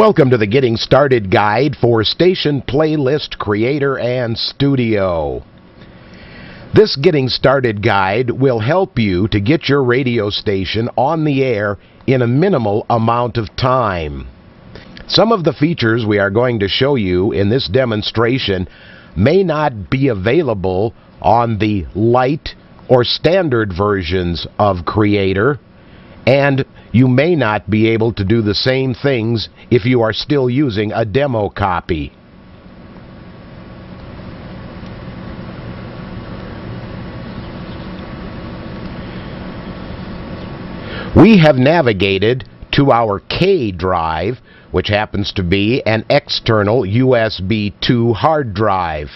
Welcome to the Getting Started Guide for Station Playlist Creator and Studio. This Getting Started Guide will help you to get your radio station on the air in a minimal amount of time. Some of the features we are going to show you in this demonstration may not be available on the light or standard versions of Creator, and you may not be able to do the same things if you are still using a demo copy. We have navigated to our K drive, which happens to be an external USB 2 hard drive.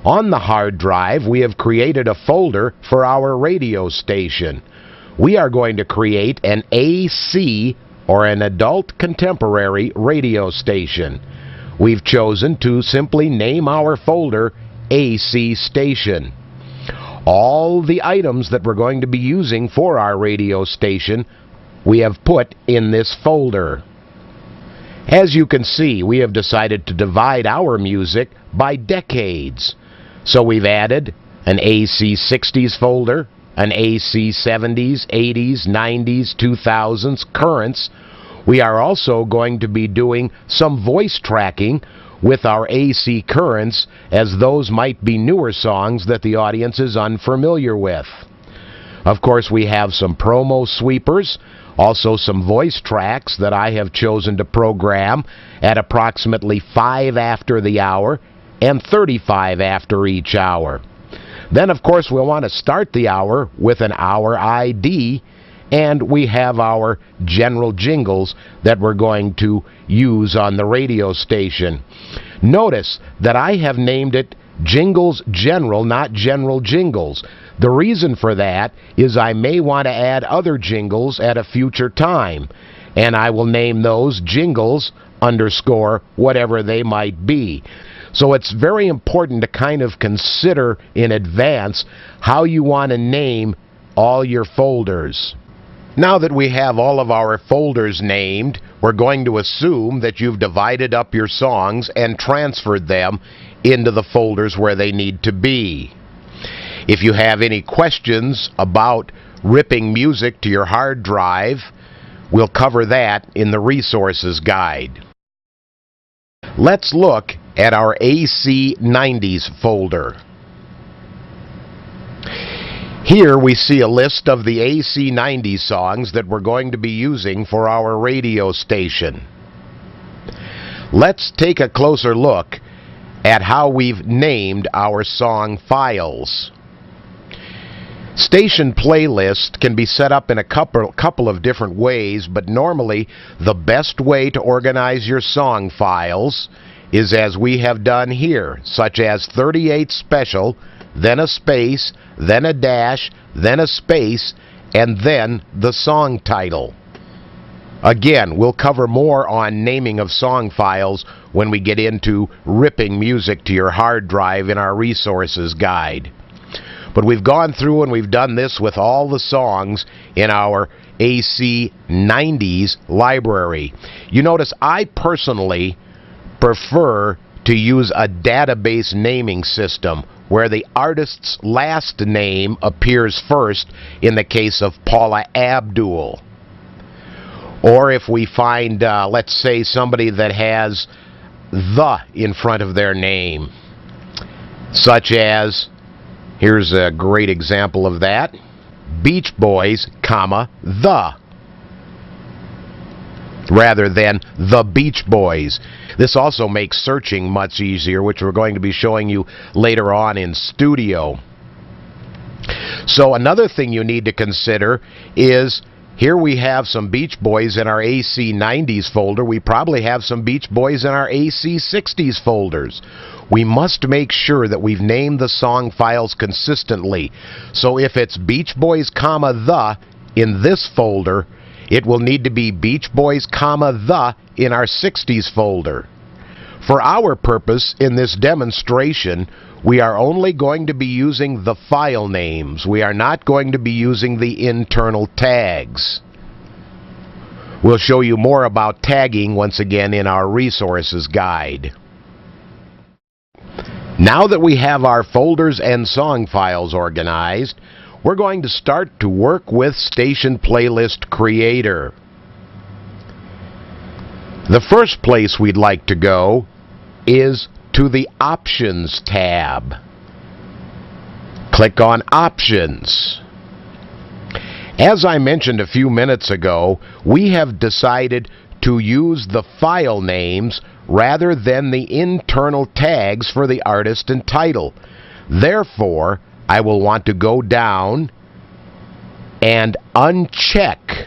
On the hard drive, we have created a folder for our radio station. We are going to create an AC, or an adult contemporary radio station. We've chosen to simply name our folder AC Station. All the items that we're going to be using for our radio station we have put in this folder. As you can see, we have decided to divide our music by decades. So we've added an AC 60s folder, an AC 70s, 80s, 90s, 2000s, currents. We are also going to be doing some voice tracking with our AC currents, as those might be newer songs that the audience is unfamiliar with. Of course, we have some promo sweepers, also some voice tracks that I have chosen to program at approximately 5 after the hour and 35 after each hour. Then, of course, we'll want to start the hour with an hour ID, and we have our general jingles that we're going to use on the radio station. Notice that I have named it Jingles General, not General Jingles. The reason for that is I may want to add other jingles at a future time, and I will name those Jingles _ whatever they might be. So it's very important to kind of consider in advance how you want to name all your folders. Now that we have all of our folders named, we're going to assume that you've divided up your songs and transferred them into the folders where they need to be. If you have any questions about ripping music to your hard drive, we'll cover that in the resources guide. Let's look at our AC 90s folder. Here we see a list of the AC 90s songs that we're going to be using for our radio station. Let's take a closer look at how we've named our song files. Station playlist can be set up in a couple of different ways, but normally the best way to organize your song files is as we have done here, such as 38 special, then a space, then a dash, then a space, and then the song title. Again, we'll cover more on naming of song files when we get into ripping music to your hard drive in our resources guide. But we've gone through and we've done this with all the songs in our AC 90s library. You notice I personally prefer to use a database naming system where the artist's last name appears first in the case of Paula Abdul. Or if we find, let's say, somebody that has the in front of their name, such as, here's a great example of that, Beach Boys, the, rather than The Beach Boys. This also makes searching much easier, which we're going to be showing you later on in studio. So another thing you need to consider is, here we have some Beach Boys in our AC 90s folder. We probably have some Beach Boys in our AC 60s folders. We must make sure that we've named the song files consistently. So if it's Beach Boys, the in this folder, it will need to be Beach Boys, the in our 60s folder. For our purpose in this demonstration, we are only going to be using the file names. We are not going to be using the internal tags. We'll show you more about tagging once again in our resources guide. Now that we have our folders and song files organized, we're going to start to work with Station Playlist Creator. The first place we'd like to go is to the Options tab. Click on Options. As I mentioned a few minutes ago, we have decided to use the file names rather than the internal tags for the artist and title. Therefore, I will want to go down and uncheck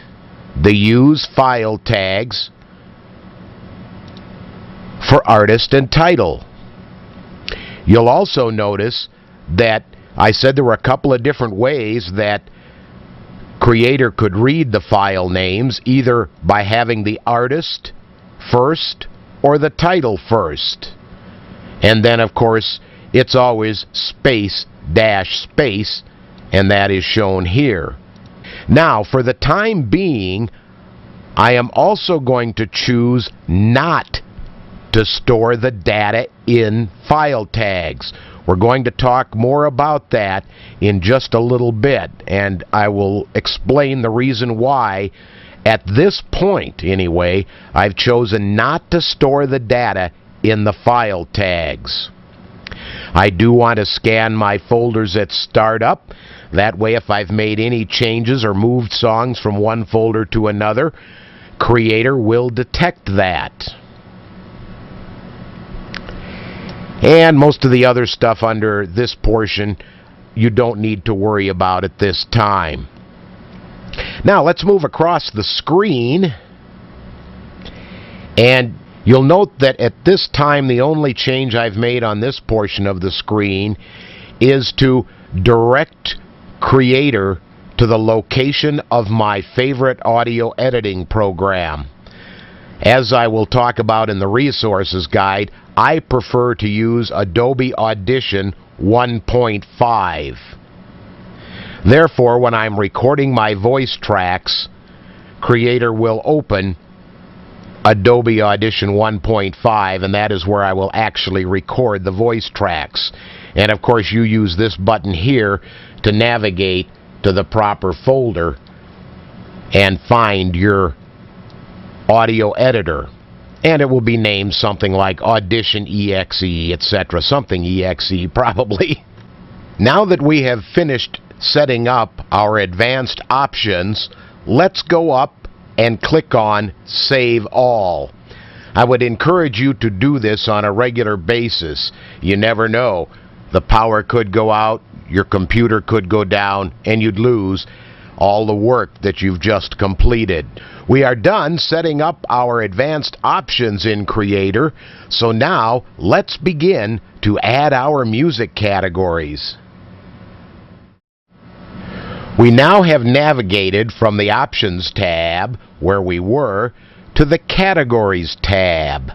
the Use File Tags for artist and title. You'll also notice that I said there were a couple of different ways that Creator could read the file names, either by having the artist first or the title first. And then, of course, it's always space dash space, and that is shown here. Now, for the time being, I am also going to choose not to store the data in file tags. We're going to talk more about that in just a little bit, and I will explain the reason why. At this point, anyway, I've chosen not to store the data in the file tags. I do want to scan my folders at startup. That way, if I've made any changes or moved songs from one folder to another, Creator will detect that. And most of the other stuff under this portion you don't need to worry about at this time. Now let's move across the screen, and you'll note that at this time the only change I've made on this portion of the screen is to direct Creator to the location of my favorite audio editing program. As I will talk about in the resources guide, I prefer to use Adobe Audition 1.5. Therefore, when I'm recording my voice tracks, Creator will open Adobe Audition 1.5, and that is where I will actually record the voice tracks. And of course, you use this button here to navigate to the proper folder and find your audio editor. And it will be named something like Audition EXE, etc. Something EXE, probably. Now that we have finished setting up our advanced options, let's go up and click on Save All. I would encourage you to do this on a regular basis. You never know. The power could go out, your computer could go down, and you'd lose all the work that you've just completed. We are done setting up our advanced options in Creator, so now let's begin to add our music categories. We now have navigated from the Options tab, where we were, to the Categories tab.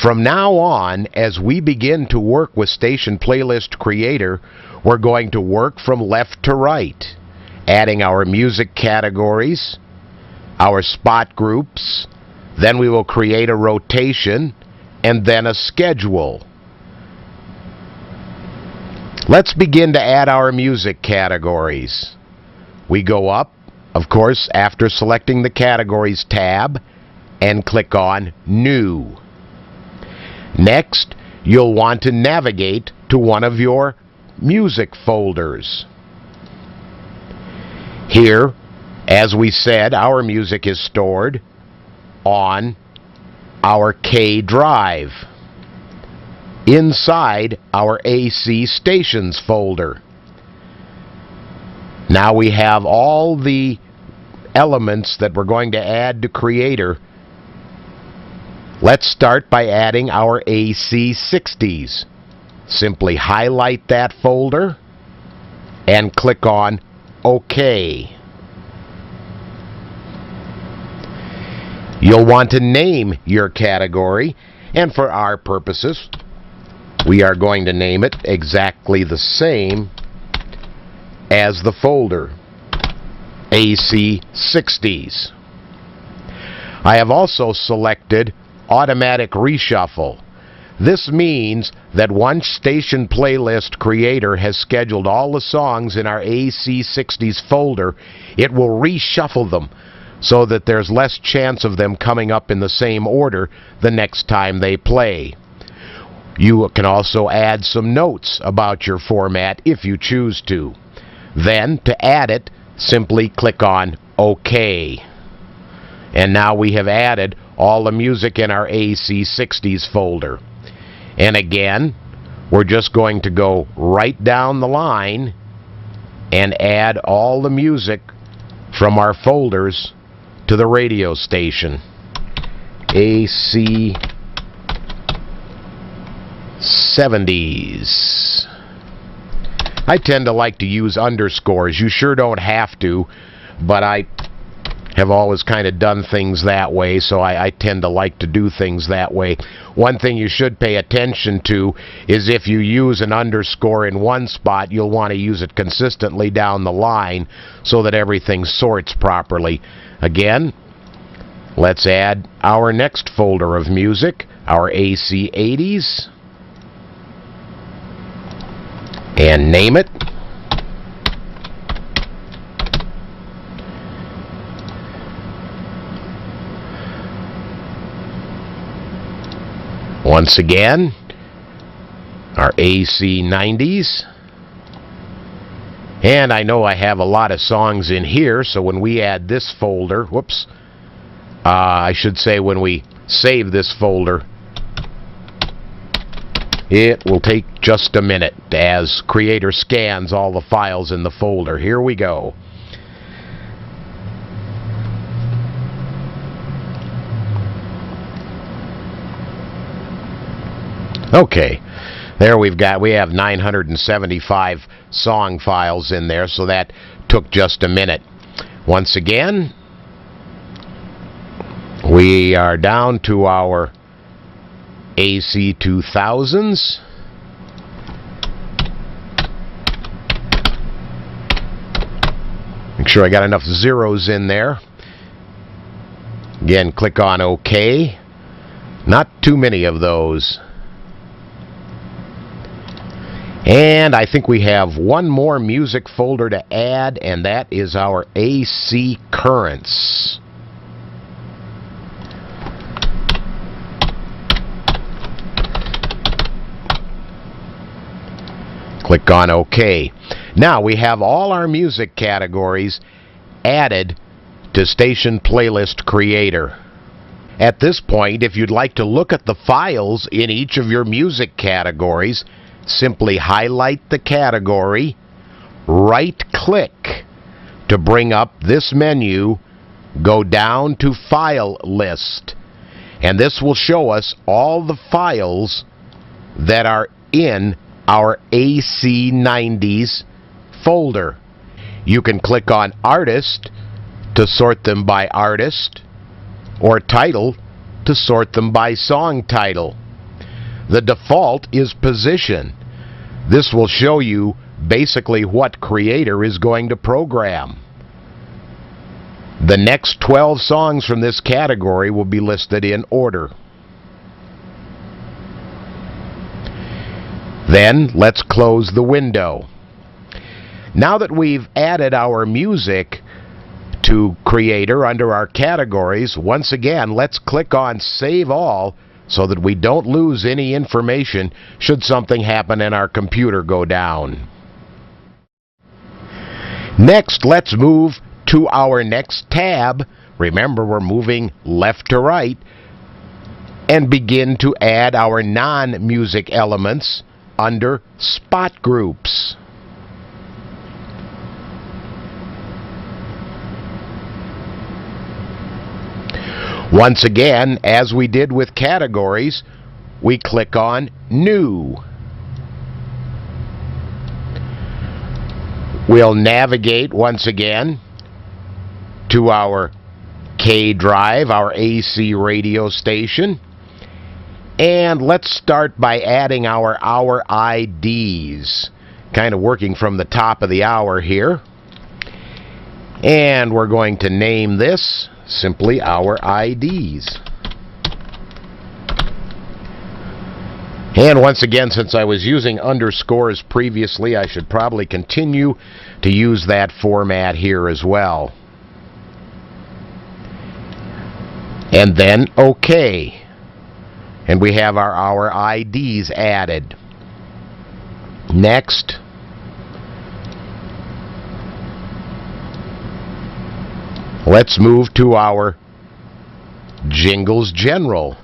From now on, as we begin to work with Station Playlist Creator, we're going to work from left to right, adding our music categories, our spot groups, then we will create a rotation, and then a schedule. Let's begin to add our music categories. We go up, of course, after selecting the Categories tab, and click on New. Next, you'll want to navigate to one of your music folders. Here, as we said, our music is stored on our K drive inside our AC Stations folder. Now we have all the elements that we're going to add to Creator. Let's start by adding our AC 60s. Simply highlight that folder and click on OK. You'll want to name your category, and for our purposes, we are going to name it exactly the same as the folder, AC 60s. I have also selected Automatic Reshuffle. This means that once Station Playlist Creator has scheduled all the songs in our AC60s folder, it will reshuffle them so that there's less chance of them coming up in the same order the next time they play. You can also add some notes about your format if you choose to. Then, to add it, simply click on OK. And now we have added all the music in our AC60s folder. And again, we're just going to go right down the line and add all the music from our folders to the radio station. AC70s. I tend to like to use underscores. You sure don't have to, but I have always kind of done things that way, so I tend to like to do things that way. One thing you should pay attention to is if you use an underscore in one spot, you'll want to use it consistently down the line so that everything sorts properly. Again, let's add our next folder of music, our AC80s, and name it. Once again, our AC90s. And I know I have a lot of songs in here, so when we add this folder, whoops, I should say when we save this folder, it will take just a minute as Creator scans all the files in the folder. Here we go. Okay, there we have 975 song files in there, so that took just a minute. Once again, we are down to our AC2000s. Make sure I got enough zeros in there. Again, click on OK. Not too many of those. And I think we have one more music folder to add, and that is our AC Currents. Click on OK. Now we have all our music categories added to Station Playlist Creator. At this point, if you'd like to look at the files in each of your music categories, simply highlight the category, right-click to bring up this menu, go down to File List, and this will show us all the files that are in our AC90s folder. You can click on Artist to sort them by artist, or Title to sort them by song title. The default is Position. This will show you basically what Creator is going to program. The next 12 songs from this category will be listed in order. Then let's close the window. Now that we've added our music to Creator under our categories, once again let's click on Save All so that we don't lose any information should something happen and our computer go down. Next, let's move to our next tab. Remember, we're moving left to right, and begin to add our non-music elements under Spot Groups. Once again, as we did with categories, we click on New. We'll navigate once again to our K drive, our AC radio station. And let's start by adding our hour IDs. Kind of working from the top of the hour here. And we're going to name this simply our IDs. And once again, since I was using underscores previously, I should probably continue to use that format here as well. And then OK. And we have our IDs added. Next. Let's move to our Jingles General.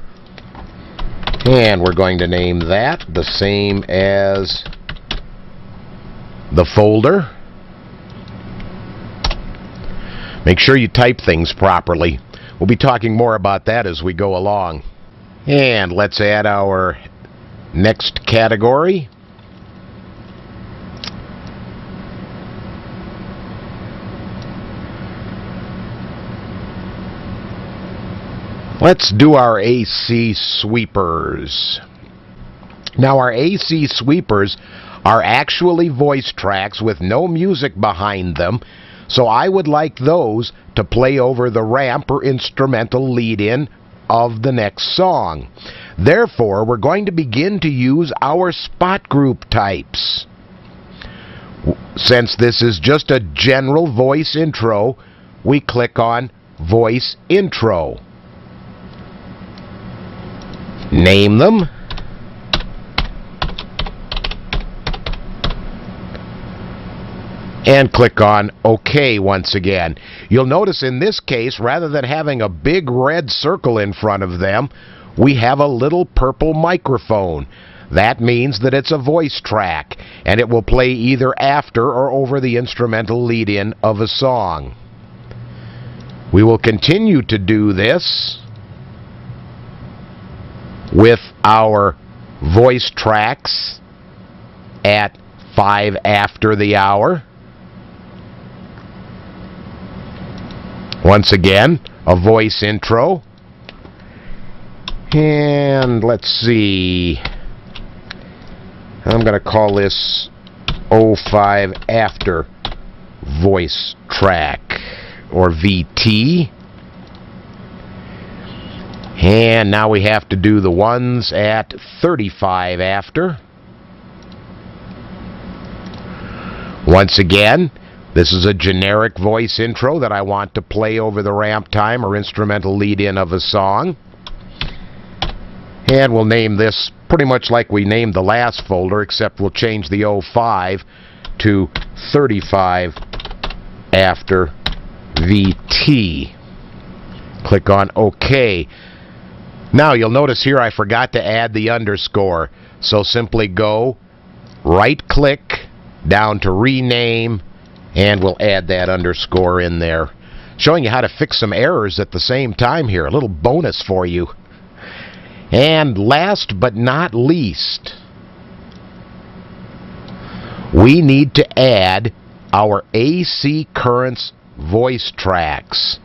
And we're going to name that the same as the folder. Make sure you type things properly. We'll be talking more about that as we go along. And let's add our next category. Let's do our AC sweepers. Now, our AC sweepers are actually voice tracks with no music behind them, so I would like those to play over the ramp or instrumental lead-in of the next song. Therefore, we're going to begin to use our spot group types. Since this is just a general voice intro, we click on Voice Intro. Name them. And click on OK once again. You'll notice in this case, rather than having a big red circle in front of them, we have a little purple microphone. That means that it's a voice track, and it will play either after or over the instrumental lead-in of a song. We will continue to do this with our voice tracks at 5 after the hour. Once again, a voice intro. And let's see. I'm going to call this 05 after voice track, or VT. And now we have to do the ones at 35 after. Once again, this is a generic voice intro that I want to play over the ramp time or instrumental lead-in of a song. And we'll name this pretty much like we named the last folder, except we'll change the 05 to 35 after VT. Click on OK. Now you'll notice here I forgot to add the underscore, so simply go right-click down to rename, and we'll add that underscore in there. Showing you how to fix some errors at the same time here. A little bonus for you. And last but not least, we need to add our AC Currents voice tracks.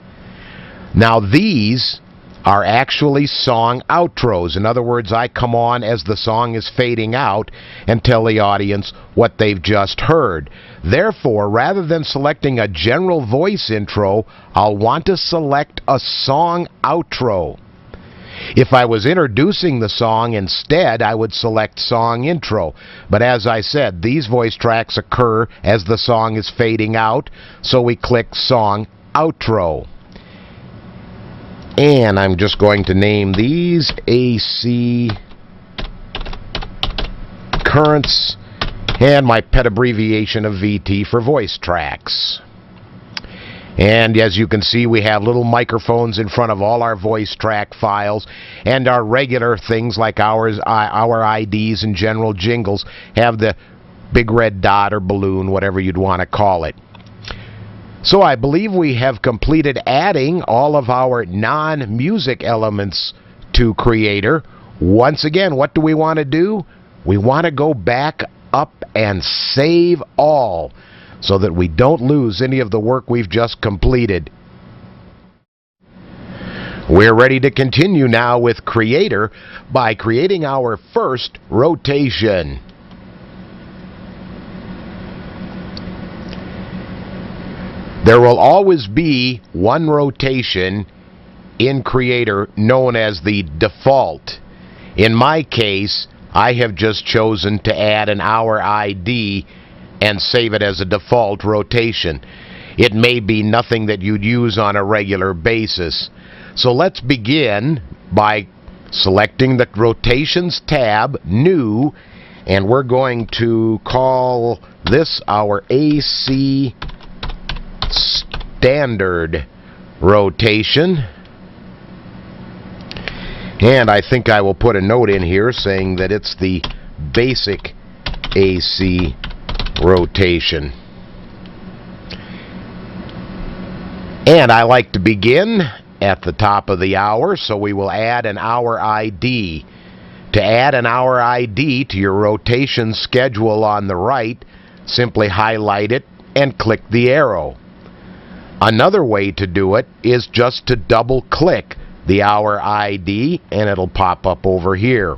Now these are actually song outros. In other words, I come on as the song is fading out and tell the audience what they've just heard. Therefore, rather than selecting a general voice intro, I'll want to select a song outro. If I was introducing the song instead, I would select song intro. But as I said, these voice tracks occur as the song is fading out, so we click song outro. And I'm just going to name these AC Currents and my pet abbreviation of VT for voice tracks. And as you can see, we have little microphones in front of all our voice track files, and our regular things like our IDs and general jingles have the big red dot or balloon, whatever you'd want to call it. So I believe we have completed adding all of our non-music elements to Creator. Once again, what do we want to do? We want to go back up and save all, so that we don't lose any of the work we've just completed. We're ready to continue now with Creator by creating our first rotation. There will always be one rotation in Creator known as the default. In my case, I have just chosen to add an hour ID and save it as a default rotation. It may be nothing that you'd use on a regular basis. So let's begin by selecting the Rotations tab, New, and we're going to call this our AC Standard Rotation. And I think I will put a note in here saying that it's the basic AC rotation. And I like to begin at the top of the hour, so we will add an hour ID. To add an hour ID to your rotation schedule on the right, simply highlight it and click the arrow. Another way to do it is just to double click the hour ID and it'll pop up over here.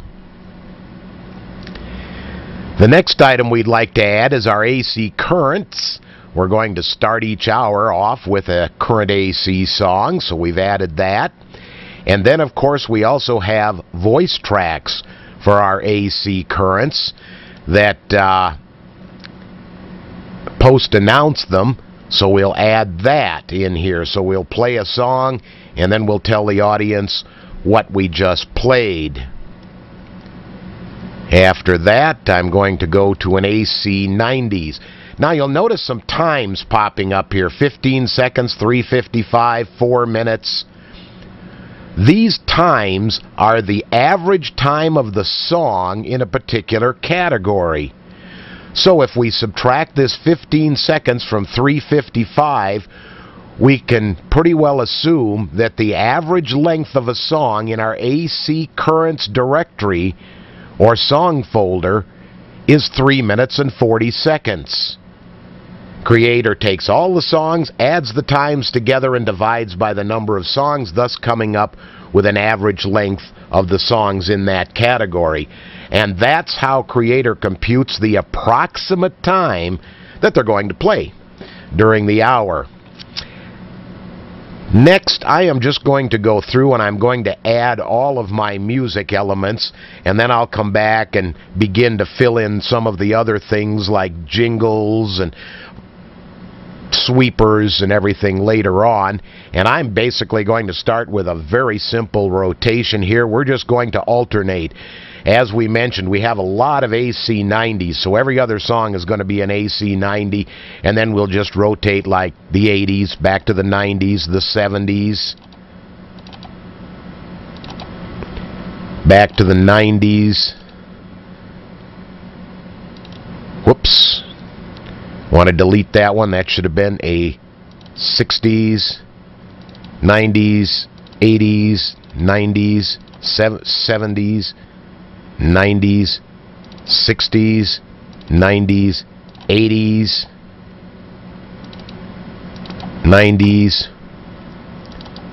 The next item we'd like to add is our AC currents. We're going to start each hour off with a current AC song, so we've added that. And then, of course, we also have voice tracks for our AC currents that post-announce them, so we'll add that in here. So we'll play a song, and then we'll tell the audience what we just played. After that, I'm going to go to an AC 90s. Now you'll notice some times popping up here. 15 seconds, 3:55, 4 minutes. These times are the average time of the song in a particular category. So if we subtract this 15 seconds from 3:55, we can pretty well assume that the average length of a song in our AC Currents directory or song folder is 3 minutes and 40 seconds. Creator takes all the songs, adds the times together, and divides by the number of songs, thus coming up with an average length of the songs in that category. And that's how Creator computes the approximate time that they're going to play during the hour. Next, I am just going to go through and I'm going to add all of my music elements, and then I'll come back and begin to fill in some of the other things like jingles and sweepers and everything later on. And I'm basically going to start with a very simple rotation here. We're just going to alternate. As we mentioned, we have a lot of AC 90s, so every other song is going to be an AC 90, and then we'll just rotate like the 80s, back to the 90s, the 70s, back to the 90s. Whoops. Want to delete that one. That should have been a 60s, 90s, 80s, 90s, 70s, 90s, 60s, 90s, 80s, 90s,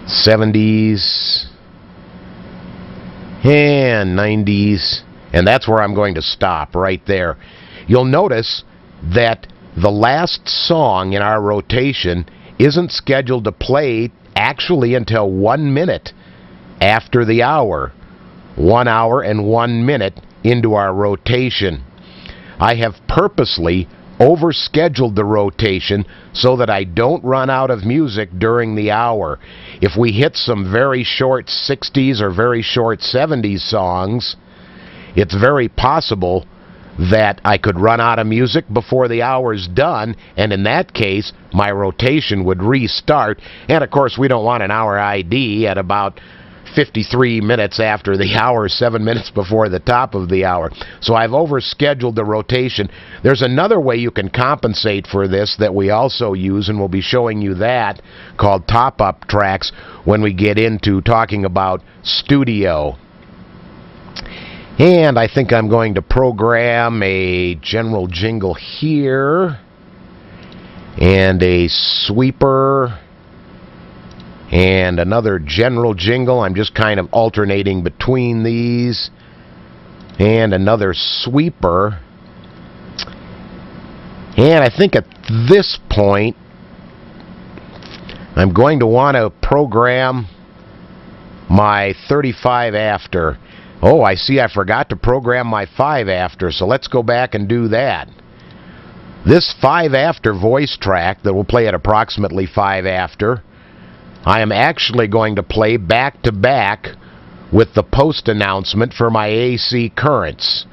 70s, and 90s. And that's where I'm going to stop right there. You'll notice that the last song in our rotation isn't scheduled to play actually until 1 minute after the hour. 1 hour and 1 minute into our rotation. I have purposely overscheduled the rotation so that I don't run out of music during the hour. If we hit some very short 60s or very short 70s songs, it's very possible that I could run out of music before the hour's done, and in that case, my rotation would restart. And of course, we don't want an hour ID at about 53 minutes after the hour, 7 minutes before the top of the hour. So I've overscheduled the rotation. There's another way you can compensate for this that we also use, and we'll be showing you that, called top-up tracks when we get into talking about studio. And I think I'm going to program a general jingle here, and a sweeper, and another general jingle. I'm just kind of alternating between these, and another sweeper. And I think at this point I'm going to want to program my 35 after. Oh, I see I forgot to program my 5 after, so let's go back and do that. This 5 after voice track that will play at approximately 5 after, I am actually going to play back to back with the post announcement for my AC currents.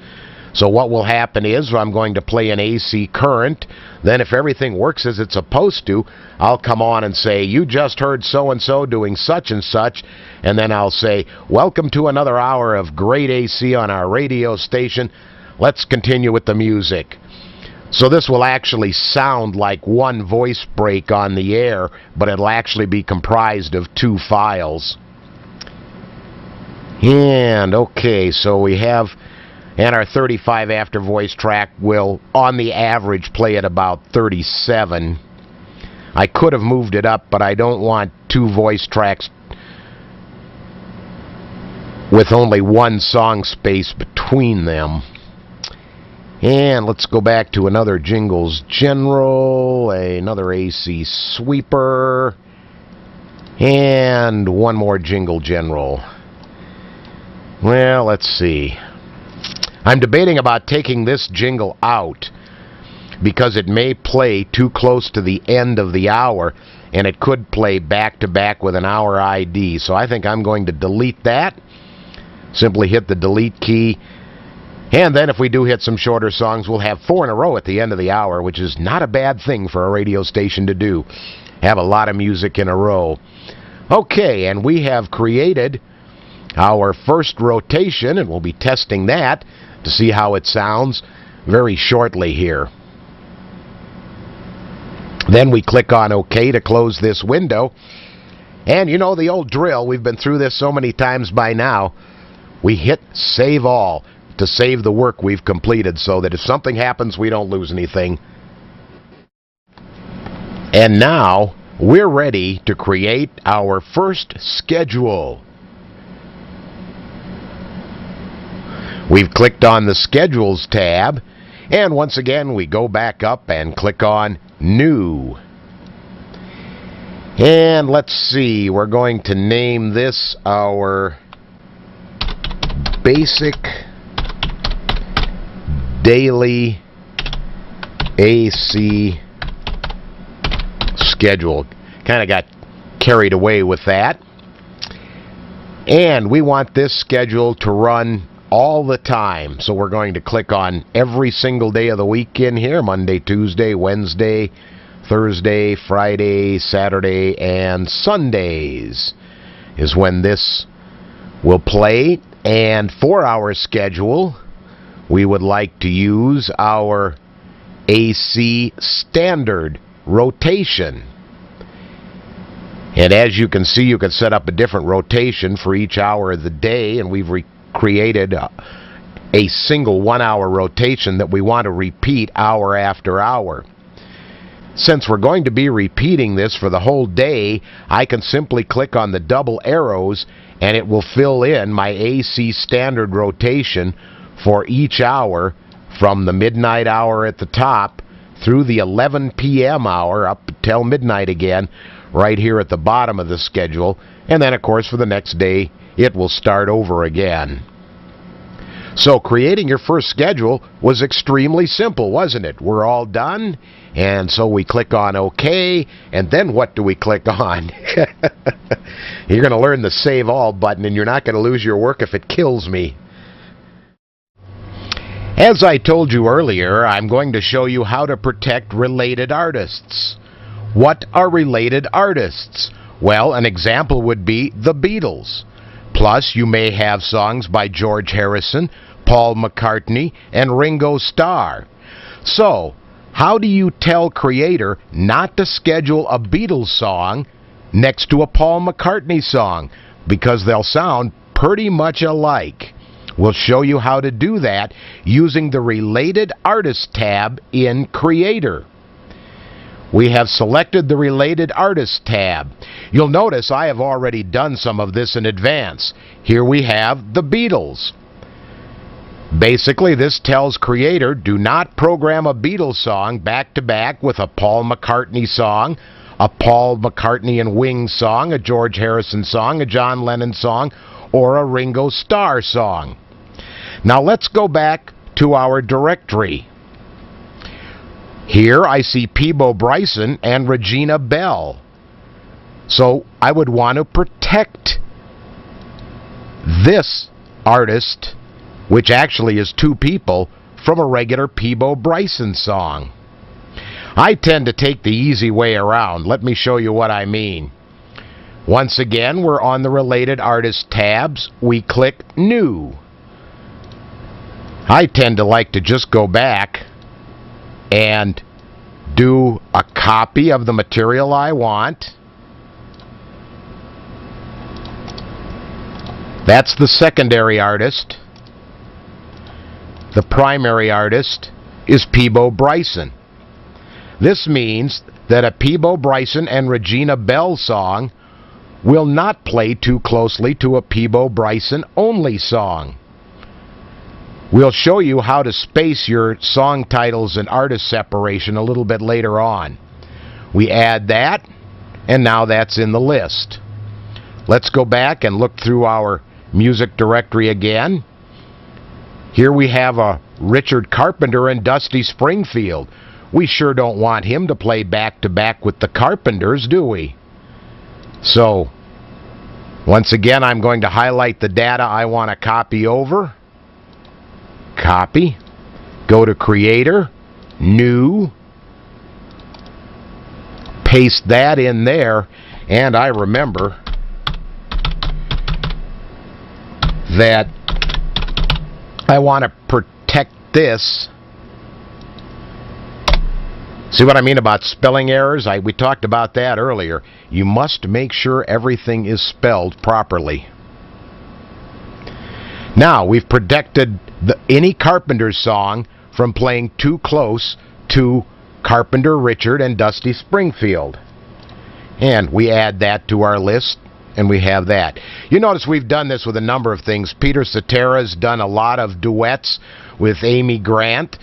So what will happen is I'm going to play an AC current. Then if everything works as it's supposed to, I'll come on and say, you just heard so-and-so doing such and such. And then I'll say, welcome to another hour of great AC on our radio station. Let's continue with the music. So this will actually sound like one voice break on the air, but it'll actually be comprised of 2 files. And okay, so we have... And our 35 after voice track will, on the average, play at about 37. I could have moved it up, but I don't want 2 voice tracks with only 1 song space between them. And let's go back to another Jingles General, another AC Sweeper, and one more Jingle General. Well, let's see. I'm debating about taking this jingle out because it may play too close to the end of the hour, and it could play back-to-back with an hour ID. So I think I'm going to delete that. Simply hit the delete key. And then if we do hit some shorter songs, we'll have 4 in a row at the end of the hour, which is not a bad thing for a radio station to do. Have a lot of music in a row. Okay, and we have created our first rotation, and we'll be testing that to see how it sounds very shortly here. Then we click on OK to close this window. And you know the old drill, we've been through this so many times by now. We hit Save All to save the work we've completed so that if something happens, we don't lose anything. And now we're ready to create our first schedule. We've clicked on the Schedules tab, and once again we go back up and click on New. And let's see, we're going to name this our Basic Daily AC Schedule. Kind of got carried away with that. And we want this schedule to run all the time. So we're going to click on every single day of the week in here. Monday, Tuesday, Wednesday, Thursday, Friday, Saturday, and Sundays is when this will play. And for our schedule, we would like to use our AC standard rotation. And as you can see, you can set up a different rotation for each hour of the day, and we've created a single 1-hour rotation that we want to repeat hour after hour. Since we're going to be repeating this for the whole day, I can simply click on the double arrows and it will fill in my AC standard rotation for each hour from the midnight hour at the top through the 11 p.m. hour up till midnight again, right here at the bottom of the schedule. And then, of course, for the next day, it will start over again. So creating your first schedule was extremely simple, wasn't it? We're all done, and so we click on OK, and then what do we click on? You're going to learn the Save All button, and you're not going to lose your work if it kills me. As I told you earlier, I'm going to show you how to protect related artists. What are related artists? Well, an example would be the Beatles. Plus, you may have songs by George Harrison, Paul McCartney, and Ringo Starr. So, how do you tell Creator not to schedule a Beatles song next to a Paul McCartney song? Because they'll sound pretty much alike. We'll show you how to do that using the Related Artists tab in Creator. We have selected the Related Artists tab. You'll notice I have already done some of this in advance. Here we have the Beatles. Basically, this tells Creator, do not program a Beatles song back-to-back with a Paul McCartney song, a Paul McCartney and Wings song, a George Harrison song, a John Lennon song, or a Ringo Starr song. Now let's go back to our directory. Here I see Peabo Bryson and Regina Belle. So I would want to protect this artist, which actually is two people, from a regular Peabo Bryson song. I tend to take the easy way around. Let me show you what I mean. Once again, we're on the Related Artists tabs. We click New. I tend to like to just go back and do a copy of the material I want. That's the secondary artist. The primary artist is Peabo Bryson. This means that a Peabo Bryson and Regina Belle song will not play too closely to a Peabo Bryson only song. We'll show you how to space your song titles and artist separation a little bit later on. We add that, and now that's in the list. Let's go back and look through our music directory again. Here we have a Richard Carpenter and Dusty Springfield. We sure don't want him to play back-to-back with the Carpenters, do we? So, once again, I'm going to highlight the data I want to copy over. Copy. Go to Creator, New. Paste that in there, and I remember that I want to protect this. See what I mean about spelling errors? We talked about that earlier. You must make sure everything is spelled properly. Now, we've protected any Carpenter song from playing too close to Carpenter, Richard, and Dusty Springfield. And we add that to our list, and we have that. You notice we've done this with a number of things. Peter Cetera's done a lot of duets with Amy Grant.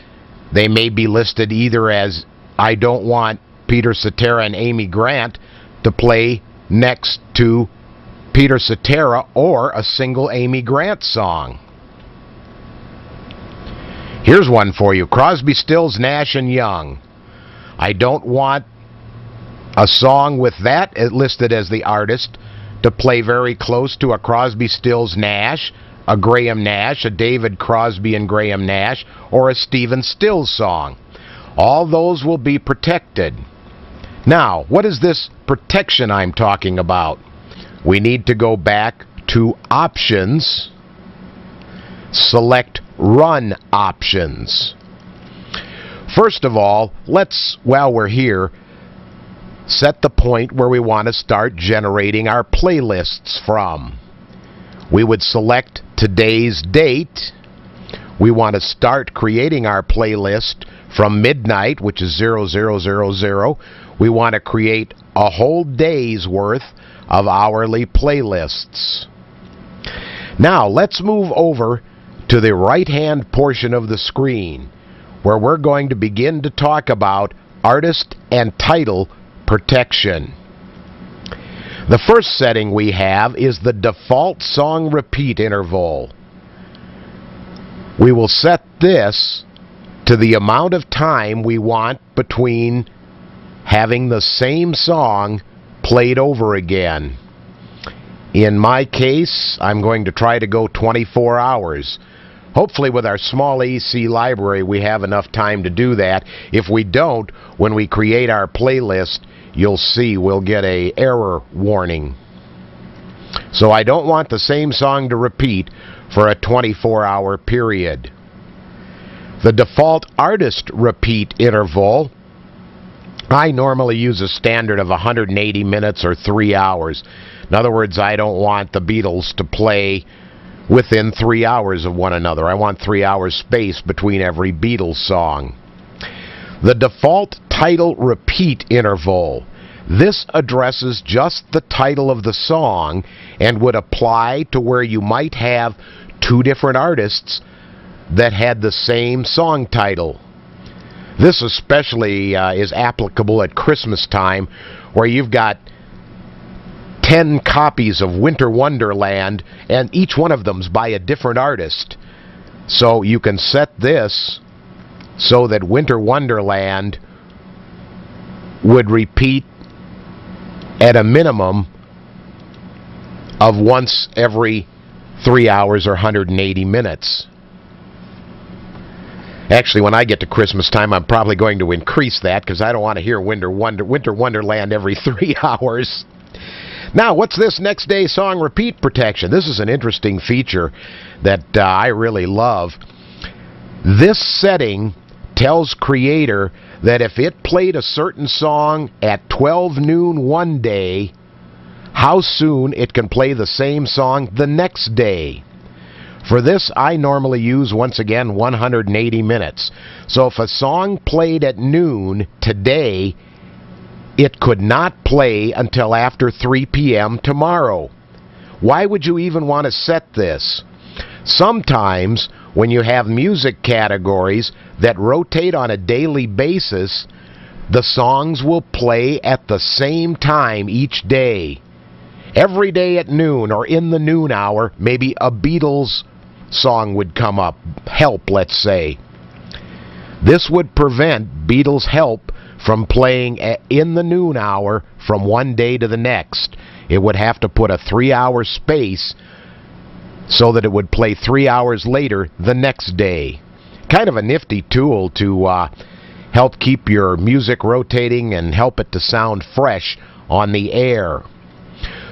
They may be listed either as I don't want Peter Cetera and Amy Grant to play next to Peter Cetera or a single Amy Grant song. Here's one for you. Crosby, Stills, Nash and Young. I don't want a song with that listed as the artist to play very close to a Crosby, Stills, Nash, a Graham Nash, a David Crosby and Graham Nash, or a Stephen Stills song. All those will be protected. Now, what is this protection I'm talking about? We need to go back to Options, select Run Options. First of all, let's, while we're here, set the point where we want to start generating our playlists from. We would select today's date. We want to start creating our playlist from midnight, which is 0000. We want to create a whole day's worth of hourly playlists. Now, let's move over to the right-hand portion of the screen, where we're going to begin to talk about artist and title protection. The first setting we have is the default song repeat interval. We will set this to the amount of time we want between having the same song played over again. In my case, I'm going to try to go 24 hours. Hopefully with our small AC library we have enough time to do that. If we don't, when we create our playlist, you'll see we'll get an error warning. So I don't want the same song to repeat for a 24-hour period. The default artist repeat interval, I normally use a standard of 180 minutes or 3 hours. In other words, I don't want the Beatles to play within 3 hours of one another. I want 3 hours space between every Beatles song. The default title repeat interval. This addresses just the title of the song and would apply to where you might have two different artists that had the same song title. This especially is applicable at Christmas time, where you've got 10 copies of Winter Wonderland, and each one of them's by a different artist. So you can set this so that Winter Wonderland would repeat at a minimum of once every 3 hours or 180 minutes. Actually, when I get to Christmas time, I'm probably going to increase that, because I don't want to hear Winter Wonderland every 3 hours. Now, what's this next day song repeat protection? This is an interesting feature that I really love. This setting tells Creator that if it played a certain song at 12 noon one day, how soon it can play the same song the next day. For this, I normally use, once again, 180 minutes. So if a song played at noon today, it could not play until after 3 p.m. tomorrow. Why would you even want to set this? Sometimes, when you have music categories that rotate on a daily basis, the songs will play at the same time each day. Every day at noon, or in the noon hour, maybe a Beatles song would come up, Help, let's say. This would prevent Beatles' Help from playing in the noon hour from one day to the next. It would have to put a 3-hour space so that it would play 3 hours later the next day. Kind of a nifty tool to help keep your music rotating and help it to sound fresh on the air.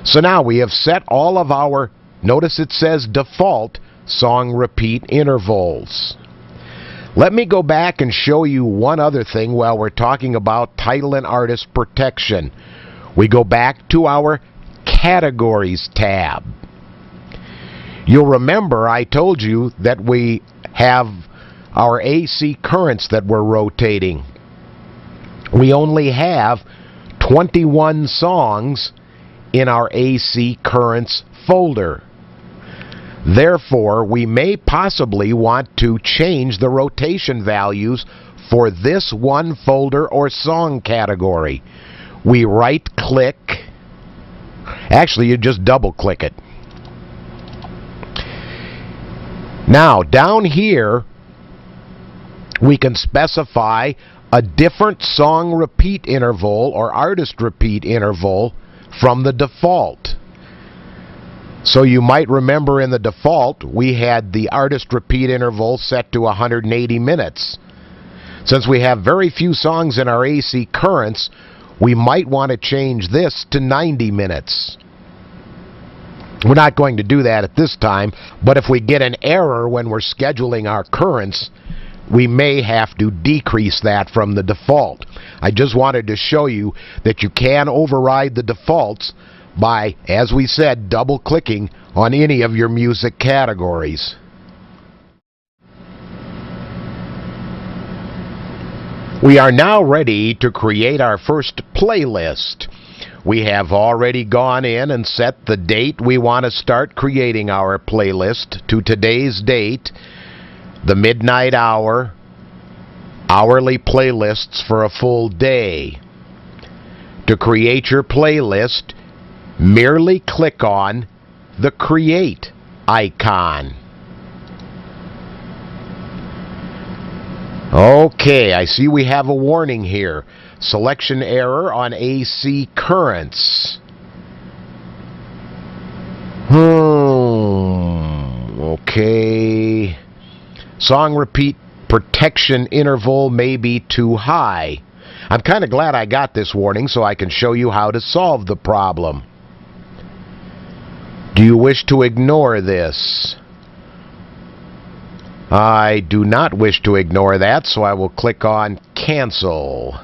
So now we have set all of our, notice it says default, song repeat intervals. Let me go back and show you one other thing while we're talking about title and artist protection. We go back to our Categories tab. You'll remember I told you that we have our AC currents that we're rotating. We only have 21 songs in our AC currents folder. Therefore, we may possibly want to change the rotation values for this one folder or song category. We right-click. Actually, you just double-click it. Now, down here, we can specify a different song repeat interval or artist repeat interval from the default. So you might remember in the default, we had the artist repeat interval set to 180 minutes. Since we have very few songs in our AC currents, we might want to change this to 90 minutes. We're not going to do that at this time, but if we get an error when we're scheduling our currents, we may have to decrease that from the default. I just wanted to show you that you can override the defaults by, as we said, double-clicking on any of your music categories. We are now ready to create our first playlist. We have already gone in and set the date we want to start creating our playlist to today's date, the midnight hour, hourly playlists for a full day. To create your playlist, merely click on the Create icon. Okay, I see we have a warning here. Selection error on AC currents. Okay. Song repeat protection interval may be too high. I'm kind of glad I got this warning so I can show you how to solve the problem. Do you wish to ignore this? I do not wish to ignore that, so I will click on Cancel.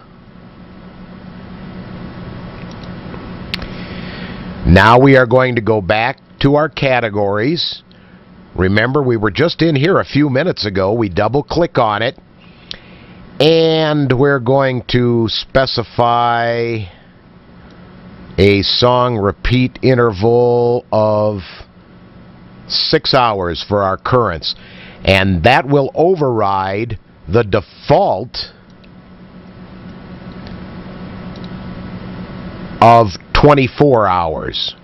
Now we are going to go back to our categories. Remember, we were just in here a few minutes ago. We double-click on it, and we're going to specify a song repeat interval of 6 hours for our currents. And that will override the default of 24 hours.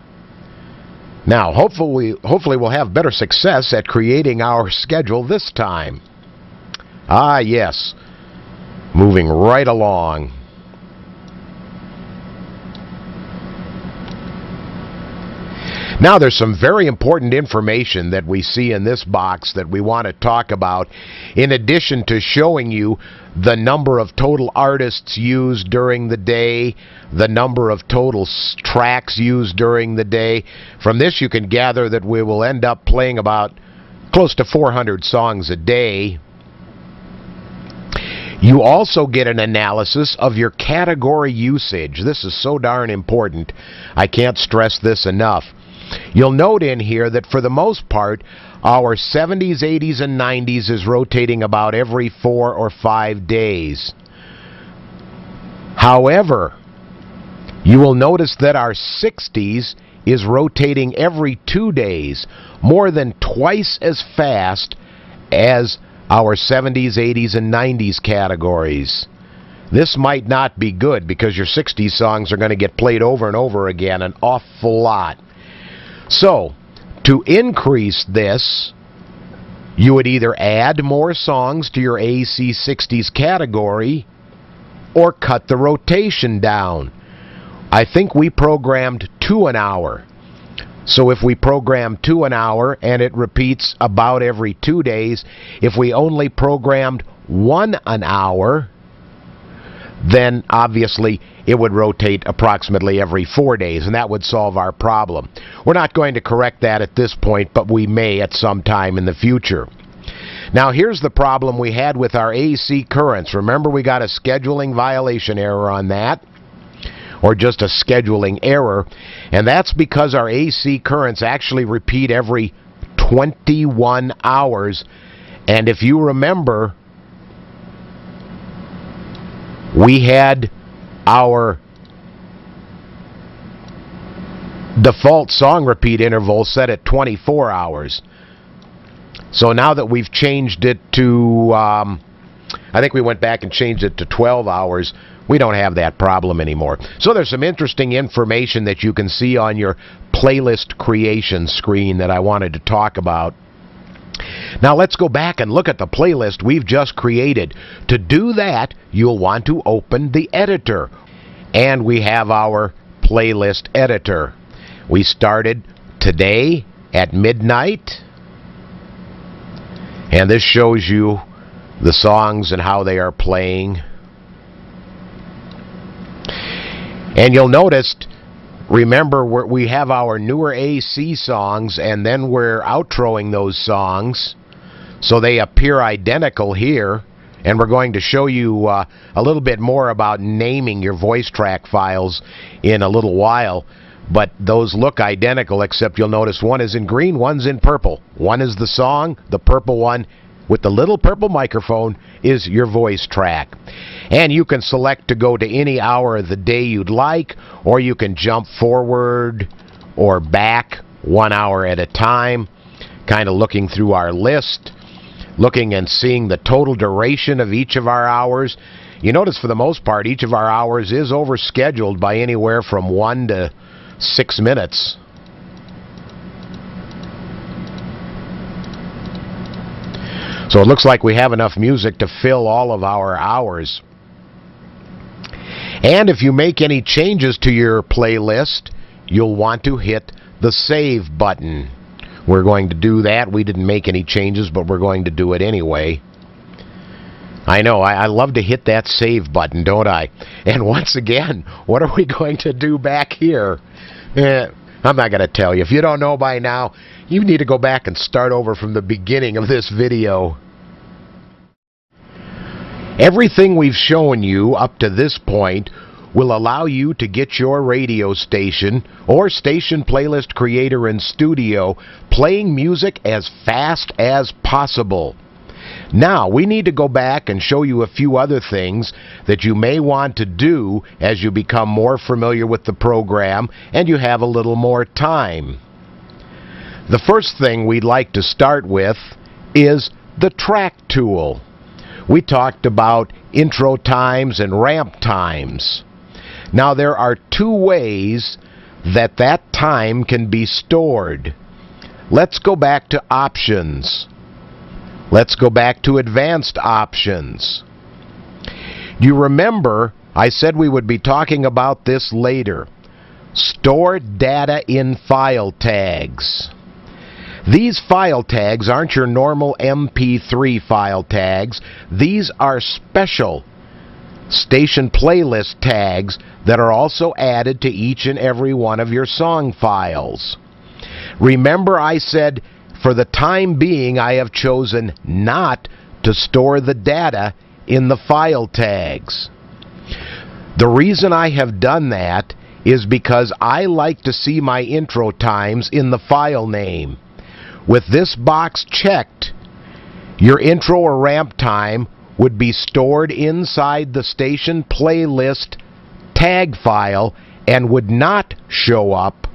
Now, hopefully we'll have better success at creating our schedule this time. Ah, yes. Moving right along. Now, there's some very important information that we see in this box that we want to talk about, in addition to showing you the number of total artists used during the day, the number of total tracks used during the day. From this, you can gather that we will end up playing about close to 400 songs a day. You also get an analysis of your category usage. This is so darn important. I can't stress this enough. You'll note in here that for the most part, our 70s, 80s, and 90s is rotating about every 4 or 5 days. However, you will notice that our 60s is rotating every 2 days, more than twice as fast as our 70s, 80s, and 90s categories. This might not be good because your 60s songs are going to get played over and over again an awful lot. So, to increase this, you would either add more songs to your AC60s category or cut the rotation down. I think we programmed 2 an hour. So if we program 2 an hour and it repeats about every 2 days, if we only programmed 1 an hour, then obviously it would rotate approximately every 4 days, and that would solve our problem. We're not going to correct that at this point, but we may at some time in the future. Now, here's the problem we had with our AC currents. Remember, we got a scheduling violation error on that, or just a scheduling error, and that's because our AC currents actually repeat every 21 hours. And if you remember, we had our default song repeat interval set at 24 hours. So now that we've changed it to, I think we went back and changed it to 12 hours, we don't have that problem anymore. So there's some interesting information that you can see on your playlist creation screen that I wanted to talk about. Now let's go back and look at the playlist we've just created. To do that, you'll want to open the editor. And we have our playlist editor. We started today at midnight. And this shows you the songs and how they are playing. And you'll notice, remember, we have our newer AC songs, and then we're outroing those songs, so they appear identical here. And we're going to show you a little bit more about naming your voice track files in a little while. But those look identical, except you'll notice one is in green, one's in purple. One is the song, the purple one with the little purple microphone is your voice track. And you can select to go to any hour of the day you'd like, or you can jump forward or back 1 hour at a time, kind of looking through our list, looking and seeing the total duration of each of our hours. You notice for the most part each of our hours is overscheduled by anywhere from 1 to 6 minutes. So it looks like we have enough music to fill all of our hours. And if you make any changes to your playlist, you'll want to hit the Save button. We're going to do that. We didn't make any changes, but we're going to do it anyway. I know, I love to hit that Save button, don't I? And once again, what are we going to do back here? I'm not going to tell you. If you don't know by now, you need to go back and start over from the beginning of this video. Everything we've shown you up to this point will allow you to get your radio station or station playlist creator in studio playing music as fast as possible. Now, we need to go back and show you a few other things that you may want to do as you become more familiar with the program and you have a little more time. The first thing we'd like to start with is the track tool. We talked about intro times and ramp times. Now there are two ways that that time can be stored. Let's go back to options. Let's go back to advanced options. Do you remember I said we would be talking about this later? Store data in file tags. These file tags aren't your normal MP3 file tags. These are special station playlist tags that are also added to each and every one of your song files. Remember I said, for the time being, I have chosen not to store the data in the file tags. The reason I have done that is because I like to see my intro times in the file name. With this box checked, your intro or ramp time would be stored inside the station playlist tag file and would not show up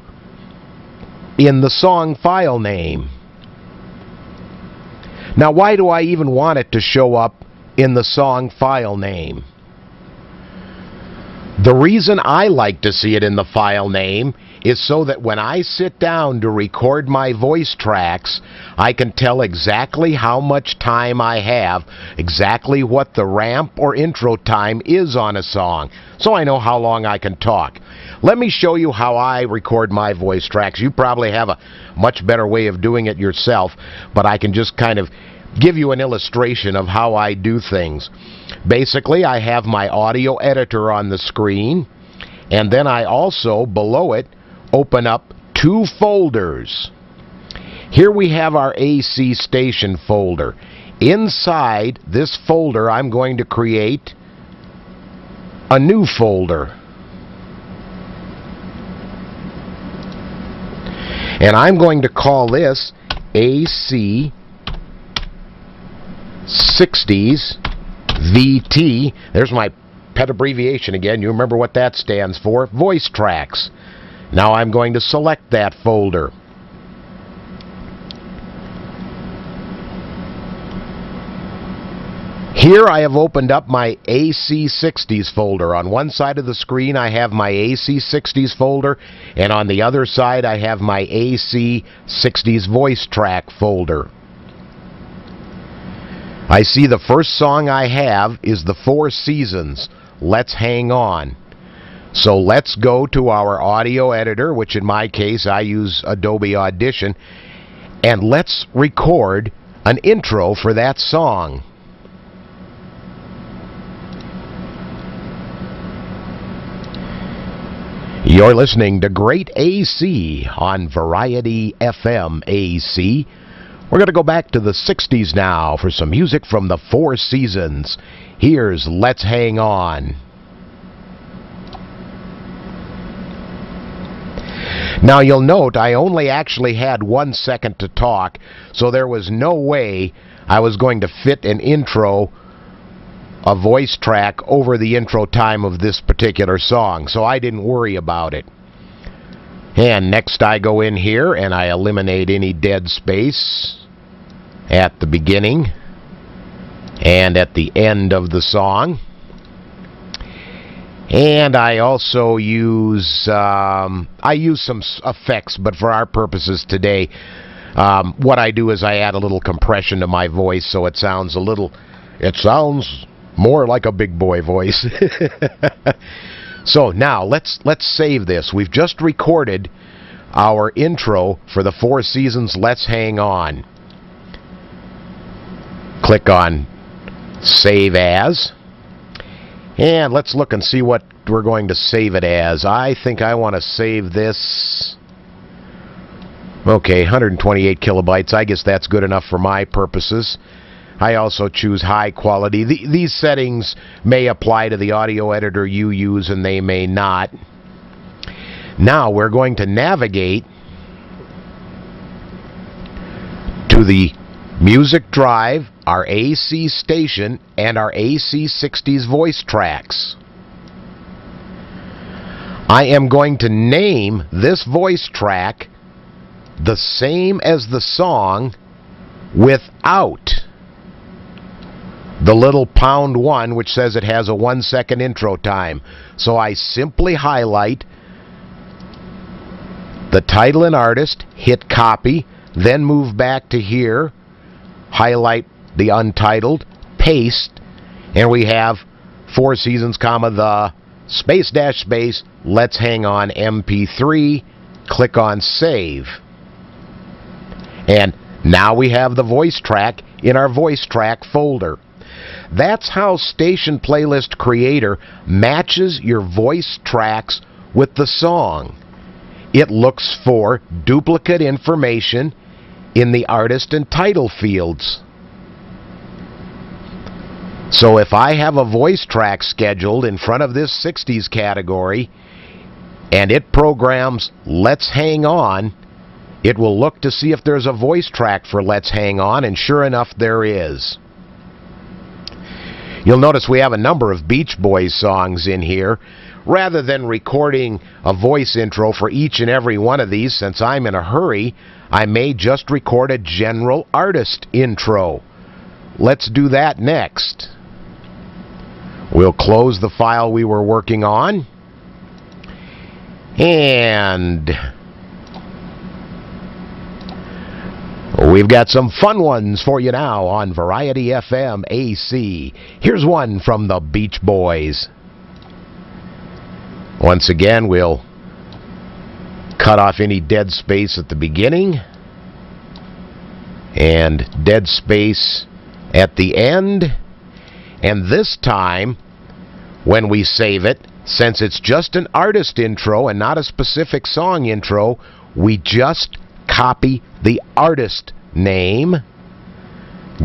in the song file name. Now, why do I even want it to show up in the song file name? The reason I like to see it in the file name is so that when I sit down to record my voice tracks, I can tell exactly how much time I have, exactly what the ramp or intro time is on a song, so I know how long I can talk. Let me show you how I record my voice tracks. You probably have a much better way of doing it yourself, but I can just kind of give you an illustration of how I do things. Basically, I have my audio editor on the screen, and then I also, below it, open up two folders. Here we have our AC station folder. Inside this folder, I'm going to create a new folder. And I'm going to call this AC 60s VT. There's my pet abbreviation again. You remember what that stands for? Voice tracks. Now I'm going to select that folder. Here I have opened up my AC60s folder. On one side of the screen I have my AC60s folder, and on the other side I have my AC60s voice track folder. I see the first song I have is The Four Seasons, Let's Hang On. So let's go to our audio editor, which in my case I use Adobe Audition, and let's record an intro for that song. You're listening to Great AC on Variety FM AC. We're going to go back to the 60s now for some music from the Four Seasons. Here's Let's Hang On. Now you'll note I only actually had 1 second to talk, so there was no way I was going to fit an intro, a voice track, over the intro time of this particular song, so I didn't worry about it. And next I go in here and I eliminate any dead space at the beginning and at the end of the song. And I also use some effects, but for our purposes today, what I do is I add a little compression to my voice so it sounds more like a big boy voice. So now let's save this. We've just recorded our intro for the Four Seasons Let's Hang On. Click on Save As. And let's look and see what we're going to save it as. I think I want to save this. Okay, 128 kilobytes. I guess that's good enough for my purposes. I also choose high quality. These settings may apply to the audio editor you use and they may not. Now we're going to navigate to the music drive, our AC station, and our AC60s voice tracks. I am going to name this voice track the same as the song without the little #1, which says it has a 1-second intro time. So I simply highlight the title and artist, hit copy, then move back to here, highlight the untitled, paste, and we have Four Seasons, the space dash space, Let's Hang On MP3, click on save. And now we have the voice track in our voice track folder. That's how Station Playlist Creator matches your voice tracks with the song. It looks for duplicate information in the artist and title fields. So if I have a voice track scheduled in front of this 60s category and it programs Let's Hang On, it will look to see if there's a voice track for Let's Hang On, and sure enough there is. You'll notice we have a number of Beach Boys songs in here. Rather than recording a voice intro for each and every one of these, since I'm in a hurry, I may just record a general artist intro. Let's do that next. We'll close the file we were working on. And we've got some fun ones for you now on Variety FM AC. Here's one from the Beach Boys. Once again, we'll cut off any dead space at the beginning and dead space at the end. And this time, when we save it, since it's just an artist intro and not a specific song intro, we just copy the artist name,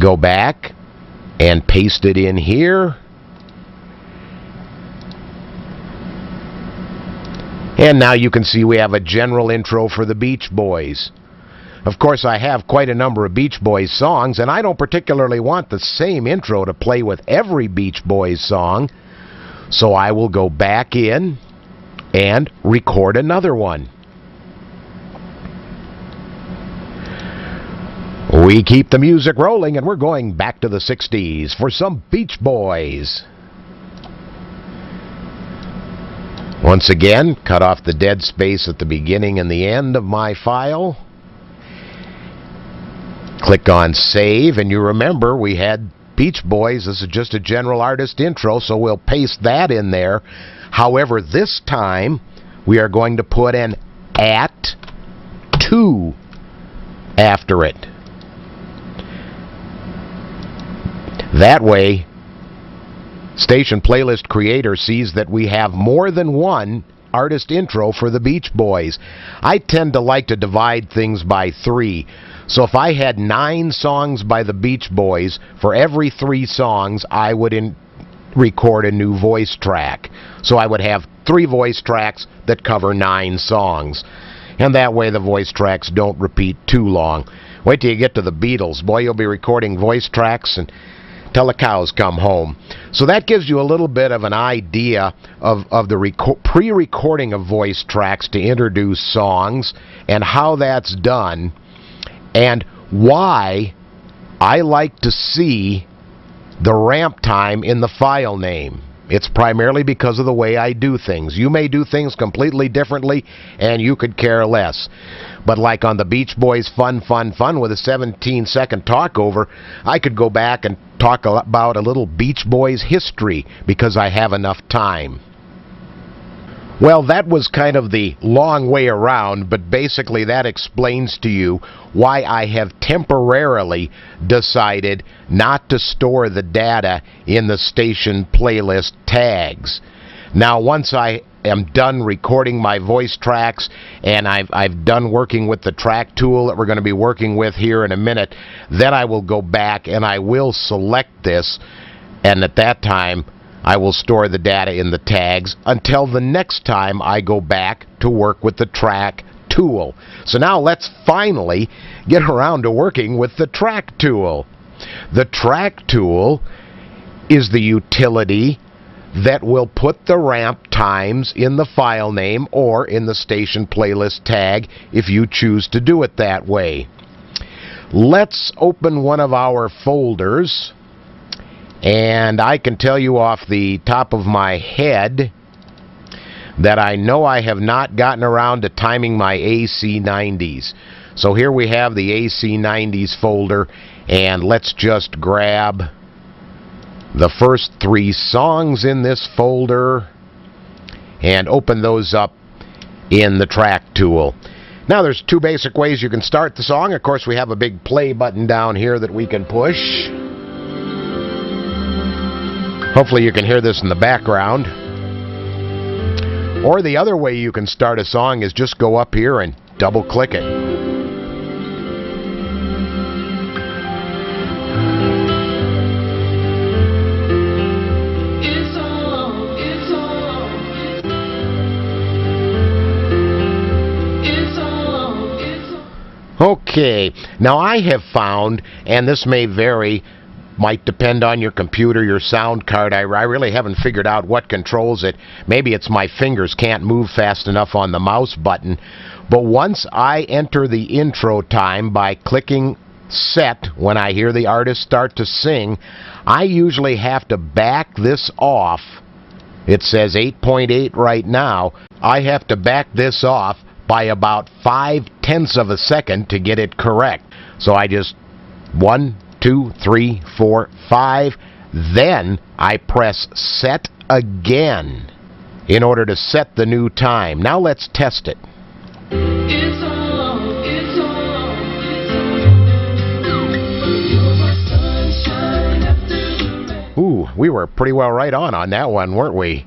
go back and paste it in here. And now you can see we have a general intro for the Beach Boys. Of course, I have quite a number of Beach Boys songs, and I don't particularly want the same intro to play with every Beach Boys song, so I will go back in and record another one. We keep the music rolling, and we're going back to the 60s for some Beach Boys. Once again, cut off the dead space at the beginning and the end of my file. Click on Save, and you remember we had Beach Boys. This is just a general artist intro, so we'll paste that in there. However, this time we are going to put an @2 after it. That way, Station Playlist Creator sees that we have more than one artist intro for the Beach Boys. I tend to like to divide things by 3. So if I had 9 songs by the Beach Boys, for every 3 songs I would record a new voice track. So I would have 3 voice tracks that cover 9 songs. And that way the voice tracks don't repeat too long. Wait till you get to the Beatles. Boy, you'll be recording voice tracks and till the cows come home. So that gives you a little bit of an idea of the pre-recording of voice tracks to introduce songs and how that's done, and why I like to see the ramp time in the file name. It's primarily because of the way I do things. You may do things completely differently, and you could care less. But like on the Beach Boys Fun, Fun, Fun with a 17-second talkover, I could go back and talk about a little Beach Boys history because I have enough time. Well, that was kind of the long way around, but basically that explains to you why I have temporarily decided not to store the data in the station playlist tags. Now, once I am done recording my voice tracks and I've done working with the track tool that we're going to be working with here in a minute, then I will go back and I will select this, and at that time I will store the data in the tags until the next time I go back to work with the track tool. So now let's finally get around to working with the track tool. The track tool is the utility that will put the ramp times in the file name or in the station playlist tag if you choose to do it that way. Let's open one of our folders And I can tell you off the top of my head that I know I have not gotten around to timing my AC90s. So here we have the AC90s folder, and let's just grab the first 3 songs in this folder and open those up in the track tool. Now there's 2 basic ways you can start the song. Of course, we have a big play button down here that we can push. Hopefully you can hear this in the background. Or the other way you can start a song is just go up here and double click it. Okay, now I have found, and this may vary, might depend on your computer, your sound card. I really haven't figured out what controls it. Maybe it's my fingers can't move fast enough on the mouse button. But once I enter the intro time by clicking set when I hear the artist start to sing, I usually have to back this off. It says 8.8 right now. I have to back this off by about 0.5 of a second to get it correct. So I just 1, 2, 3, 4, 5. Then I press set again in order to set the new time. Now let's test it. It's on, it's on, it's on. Ooh, we were pretty well right on that one, weren't we?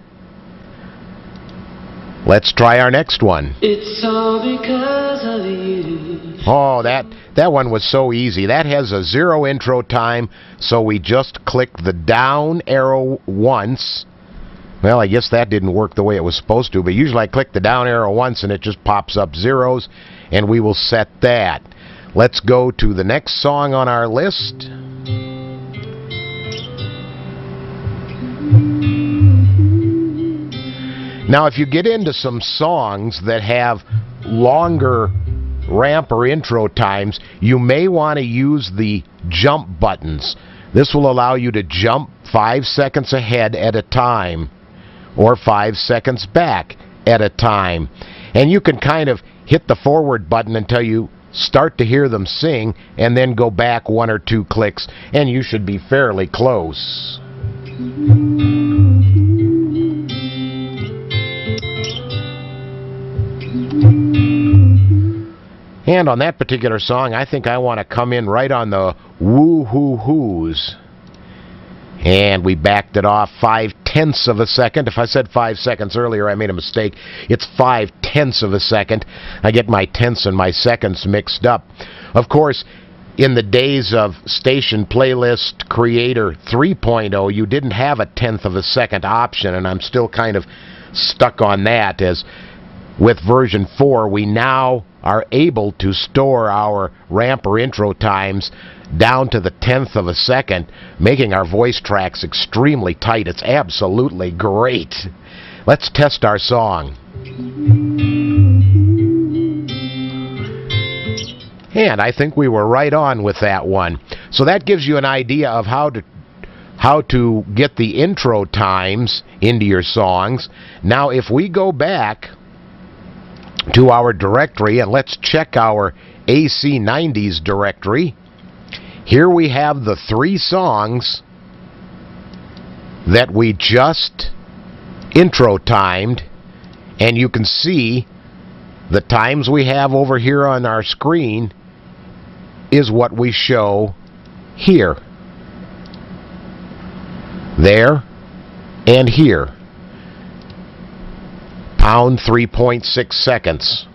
Let's try our next one. It's all because of you. Oh, that one was so easy. That has a 0 intro time, so we just click the down arrow once. Well, I guess that didn't work the way it was supposed to, but usually I click the down arrow once and it just pops up zeros, and we will set that. Let's go to the next song on our list. Now, if you get into some songs that have longer ramp or intro times, you may want to use the jump buttons. This will allow you to jump 5 seconds ahead at a time, or 5 seconds back at a time. And you can kind of hit the forward button until you start to hear them sing, and then go back 1 or 2 clicks, and you should be fairly close. And on that particular song, I think I want to come in right on the woo-hoo-hoos. And we backed it off 0.5 of a second. If I said 5 seconds earlier, I made a mistake. It's 0.5 of a second. I get my tenths and my seconds mixed up. Of course, in the days of Station Playlist Creator 3.0, you didn't have a 1/10 of a second option, and I'm still kind of stuck on that, as with version 4, we now are able to store our ramp or intro times down to the 1/10 of a second, making our voice tracks extremely tight. It's absolutely great. Let's test our song. And I think we were right on with that one. So that gives you an idea of how to get the intro times into your songs. Now, if we go back to our directory and let's check our AC90s directory, here we have the 3 songs that we just intro timed, and you can see the times we have over here on our screen is what we show here, there, and here. Pound 3.6 seconds.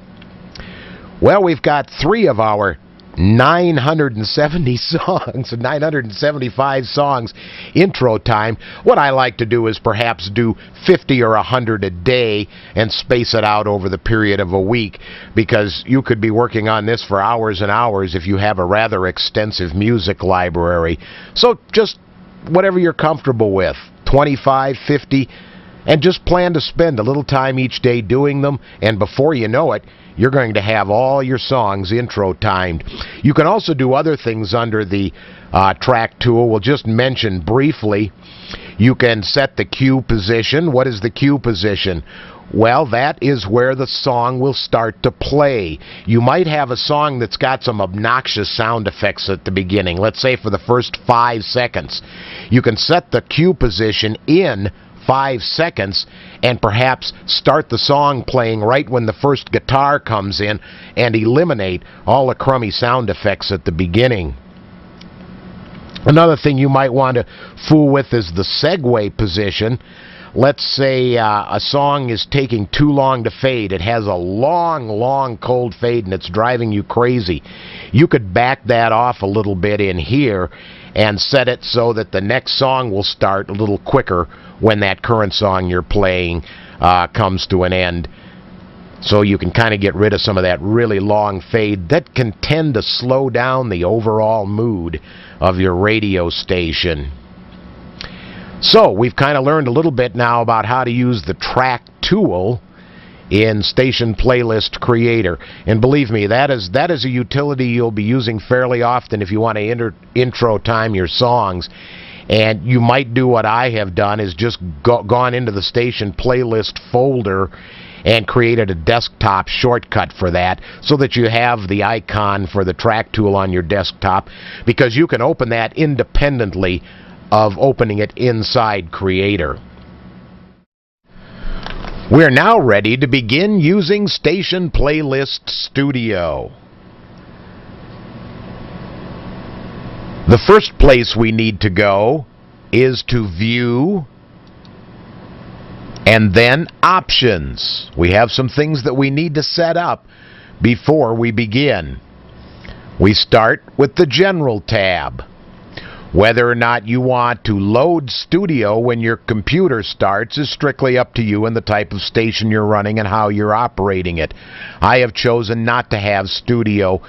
Well, we've got 3 of our 970 songs, 975 songs intro time. What I like to do is perhaps do 50 or 100 a day and space it out over the period of a week, because you could be working on this for hours and hours if you have a rather extensive music library. So just whatever you're comfortable with, 25, 50, and just plan to spend a little time each day doing them, and before you know it, you're going to have all your songs intro timed. You can also do other things under the track tool, we'll just mention briefly. You can set the cue position. What is the cue position? Well, that is where the song will start to play. You might have a song that's got some obnoxious sound effects at the beginning. Let's say for the first 5 seconds. You can set the cue position in 5 seconds and perhaps start the song playing right when the first guitar comes in and eliminate all the crummy sound effects at the beginning. Another thing you might want to fool with is the segue position. Let's say a song is taking too long to fade. It has a long cold fade and it's driving you crazy. You could back that off a little bit in here and set it so that the next song will start a little quicker when that current song you're playing comes to an end. So you can kind of get rid of some of that really long fade that can tend to slow down the overall mood of your radio station. So we've kind of learned a little bit now about how to use the track tool in Station Playlist Creator. And believe me, that is a utility you'll be using fairly often if you want to intro time your songs. And you might do what I have done, is just gone into the Station Playlist folder and created a desktop shortcut for that so that you have the icon for the track tool on your desktop, because you can open that independently of opening it inside Creator. We're now ready to begin using Station Playlist Studio. The first place we need to go is to View and then Options. We have some things that we need to set up before we begin. We start with the General tab. Whether or not you want to load Studio when your computer starts is strictly up to you and the type of station you're running and how you're operating it. I have chosen not to have Studio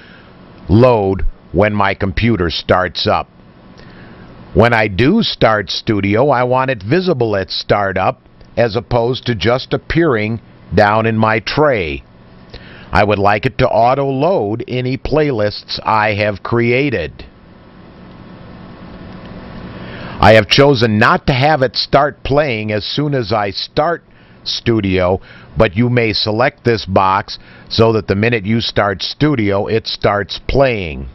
load when my computer starts up. When I do start Studio, I want it visible at startup as opposed to just appearing down in my tray. I would like it to auto-load any playlists I have created. I have chosen not to have it start playing as soon as I start Studio, but you may select this box so that the minute you start Studio, it starts playing.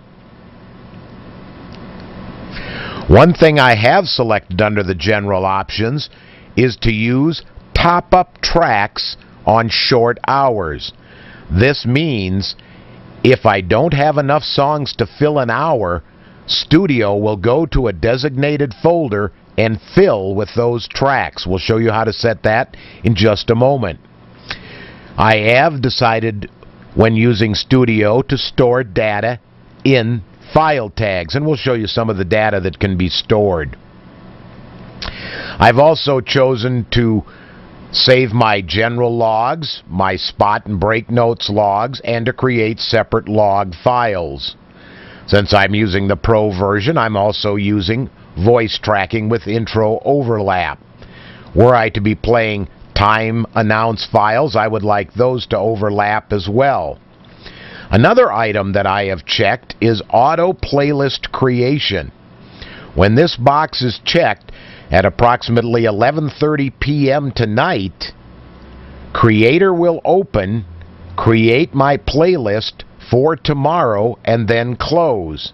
One thing I have selected under the General options is to use top-up tracks on short hours. This means if I don't have enough songs to fill an hour, Studio will go to a designated folder and fill with those tracks. We'll show you how to set that in just a moment. I have decided when using Studio to store data in file tags, and we'll show you some of the data that can be stored. I've also chosen to save my general logs, my spot and break notes logs, and to create separate log files. Since I'm using the Pro version, I'm also using voice tracking with intro overlap. Were I to be playing time announce files, I would like those to overlap as well. Another item that I have checked is auto playlist creation. When this box is checked at approximately 11:30 p.m. tonight, Creator will open, create my playlist for tomorrow, and then close.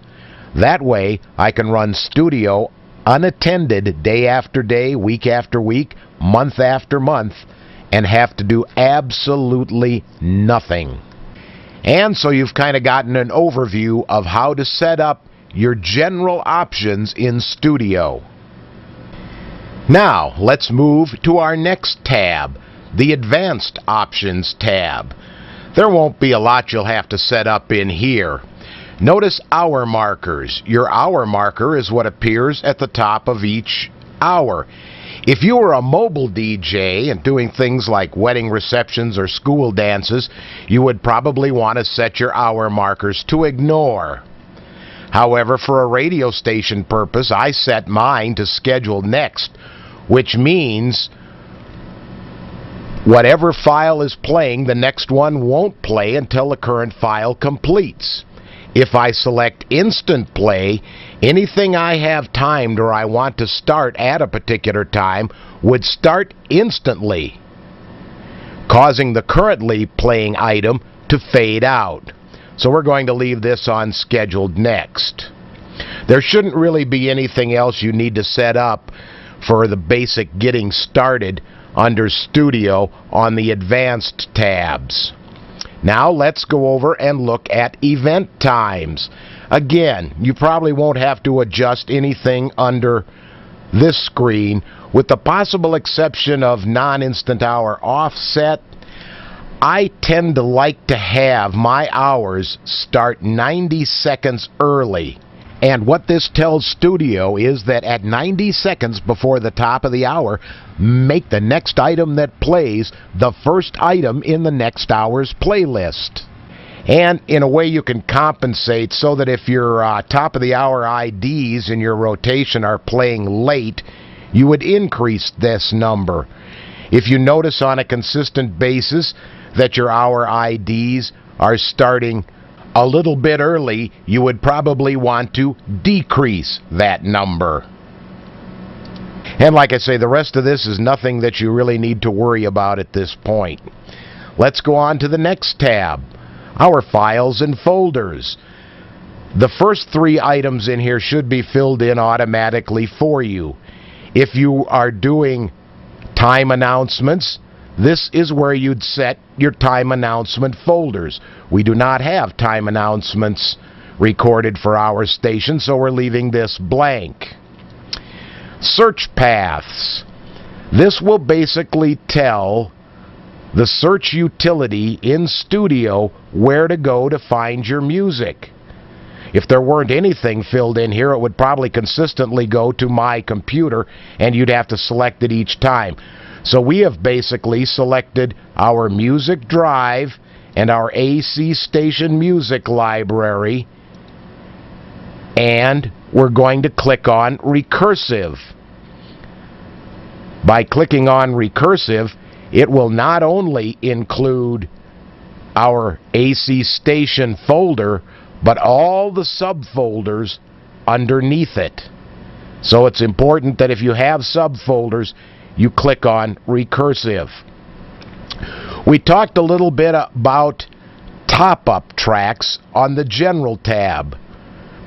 That way I can run Studio unattended day after day, week after week, month after month, and have to do absolutely nothing. And so you've kind of gotten an overview of how to set up your general options in Studio. Now let's move to our next tab, the Advanced Options tab. There won't be a lot you'll have to set up in here. Notice hour markers. Your hour marker is what appears at the top of each hour. If you were a mobile DJ and doing things like wedding receptions or school dances, you would probably want to set your hour markers to ignore. However, for a radio station purpose, I set mine to schedule next, which means whatever file is playing, the next one won't play until the current file completes. If I select instant play, anything I have timed or I want to start at a particular time would start instantly, causing the currently playing item to fade out. So we're going to leave this on scheduled next. There shouldn't really be anything else you need to set up for the basic getting started under Studio on the Advanced tabs. Now let's go over and look at event times. Again, you probably won't have to adjust anything under this screen, with the possible exception of non-instant hour offset. I tend to like to have my hours start 90 seconds early. And what this tells Studio is that at 90 seconds before the top of the hour, make the next item that plays the first item in the next hour's playlist. And in a way you can compensate so that if your top of the hour IDs in your rotation are playing late, you would increase this number. If you notice on a consistent basis that your hour IDs are starting a little bit early, you would probably want to decrease that number. And like I say, the rest of this is nothing that you really need to worry about at this point. Let's go on to the next tab, our files and folders. The first three items in here should be filled in automatically for you. If you are doing time announcements, this is where you'd set your time announcement folders. We do not have time announcements recorded for our station, so we're leaving this blank. Search paths. This will basically tell the search utility in Studio where to go to find your music. If there weren't anything filled in here, it would probably consistently go to My Computer, and you'd have to select it each time. So we have basically selected our music drive and our AC station music library, and we're going to click on Recursive. By clicking on Recursive, it will not only include our AC station folder, but all the subfolders underneath it. So it's important that if you have subfolders, you click on Recursive. We talked a little bit about top-up tracks on the General tab.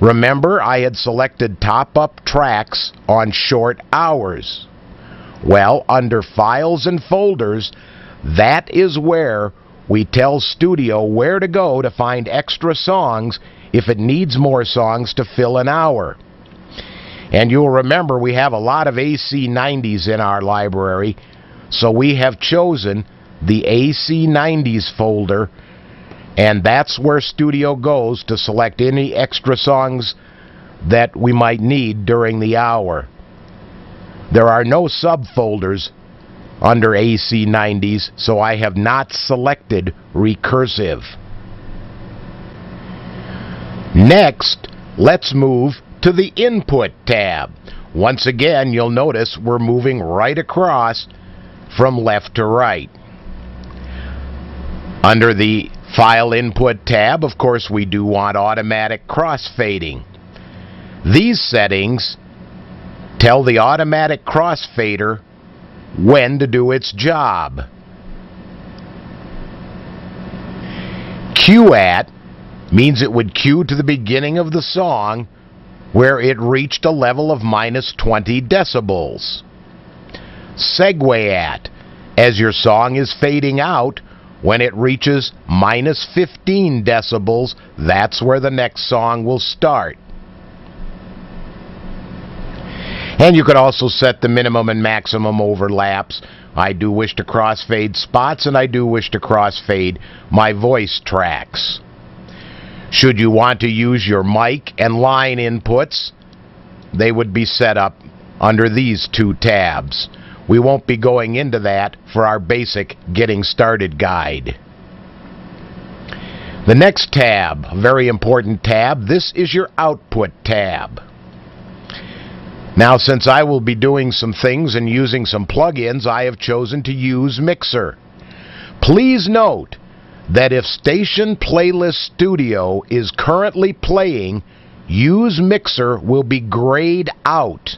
Remember, I had selected top-up tracks on short hours. Well, under Files and Folders, that is where we tell Studio where to go to find extra songs if it needs more songs to fill an hour. And you'll remember we have a lot of AC 90s in our library, so we have chosen the AC 90s folder, and that's where Studio goes to select any extra songs that we might need during the hour. There are no subfolders under AC 90s, so I have not selected Recursive. Next, let's move to the Input tab. Once again, you'll notice we're moving right across from left to right. Under the File Input tab, of course, we do want automatic crossfading. These settings tell the automatic crossfader when to do its job. Cue at means it would cue to the beginning of the song where it reached a level of -20 decibels. Segue at, as your song is fading out, when it reaches -15 decibels, that's where the next song will start. And you could also set the minimum and maximum overlaps. I do wish to crossfade spots, and I do wish to crossfade my voice tracks. Should you want to use your mic and line inputs, they would be set up under these two tabs. We won't be going into that for our basic Getting Started guide. The next tab, a very important tab, this is your Output tab. Now, since I will be doing some things and using some plugins, I have chosen to use Mixer. Please note that if Station Playlist Studio is currently playing, Use Mixer will be grayed out.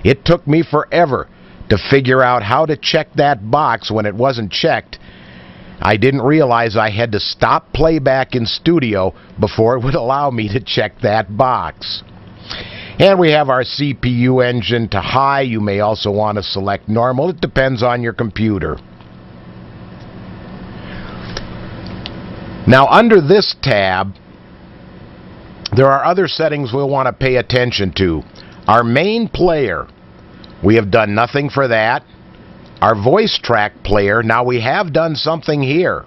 It took me forever to figure out how to check that box when it wasn't checked. I didn't realize I had to stop playback in studio before it would allow me to check that box. And we have our CPU engine to high. You may also want to select normal. It depends on your computer. Now, under this tab, there are other settings we'll want to pay attention to. Our main player, we have done nothing for that. Our voice track player, now we have done something here.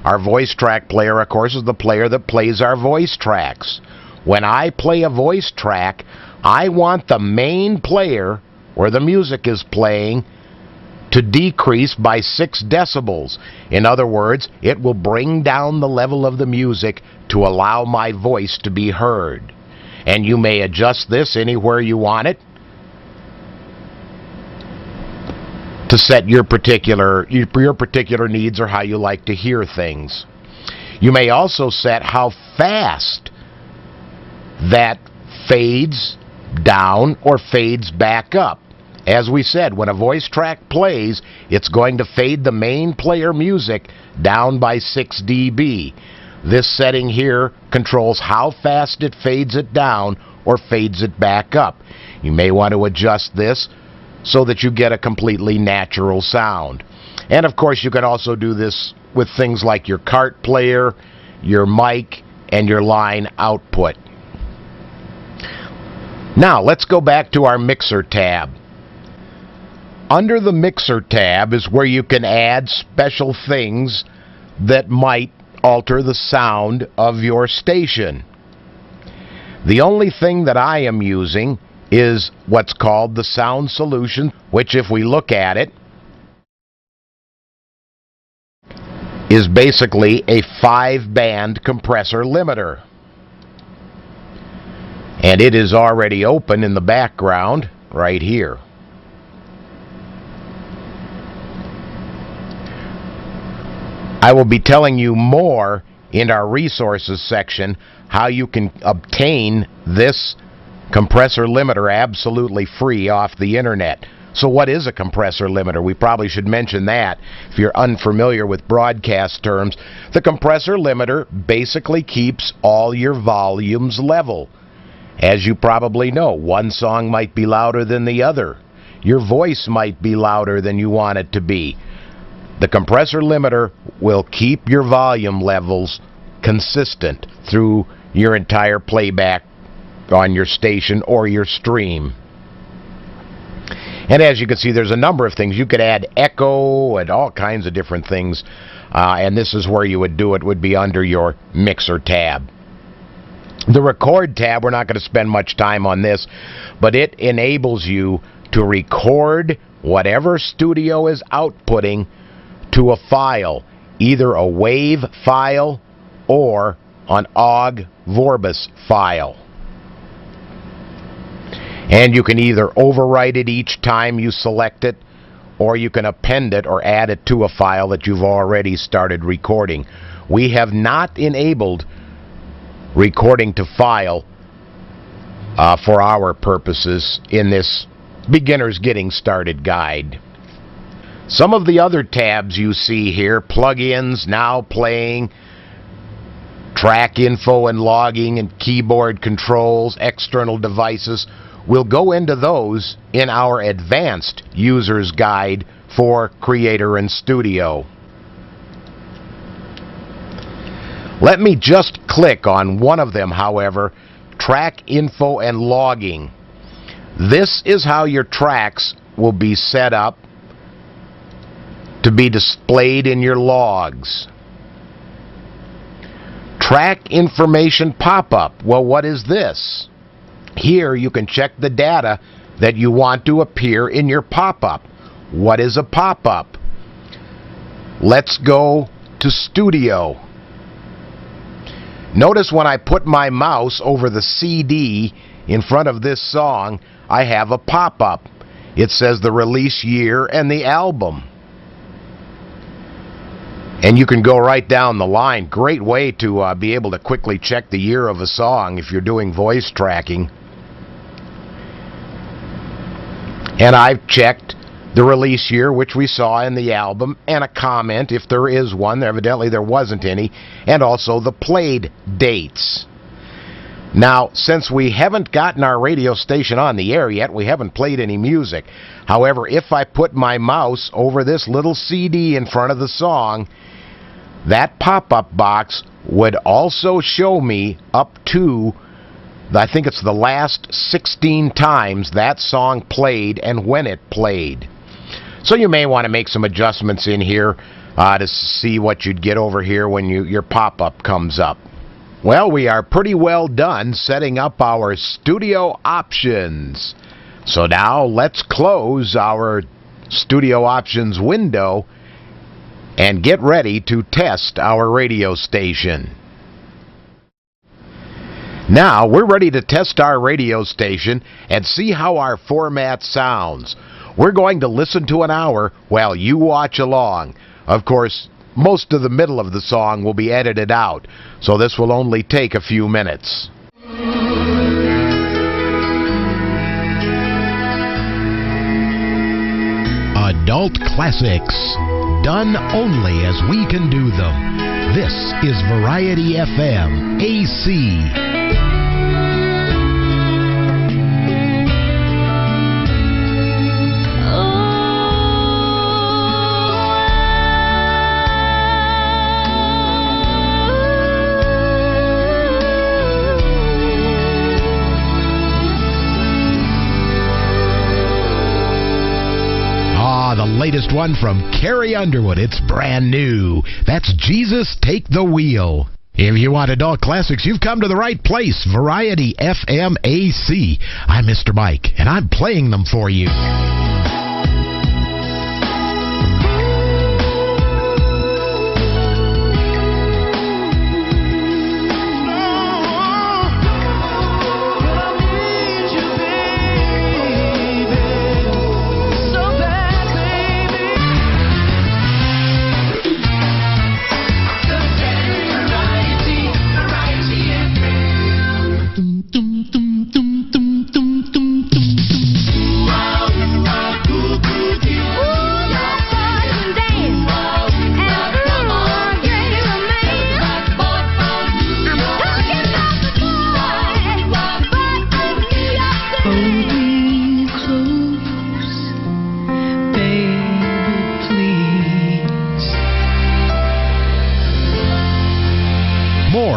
Our voice track player, of course, is the player that plays our voice tracks. When I play a voice track, I want the main player, where the music is playing, to decrease by 6 decibels. In other words, it will bring down the level of the music to allow my voice to be heard. And you may adjust this anywhere you want it to set your particular needs or how you like to hear things. You may also set how fast that fades down or fades back up. As we said, when a voice track plays, it's going to fade the main player music down by 6 dB. This setting here controls how fast it fades it down or fades it back up. You may want to adjust this so that you get a completely natural sound. And of course, you can also do this with things like your cart player, your mic, and your line output. Now, let's go back to our Mixer tab. Under the Mixer tab is where you can add special things that might alter the sound of your station. The only thing that I am using is what's called the Sound Solution, which, if we look at it, is basically a 5-band compressor limiter. And it is already open in the background right here. I will be telling you more in our resources section how you can obtain this compressor limiter absolutely free off the internet. So what is a compressor limiter? We probably should mention that if you're unfamiliar with broadcast terms. The compressor limiter basically keeps all your volumes level. As you probably know, one song might be louder than the other. Your voice might be louder than you want it to be. The compressor limiter will keep your volume levels consistent through your entire playback on your station or your stream. And as you can see, there's a number of things. You could add echo and all kinds of different things. And this is where you would do it, would be under your Mixer tab. The Record tab, we're not going to spend much time on this, but it enables you to record whatever studio is outputting to a file, either a WAV file or an OGG Vorbis file. And you can either overwrite it each time you select it, or you can append it or add it to a file that you've already started recording. We have not enabled recording to file for our purposes in this Beginner's Getting Started guide. Some of the other tabs you see here, plugins, now playing, track info and logging, and keyboard controls, external devices, we'll go into those in our advanced user's guide for Creator and Studio. Let me just click on one of them, however, track info and logging. This is how your tracks will be set up to be displayed in your logs. Track information pop-up. Well, what is this? Here you can check the data that you want to appear in your pop-up. What is a pop-up? Let's go to Studio. Notice when I put my mouse over the CD in front of this song, I have a pop-up. It says the release year and the album. And you can go right down the line. Great way to be able to quickly check the year of a song if you're doing voice tracking. And I've checked the release year, which we saw in the album, and a comment, if there is one. Evidently there wasn't any. And also the played dates. Now, since we haven't gotten our radio station on the air yet, we haven't played any music. However, if I put my mouse over this little CD in front of the song, that pop-up box would also show me up to, I think it's the last 16 times that song played and when it played. So you may want to make some adjustments in here to see what you'd get over here when your pop-up comes up. Well, we are pretty well done setting up our studio options. So now let's close our studio options window and get ready to test our radio station. Now we're ready to test our radio station and see how our format sounds. We're going to listen to an hour while you watch along. Of course, most of the middle of the song will be edited out, so this will only take a few minutes. Adult classics, done only as we can do them. This is Variety FM AC. The latest one from Carrie Underwood. It's brand new. That's Jesus Take the Wheel. If you want adult classics, you've come to the right place. Variety FM AC. I'm Mr. Mike, and I'm playing them for you.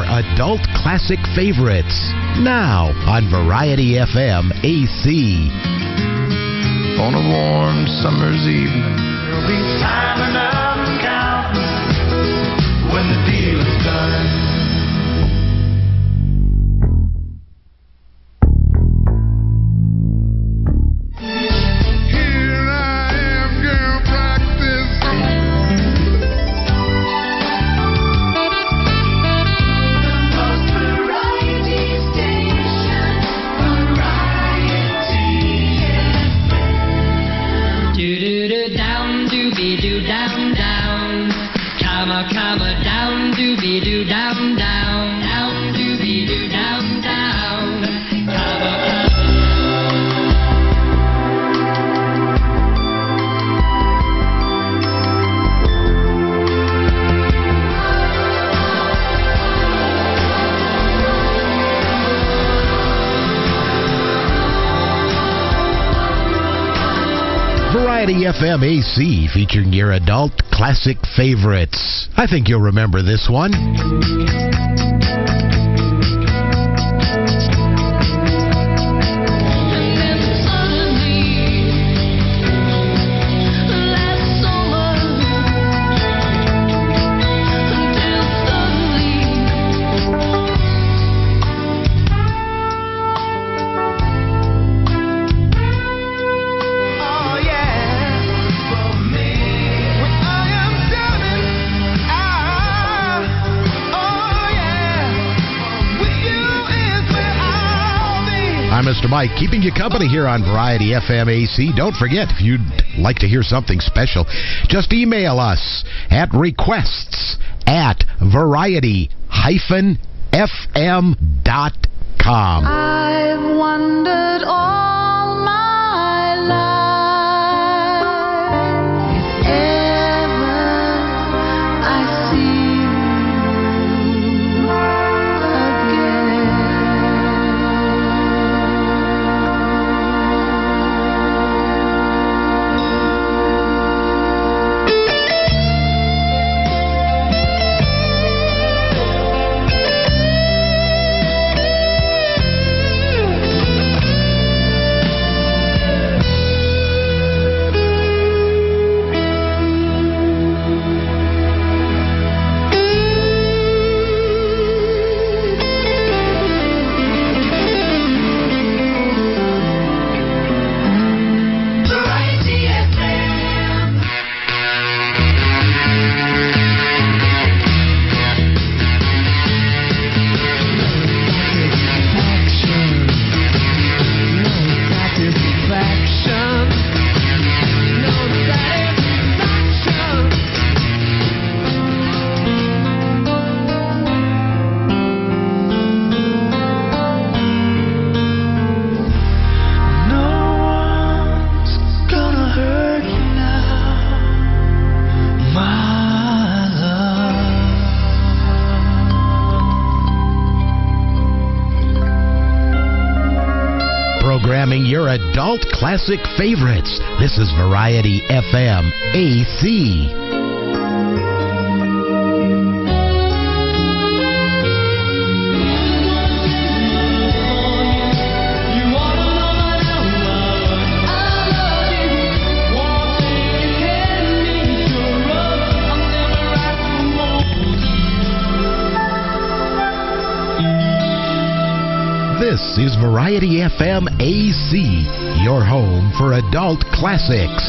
Adult classic favorites, now on Variety FM AC. On a warm summer's evening, there'll be time enough to count when the deal is done. Variety FM AC, featuring your adult classic favorites. I think you'll remember this one. Oh, yeah. Mr. Mike, keeping you company here on Variety FM AC. Don't forget, if you'd like to hear something special, just email us at requests@variety-fm.com. I've wondered all my life if ever I see you Programming your adult classic favorites. This is Variety FM AC. This is Variety FM AC, your home for adult classics.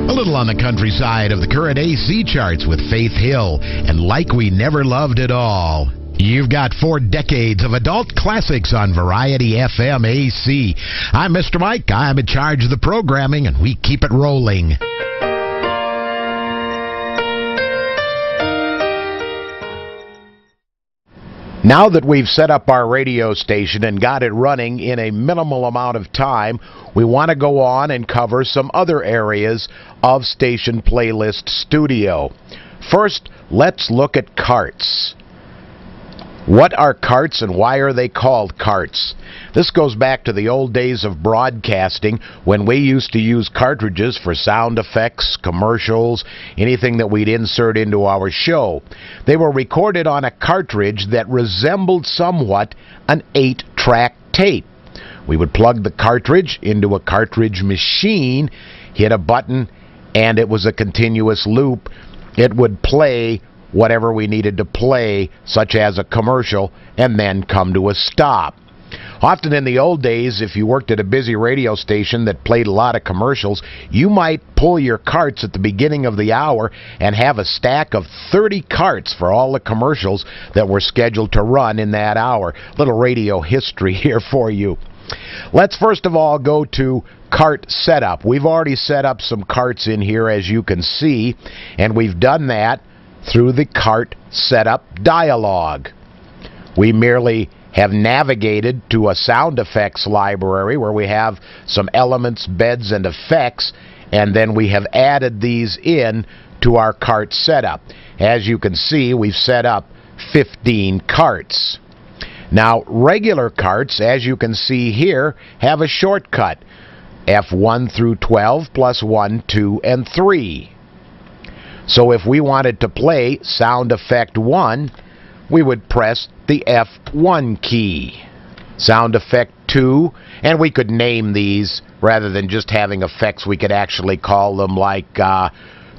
A little on the countryside of the current AC charts with Faith Hill and Like We Never Loved At All. You've got 4 decades of adult classics on Variety FM AC. I'm Mr. Mike. I'm in charge of the programming, and we keep it rolling. Now that we've set up our radio station and got it running in a minimal amount of time, we want to go on and cover some other areas of Station Playlist Studio. First, let's look at carts. What are carts and why are they called carts? This goes back to the old days of broadcasting when we used to use cartridges for sound effects, commercials, anything that we'd insert into our show. They were recorded on a cartridge that resembled somewhat an 8-track tape. We would plug the cartridge into a cartridge machine, hit a button, and it was a continuous loop. It would play whatever we needed to play, such as a commercial, and then come to a stop. Often in the old days, if you worked at a busy radio station that played a lot of commercials, you might pull your carts at the beginning of the hour and have a stack of 30 carts for all the commercials that were scheduled to run in that hour. Little radio history here for you. Let's first of all go to cart setup. We've already set up some carts in here, as you can see, and we've done that through the cart setup dialog. We merely have navigated to a sound effects library where we have some elements, beds, and effects, and then we have added these in to our cart setup. As you can see, we've set up 15 carts. Now, regular carts, as you can see here, have a shortcut, F1 through 12 plus 1, 2, and 3. So if we wanted to play sound effect 1, we would press the F1 key. Sound effect 2, and we could name these rather than just having effects. We could actually call them like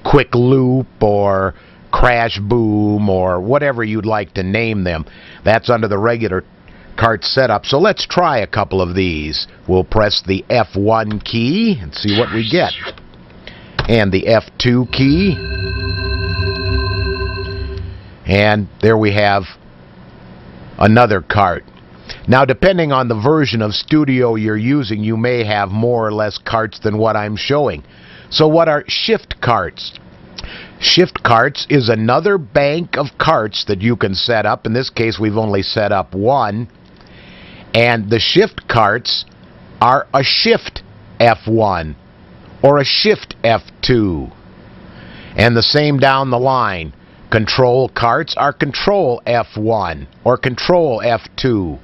quick loop or crash boom or whatever you'd like to name them. That's under the regular cart setup. So let's try a couple of these. We'll press the F1 key and see what we get. And the F2 key. And there we have another cart. Now, depending on the version of Studio you're using, you may have more or less carts than what I'm showing. So what are shift carts? Shift carts is another bank of carts that you can set up. In this case, we've only set up one. And the shift carts are a shift F1 or a shift F2. And the same down the line. Control carts are control F1 or control F2.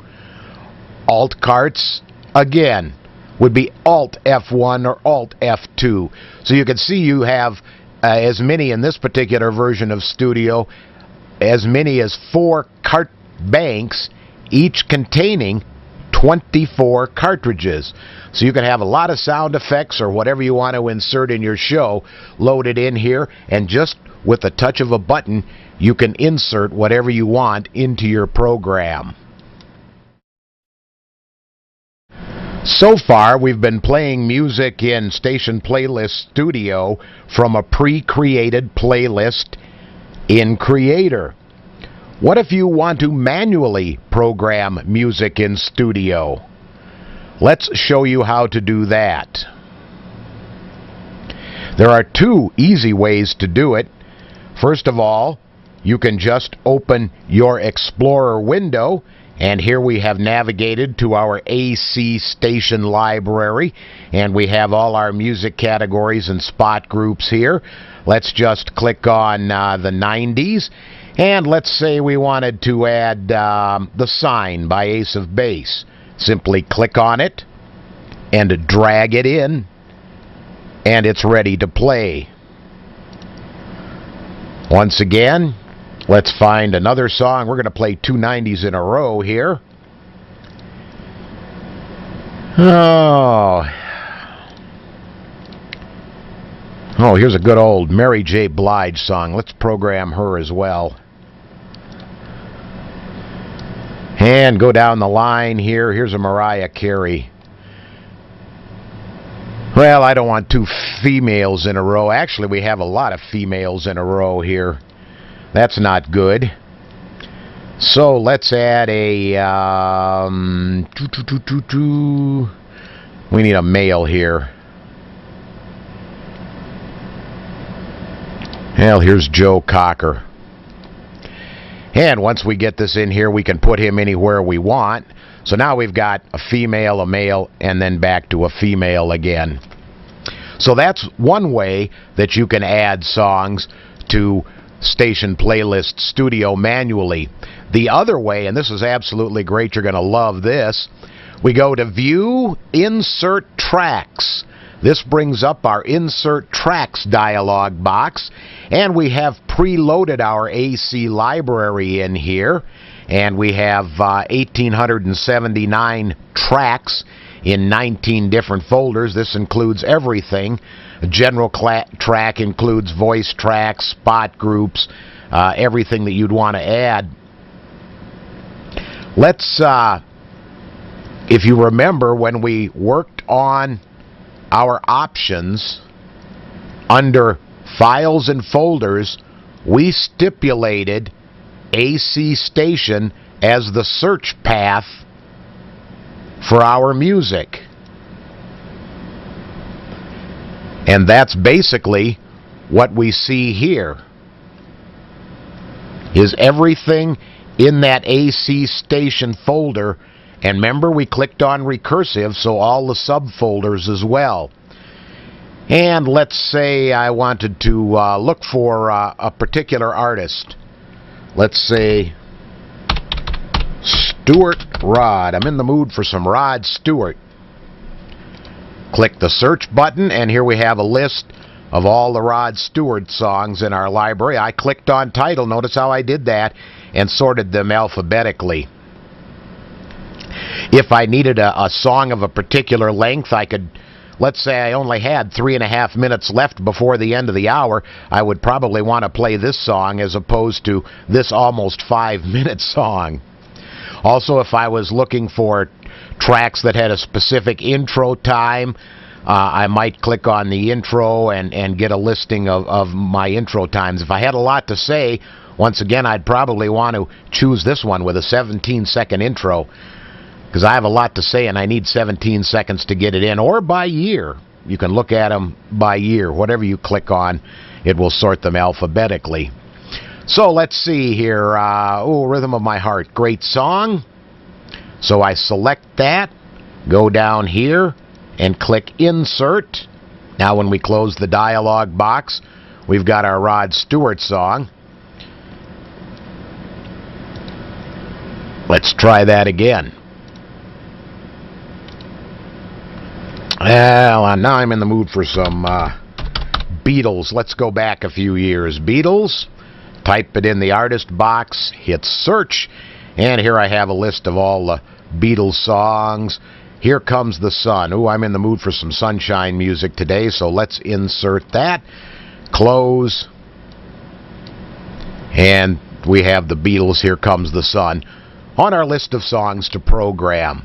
Alt carts, again, would be Alt F1 or Alt F2. So you can see you have as many in this particular version of Studio, as many as 4 cart banks, each containing 24 cartridges. So you can have a lot of sound effects or whatever you want to insert in your show loaded in here, and just with the touch of a button, you can insert whatever you want into your program. So far, we've been playing music in Station Playlist Studio from a pre-created playlist in Creator. What if you want to manually program music in Studio? Let's show you how to do that. There are 2 easy ways to do it. First of all, you can just open your Explorer window, and here we have navigated to our AC station library, and we have all our music categories and spot groups here. Let's just click on the 90s, and let's say we wanted to add The Sign by Ace of Base. Simply click on it and drag it in, and it's ready to play. Once again, let's find another song. We're going to play 2 90s in a row here. Oh, here's a good old Mary J. Blige song. Let's program her as well. And go down the line here. Here's a Mariah Carey. Well, I don't want 2 females in a row. Actually, we have a lot of females in a row here. That's not good. So let's add a... we need a male here. Well, here's Joe Cocker. And once we get this in here, we can put him anywhere we want. So now we've got a female, a male, and then back to a female again. So that's one way that you can add songs to Station Playlist Studio manually. The other way, and this is absolutely great, you're going to love this, we go to View, Insert Tracks. This brings up our Insert Tracks dialog box, and we have preloaded our AC library in here, and we have 1,879 tracks in 19 different folders. This includes everything. A general track includes voice tracks, spot groups, everything that you'd want to add. Let's, if you remember when we worked on our options under Files and Folders, we stipulated AC Station as the search path for our music. And that's basically what we see here, is everything in that AC Station folder. And remember, we clicked on recursive, so all the subfolders as well. And let's say I wanted to look for a particular artist. Let's say Stuart Rod. I'm in the mood for some Rod Stewart. Click the search button, and here we have a list of all the Rod Stewart songs in our library. I clicked on title. Notice how I did that, and sorted them alphabetically. If I needed a song of a particular length, I could, let's say I only had 3.5 minutes left before the end of the hour, I would probably want to play this song as opposed to this almost 5-minute song. Also, if I was looking for tracks that had a specific intro time, I might click on the intro and get a listing of my intro times. If I had a lot to say, once again, I'd probably want to choose this one with a 17-second intro, because I have a lot to say and I need 17 seconds to get it in, or by year. You can look at them by year. Whatever you click on, it will sort them alphabetically. So let's see here. Rhythm of My Heart. Great song. So I select that, go down here, and click Insert. Now when we close the dialog box, we've got our Rod Stewart song. Let's try that again. Well, now I'm in the mood for some Beatles. Let's go back a few years. Beatles, type it in the artist box, hit search, and here I have a list of all the Beatles songs. Here Comes the Sun. Ooh, I'm in the mood for some sunshine music today, so let's insert that. Close. And we have the Beatles' Here Comes the Sun on our list of songs to program.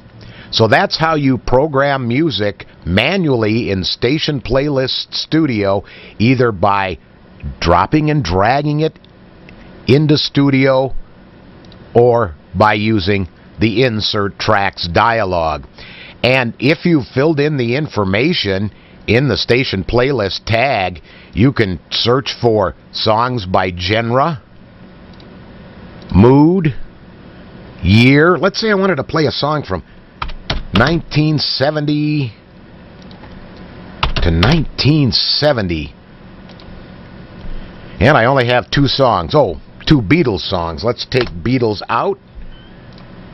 So that's how you program music manually in Station Playlist Studio, either by dropping and dragging it into Studio or by using the Insert Tracks dialog. And if you filled in the information in the Station Playlist tag, you can search for songs by genre, mood, year. Let's say I wanted to play a song from 1970 to 1970. And I only have two songs. Oh, two Beatles songs. Let's take Beatles out.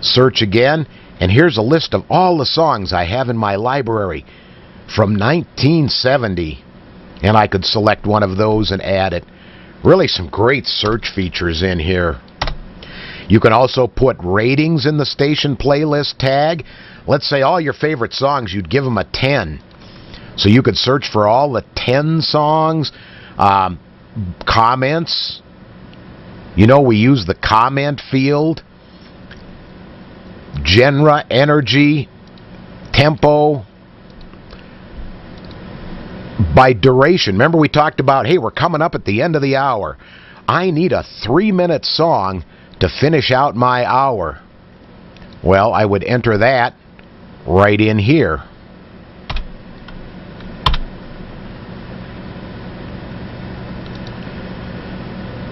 Search again. And here's a list of all the songs I have in my library from 1970. And I could select one of those and add it. Really some great search features in here. You can also put ratings in the Station Playlist tag. Let's say all your favorite songs, you'd give them a 10. So you could search for all the 10 songs. Comments. You know, we use the comment field. Genre, energy, tempo. By duration. Remember we talked about, hey, we're coming up at the end of the hour. I need a 3-minute song to finish out my hour. Well, I would enter that right in here.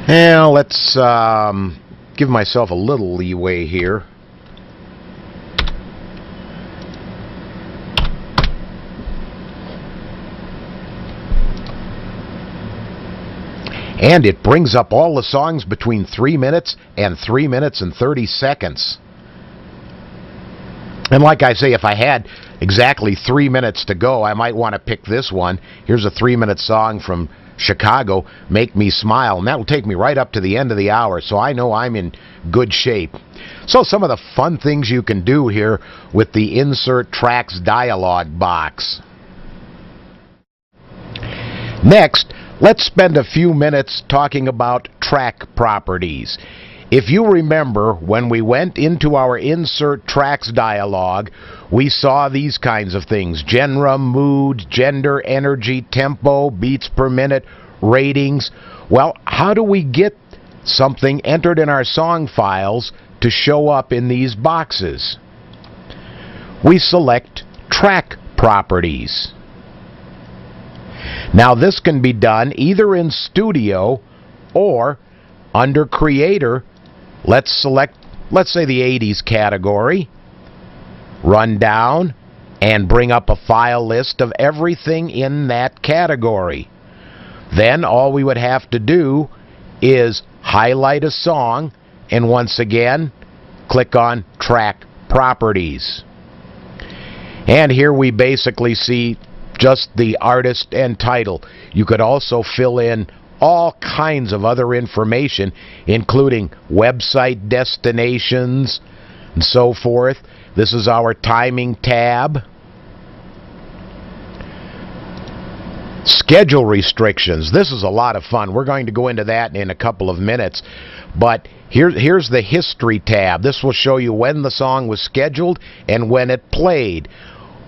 Now, let's give myself a little leeway here. And it brings up all the songs between 3 minutes and 3 minutes and 30 seconds. And like I say, if I had exactly 3 minutes to go, I might want to pick this one. Here's a 3-minute song from Chicago, Make Me Smile. And that will take me right up to the end of the hour, so I know I'm in good shape. So some of the fun things you can do here with the Insert Tracks dialog box. Next, let's spend a few minutes talking about track properties. If you remember, when we went into our Insert Tracks dialog, we saw these kinds of things: genre, mood, gender, energy, tempo, beats per minute, ratings. Well, how do we get something entered in our song files to show up in these boxes? We select Track Properties. Now this can be done either in Studio or under Creator. Let's select, let's say, the 80s category, run down, and bring up a file list of everything in that category. Then all we would have to do is highlight a song, and once again, click on Track Properties. And here we basically see just the artist and title. You could also fill in all kinds of other information, including website destinations and so forth. This is our timing tab. Schedule restrictions. This is a lot of fun. We're going to go into that in a couple of minutes. But here's the history tab. This will show you when the song was scheduled and when it played.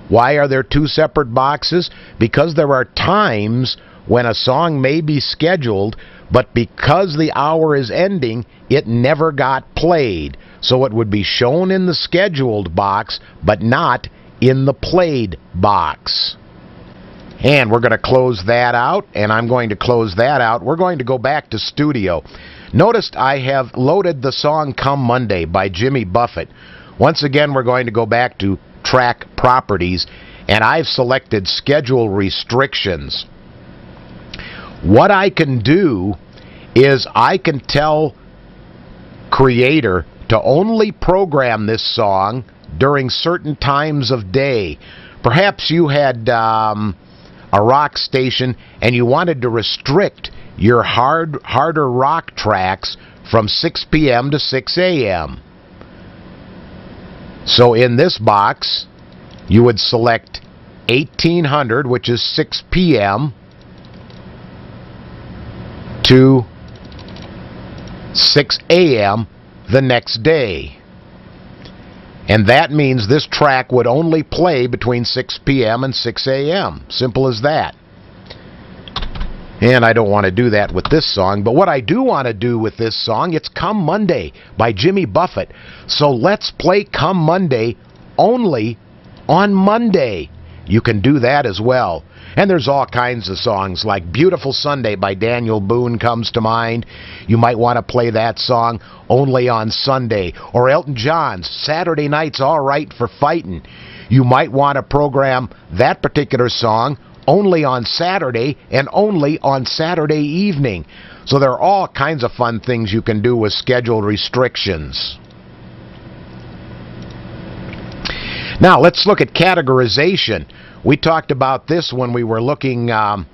Why are there two separate boxes? Because there are times when a song may be scheduled, but because the hour is ending, it never got played. So it would be shown in the scheduled box, but not in the played box. And we're going to close that out, and I'm going to close that out. We're going to go back to studio. Notice I have loaded the song Come Monday by Jimmy Buffett. Once again, we're going to go back to track properties, and I've selected schedule restrictions. What I can do is I can tell Creator to only program this song during certain times of day. Perhaps you had a rock station and you wanted to restrict your harder rock tracks from 6 p.m. to 6 a.m. So in this box, you would select 1800, which is 6 p.m. to 6 a.m. the next day. And that means this track would only play between 6 p.m. and 6 a.m. Simple as that. And I don't want to do that with this song, but what I do want to do with this song, it's Come Monday by Jimmy Buffett. So let's play Come Monday only on Monday. You can do that as well. And there's all kinds of songs like Beautiful Sunday by Daniel Boone comes to mind. You might want to play that song only on Sunday. Or Elton John's Saturday Night's All Right for Fightin'. You might want to program that particular song only on Saturday and only on Saturday evening. So there are all kinds of fun things you can do with schedule restrictions. Now let's look at categorization. We talked about this when we were looking at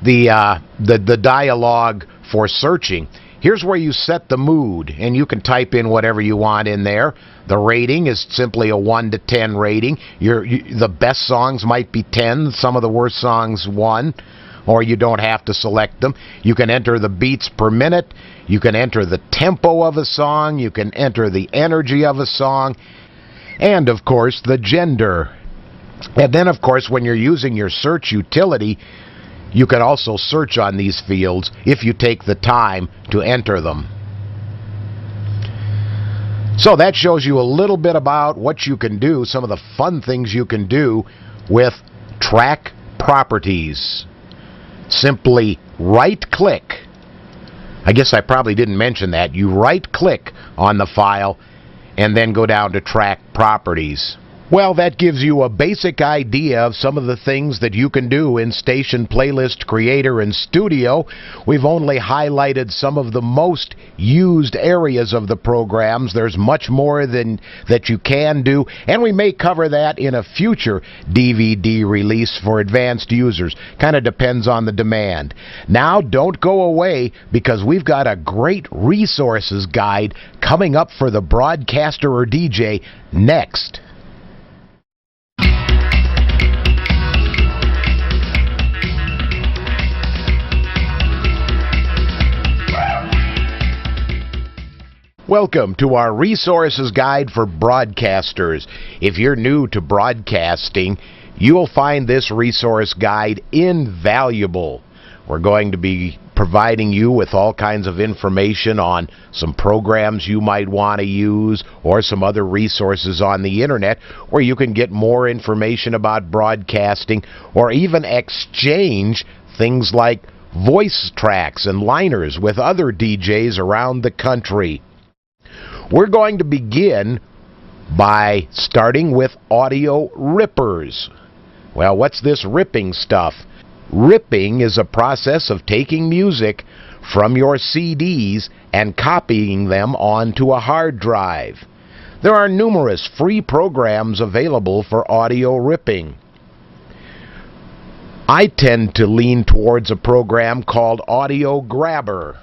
the dialogue for searching. Here's where you set the mood, and you can type in whatever you want in there. The rating is simply a 1 to 10 rating. The best songs might be 10, some of the worst songs 1, or you don't have to select them. You can enter the beats per minute. You can enter the tempo of a song. You can enter the energy of a song. And, of course, the gender. And then, of course, when you're using your search utility, you can also search on these fields if you take the time to enter them. So that shows you a little bit about what you can do, some of the fun things you can do with track properties. Simply right-click. I guess I probably didn't mention that. You right-click on the file and then go down to track properties. Well, that gives you a basic idea of some of the things that you can do in Station Playlist Creator and Studio. We've only highlighted some of the most used areas of the programs. There's much more than that you can do, and we may cover that in a future DVD release for advanced users. Kind of depends on the demand. Now, don't go away, because we've got a great resources guide coming up for the broadcaster or DJ next. Welcome to our resources guide for broadcasters. If you're new to broadcasting, you'll find this resource guide invaluable. We're going to be providing you with all kinds of information on some programs you might want to use or some other resources on the internet where you can get more information about broadcasting or even exchange things like voice tracks and liners with other DJs around the country. We're going to begin by starting with audio rippers. Well, what's this ripping stuff? Ripping is a process of taking music from your CDs and copying them onto a hard drive. There are numerous free programs available for audio ripping. I tend to lean towards a program called Audio Grabber.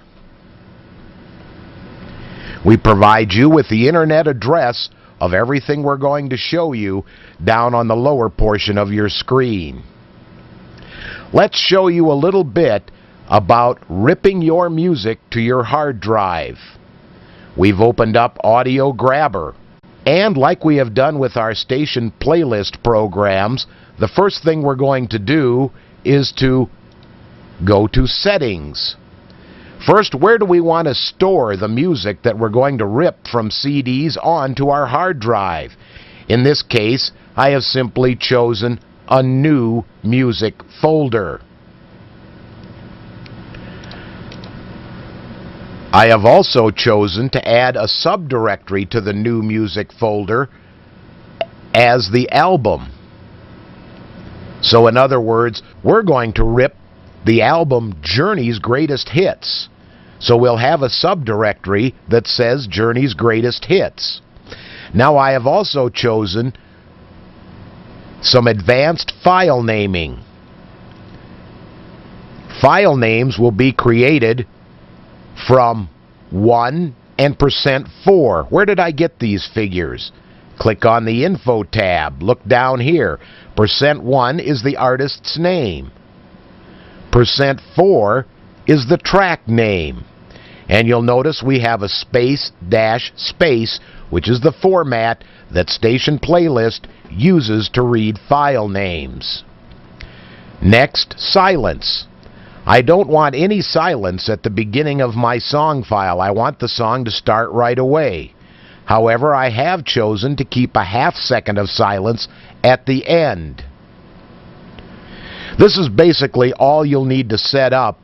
We provide you with the internet address of everything we're going to show you down on the lower portion of your screen. let's show you a little bit about ripping your music to your hard drive. We've opened up Audio Grabber. And like we have done with our station playlist programs, the first thing we're going to do is to go to Settings. First, where do we want to store the music that we're going to rip from CDs onto our hard drive? In this case, I have simply chosen a New Music folder. I have also chosen to add a subdirectory to the New Music folder as the album. So in other words, we're going to rip the album Journey's Greatest Hits. So we'll have a subdirectory that says Journey's Greatest Hits. Now I have also chosen some advanced file naming. File names will be created from 1 and %4. Where did I get these figures? Click on the Info tab. Look down here. %1 is the artist's name. %4 is the track name. And you'll notice we have a space dash space, which is the format that Station Playlist uses to read file names. Next, silence. I don't want any silence at the beginning of my song file. I want the song to start right away. However, I have chosen to keep a ½ of silence at the end. This is basically all you'll need to set up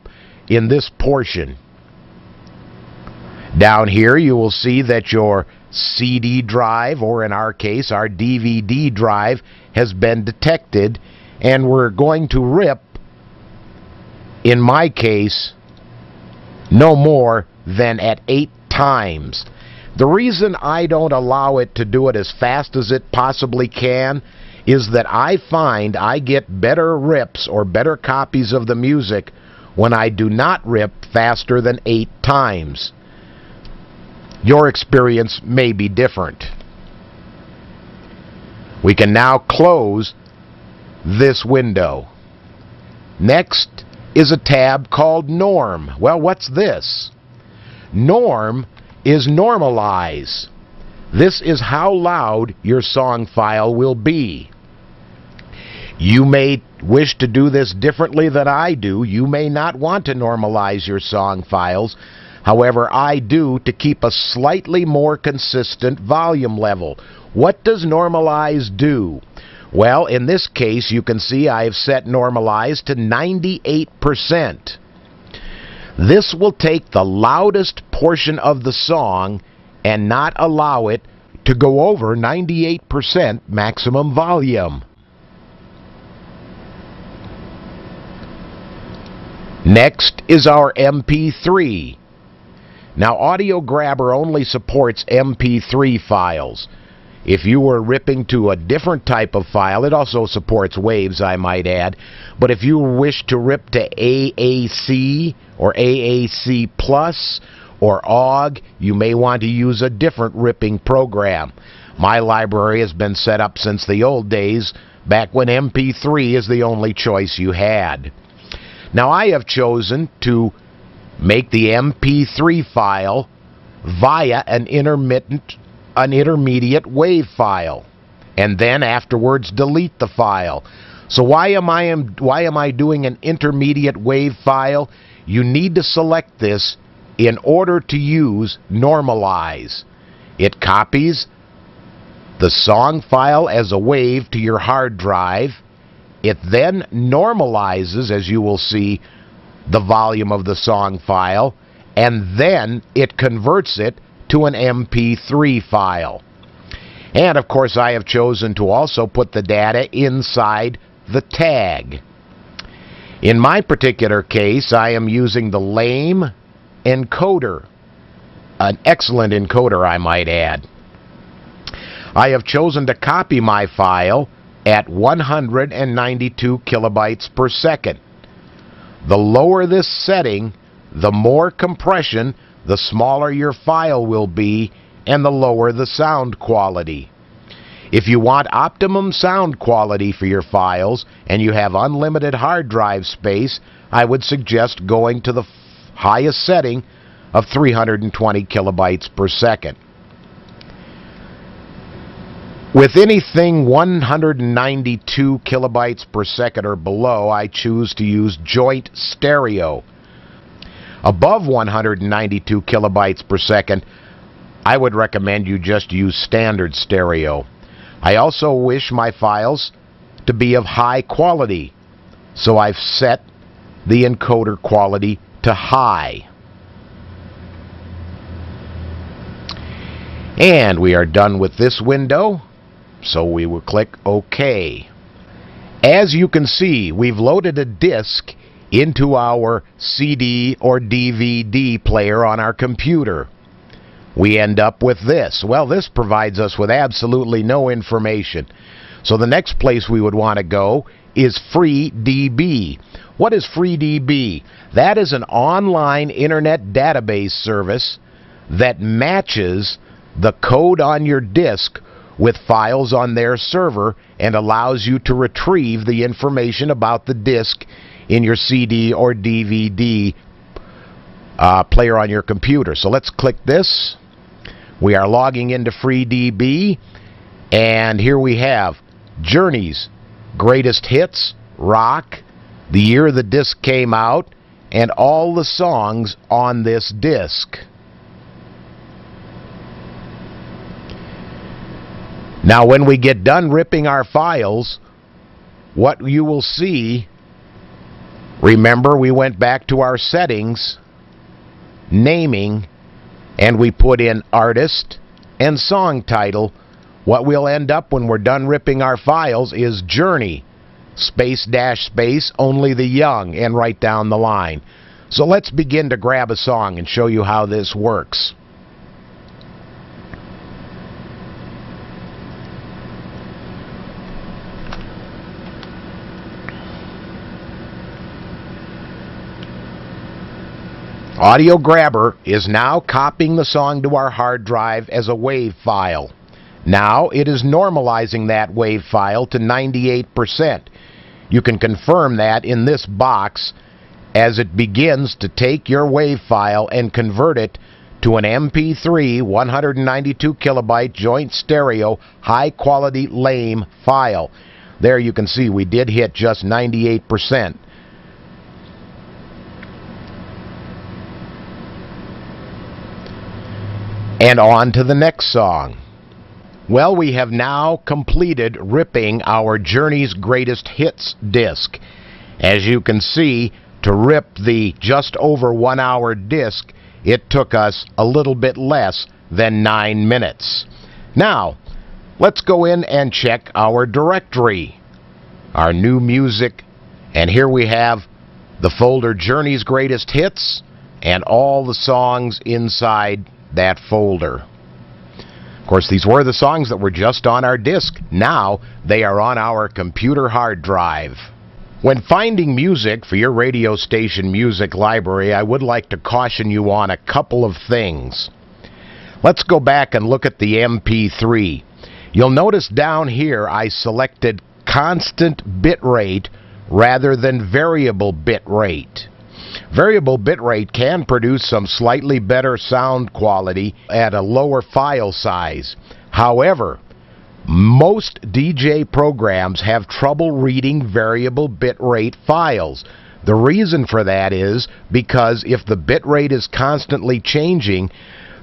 in this portion. Down here you will see that your CD drive, or in our case our DVD drive, has been detected, and we're going to rip, in my case, no more than at 8 times. The reason I don't allow it to do it as fast as it possibly can is that I find I get better rips or better copies of the music when I do not rip faster than 8 times. Your experience may be different. We can now close this window. Next is a tab called Norm. Well, what's this? Norm is normalize. This is how loud your song file will be. You may wish to do this differently than I do. You may not want to normalize your song files. However, I do to keep a slightly more consistent volume level. What does normalize do? Well, in this case, you can see I've set normalize to 98%. This will take the loudest portion of the song and not allow it to go over 98% maximum volume. Next is our MP3. Now, Audio Grabber only supports MP3 files. If you were ripping to a different type of file, it also supports waves, I might add. But if you wish to rip to AAC or AAC Plus or OGG, you may want to use a different ripping program. My library has been set up since the old days, back when MP3 is the only choice you had. Now, I have chosen to make the MP3 file via an intermediate wave file, and then afterwards delete the file. So why am I doing an intermediate wave file? You need to select this in order to use normalize. It copies the song file as a wave to your hard drive. It then normalizes, as you will see, the volume of the song file, and then it converts it to an MP3 file. And of course, I have chosen to also put the data inside the tag. In my particular case, I am using the Lame encoder, an excellent encoder, I might add. I have chosen to copy my file at 192 kilobytes per second. The lower this setting, the more compression, the smaller your file will be, and the lower the sound quality. If you want optimum sound quality for your files and you have unlimited hard drive space, I would suggest going to the highest setting of 320 kilobytes per second. With anything 192 kilobytes per second or below, I choose to use joint stereo. Above 192 kilobytes per second, I would recommend you just use standard stereo. I also wish my files to be of high quality, so I've set the encoder quality to high. And we are done with this window, so we will click OK. As you can see, we've loaded a disc into our CD or DVD player on our computer. We end up with this. Well, this provides us with absolutely no information. So the next place we would want to go is FreeDB. What is FreeDB? That is an online internet database service that matches the code on your disk with files on their server and allows you to retrieve the information about the disk in your CD or DVD player on your computer. So let's click this. We are logging into FreeDB, and here we have Journey's Greatest Hits, Rock, the year the disc came out, and all the songs on this disc. Now when we get done ripping our files, what you will see, remember we went back to our settings, naming, and we put in artist and song title. What we'll end up when we're done ripping our files is Journey, space dash space, Only the Young, and right down the line. So let's begin to grab a song and show you how this works. Audio Grabber is now copying the song to our hard drive as a WAV file. Now it is normalizing that WAV file to 98%. You can confirm that in this box as it begins to take your WAV file and convert it to an MP3 192 kilobyte joint stereo high quality LAME file. There you can see we did hit just 98%. And on to the next song. Well, we have now completed ripping our Journey's Greatest Hits disc. As you can see, to rip the just over 1 hour disc, it took us a little bit less than 9 minutes. Now, let's go in and check our directory, our new music, and here we have the folder Journey's Greatest Hits and all the songs inside that folder. Of course, these were the songs that were just on our disc. Now they are on our computer hard drive. When finding music for your radio station music library, I would like to caution you on a couple of things. Let's go back and look at the MP3. You'll notice down here I selected constant bit rate rather than variable bit rate. Variable bitrate can produce some slightly better sound quality at a lower file size. However, most DJ programs have trouble reading variable bitrate files. The reason for that is because if the bitrate is constantly changing,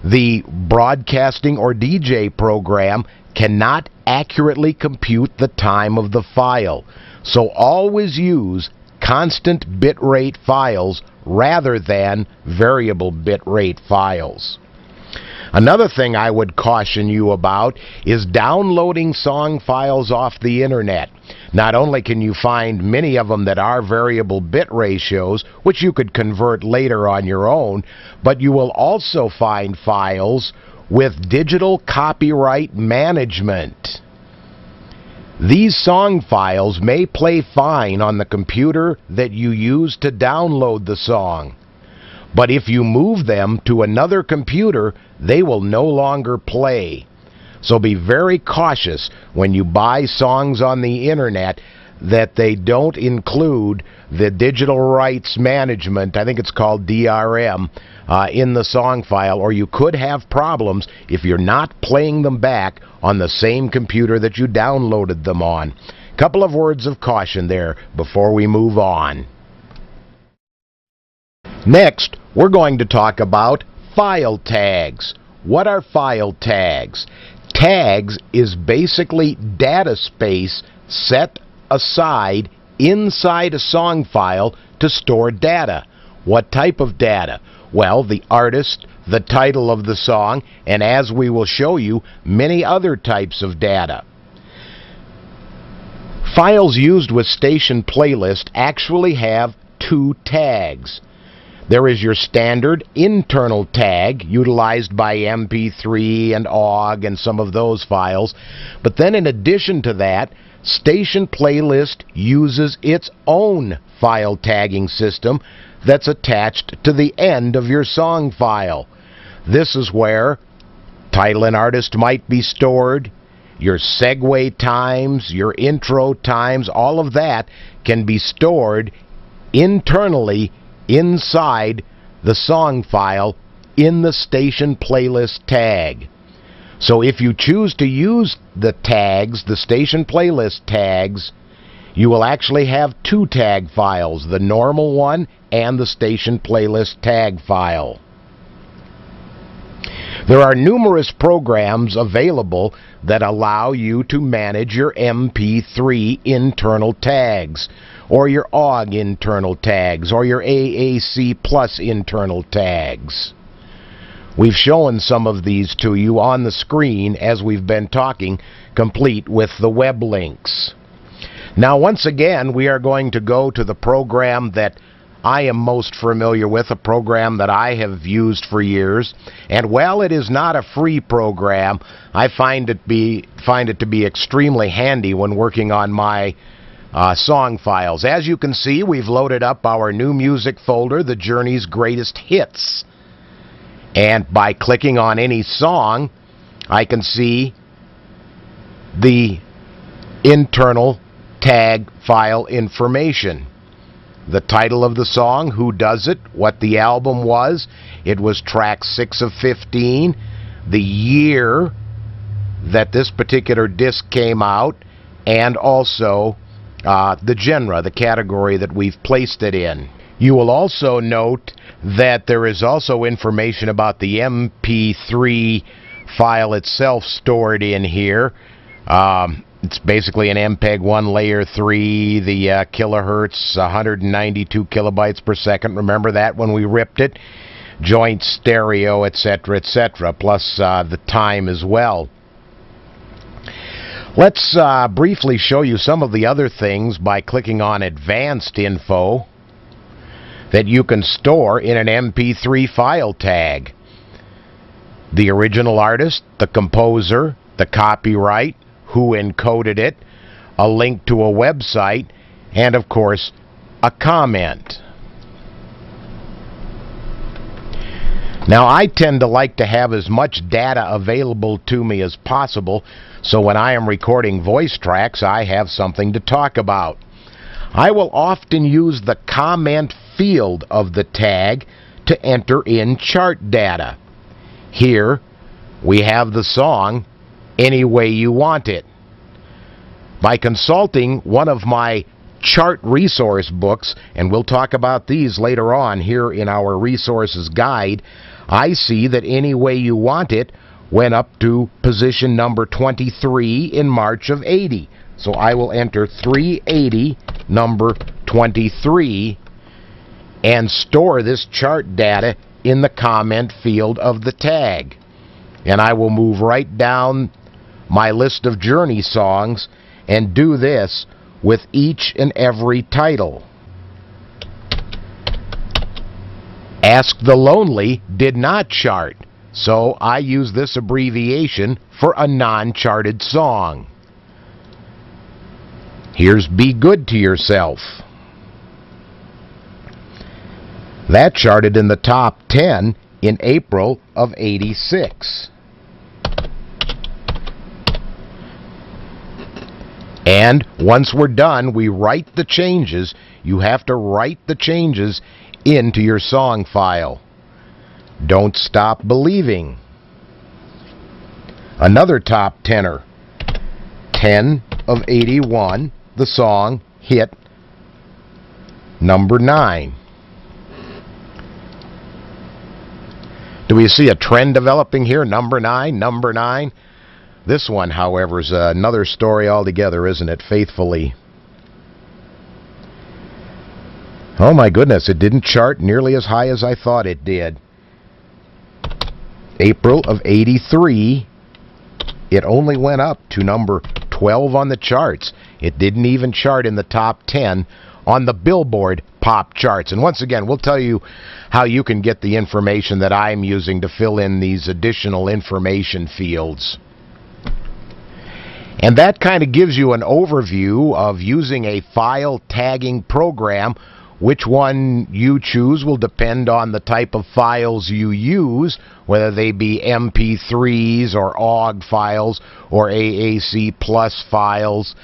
the broadcasting or DJ program cannot accurately compute the time of the file. So always use constant bitrate files rather than variable bitrate files. Another thing I would caution you about is downloading song files off the internet. Not only can you find many of them that are variable bit ratios, which you could convert later on your own, but you will also find files with digital copyright management. These song files may play fine on the computer that you use to download the song, but if you move them to another computer, they will no longer play. So be very cautious when you buy songs on the internet that they don't include the digital rights management, I think it's called DRM, in the song file, or you could have problems if you're not playing them back on the same computer that you downloaded them on. Couple of words of caution there before we move on. Next, we're going to talk about file tags. What are file tags? Tags is basically data space set aside inside a song file to store data. What type of data? Well, the artist, the title of the song, and as we will show you, many other types of data. Files used with Station Playlist actually have two tags. There is your standard internal tag utilized by MP3 and OGG and some of those files, but then in addition to that, Station Playlist uses its own file tagging system that's attached to the end of your song file. This is where title and artist might be stored, your segue times, your intro times, all of that can be stored internally inside the song file in the Station Playlist tag. So if you choose to use the tags, the Station Playlist tags, you will actually have two tag files, the normal one and the Station Playlist tag file. There are numerous programs available that allow you to manage your MP3 internal tags, or your OGG internal tags, or your AAC Plus internal tags. We've shown some of these to you on the screen as we've been talking, complete with the web links. Now, once again, we are going to go to the program that I am most familiar with, a program that I have used for years. And while it is not a free program, I find it to be extremely handy when working on my song files. As you can see, we've loaded up our new music folder, The Journey's Greatest Hits. And by clicking on any song, I can see the internal tag file information. The title of the song, who does it, what the album was. It was track 6 of 15. The year that this particular disc came out, and also the genre, the category that we've placed it in. You will also note that there is also information about the MP3 file itself stored in here. It's basically an MPEG-1 layer 3, the kilohertz, 192 kilobytes per second. Remember that when we ripped it? Joint stereo, etc., plus the time as well. Let's briefly show you some of the other things by clicking on Advanced Info that you can store in an MP3 file tag. The original artist, the composer, the copyright, who encoded it, a link to a website, and of course, a comment. Now, I tend to like to have as much data available to me as possible, so when I am recording voice tracks, I have something to talk about. I will often use the comment field of the tag to enter in chart data. Here, we have the song, Any Way You Want It. By consulting one of my chart resource books, and we'll talk about these later on here in our resources guide, I see that Any Way You Want It went up to position number 23 in March of 80. So I will enter 380, number 23, and store this chart data in the comment field of the tag. And I will move right down my list of Journey songs and do this with each and every title. Ask the Lonely did not chart, so I use this abbreviation for a non-charted song. Here's Be Good to Yourself. That charted in the top 10 in April of '86. And once we're done, we write the changes. You have to write the changes into your song file. Don't Stop Believing. Another top tenor. 10 of 81. The song hit number 9. Do we see a trend developing here? Number 9, number 9. This one, however, is another story altogether, isn't it? Faithfully. Oh my goodness, it didn't chart nearly as high as I thought it did. April of 83, it only went up to number 12 on the charts. It didn't even chart in the top 10 on the Billboard pop charts. And once again, we'll tell you how you can get the information that I'm using to fill in these additional information fields. And that kind of gives you an overview of using a file tagging program. Which one you choose will depend on the type of files you use, whether they be MP3s or OGG files or AAC Plus files.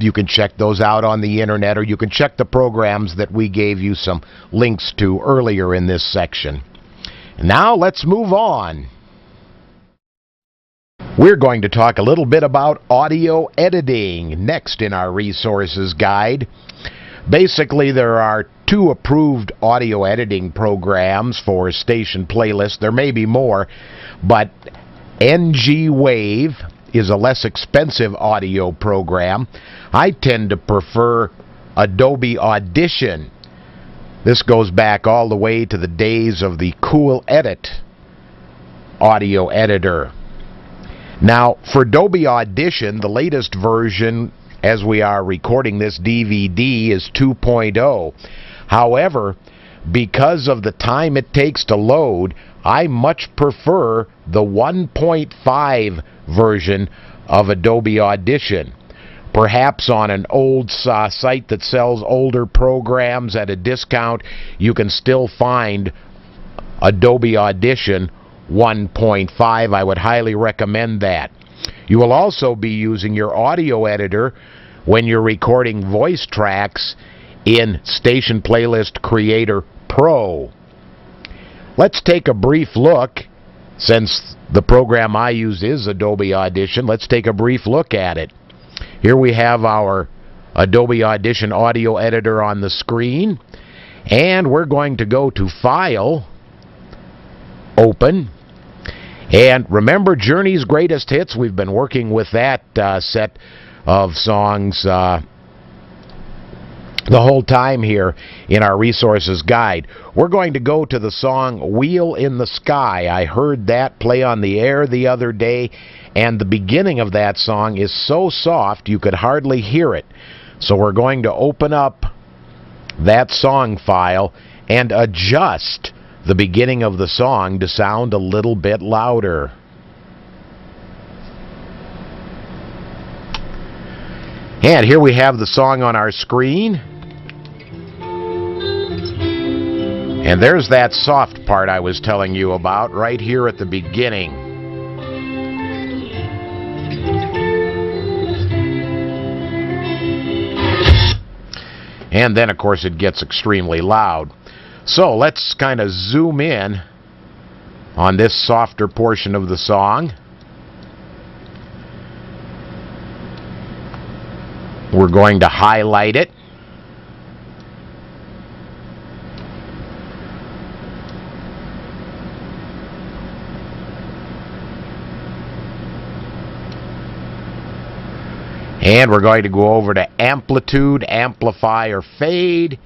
You can check those out on the internet, or you can check the programs that we gave you some links to earlier in this section. Now let's move on. We're going to talk a little bit about audio editing next in our resources guide. Basically, there are 2 approved audio editing programs for station playlists. There may be more, but NG Wave is a less expensive audio program. I tend to prefer Adobe Audition. This goes back all the way to the days of the Cool Edit audio editor. Now, for Adobe Audition, the latest version, as we are recording this DVD, is 2.0. However, because of the time it takes to load, I much prefer the 1.5 version of Adobe Audition. Perhaps on an old site that sells older programs at a discount, you can still find Adobe Audition 1.5. I would highly recommend that. You will also be using your audio editor when you're recording voice tracks in Station Playlist Creator Pro. Let's take a brief look. Since the program I use is Adobe Audition, let's take a brief look at it. Here we have our Adobe Audition audio editor on the screen, and we're going to go to File, Open, and remember Journey's Greatest Hits. We've been working with that set of songs the whole time here in our resources guide. We're going to go to the song Wheel in the Sky. I heard that play on the air the other day, and the beginning of that song is so soft you could hardly hear it. So we're going to open up that song file and adjust the beginning of the song to sound a little bit louder. And here we have the song on our screen. And there's that soft part I was telling you about right here at the beginning. And then, of course, it gets extremely loud. So let's kind of zoom in on this softer portion of the song. We're going to highlight it. And we're going to go over to Amplitude, Amplify, or Fade.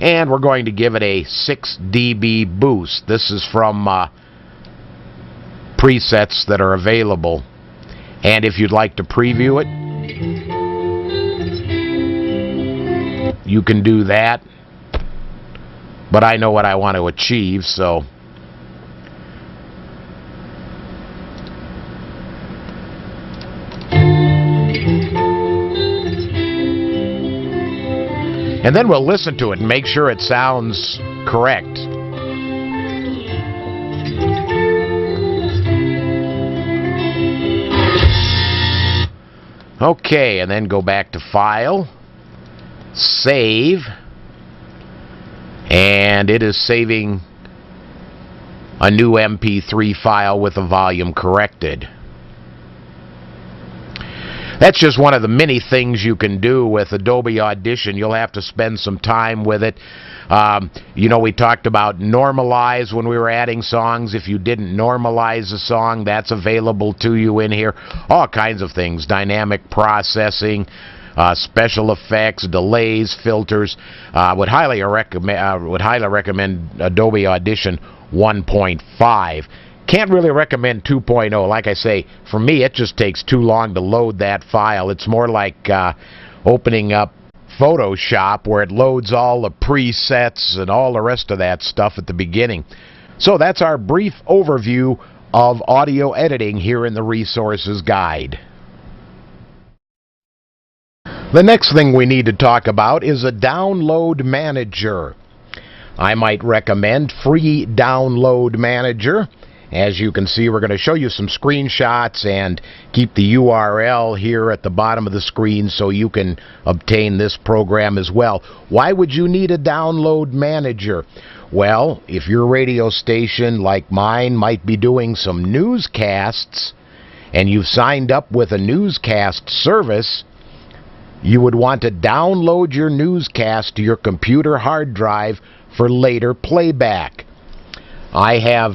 And we're going to give it a 6 dB boost. This is from presets that are available. And if you'd like to preview it, you can do that. But I know what I want to achieve, so... And then we'll listen to it and make sure it sounds correct. Okay, and then go back to File, Save, and it is saving a new MP3 file with the volume corrected. That's just one of the many things you can do with Adobe Audition. You'll have to spend some time with it. You know, we talked about normalize when we were adding songs. If you didn't normalize a song, that's available to you in here. All kinds of things. Dynamic processing, special effects, delays, filters. Would highly recommend Adobe Audition 1.5. Can't really recommend 2.0. Like I say, for me, it just takes too long to load that file. It's more like opening up Photoshop, where it loads all the presets and all the rest of that stuff at the beginning. So that's our brief overview of audio editing here in the Resources Guide. The next thing we need to talk about is a download manager. I might recommend Free Download Manager. As you can see, we're going to show you some screenshots and keep the URL here at the bottom of the screen so you can obtain this program as well. Why would you need a download manager? Well, if your radio station, like mine, might be doing some newscasts and you've signed up with a newscast service, you would want to download your newscast to your computer hard drive for later playback. I have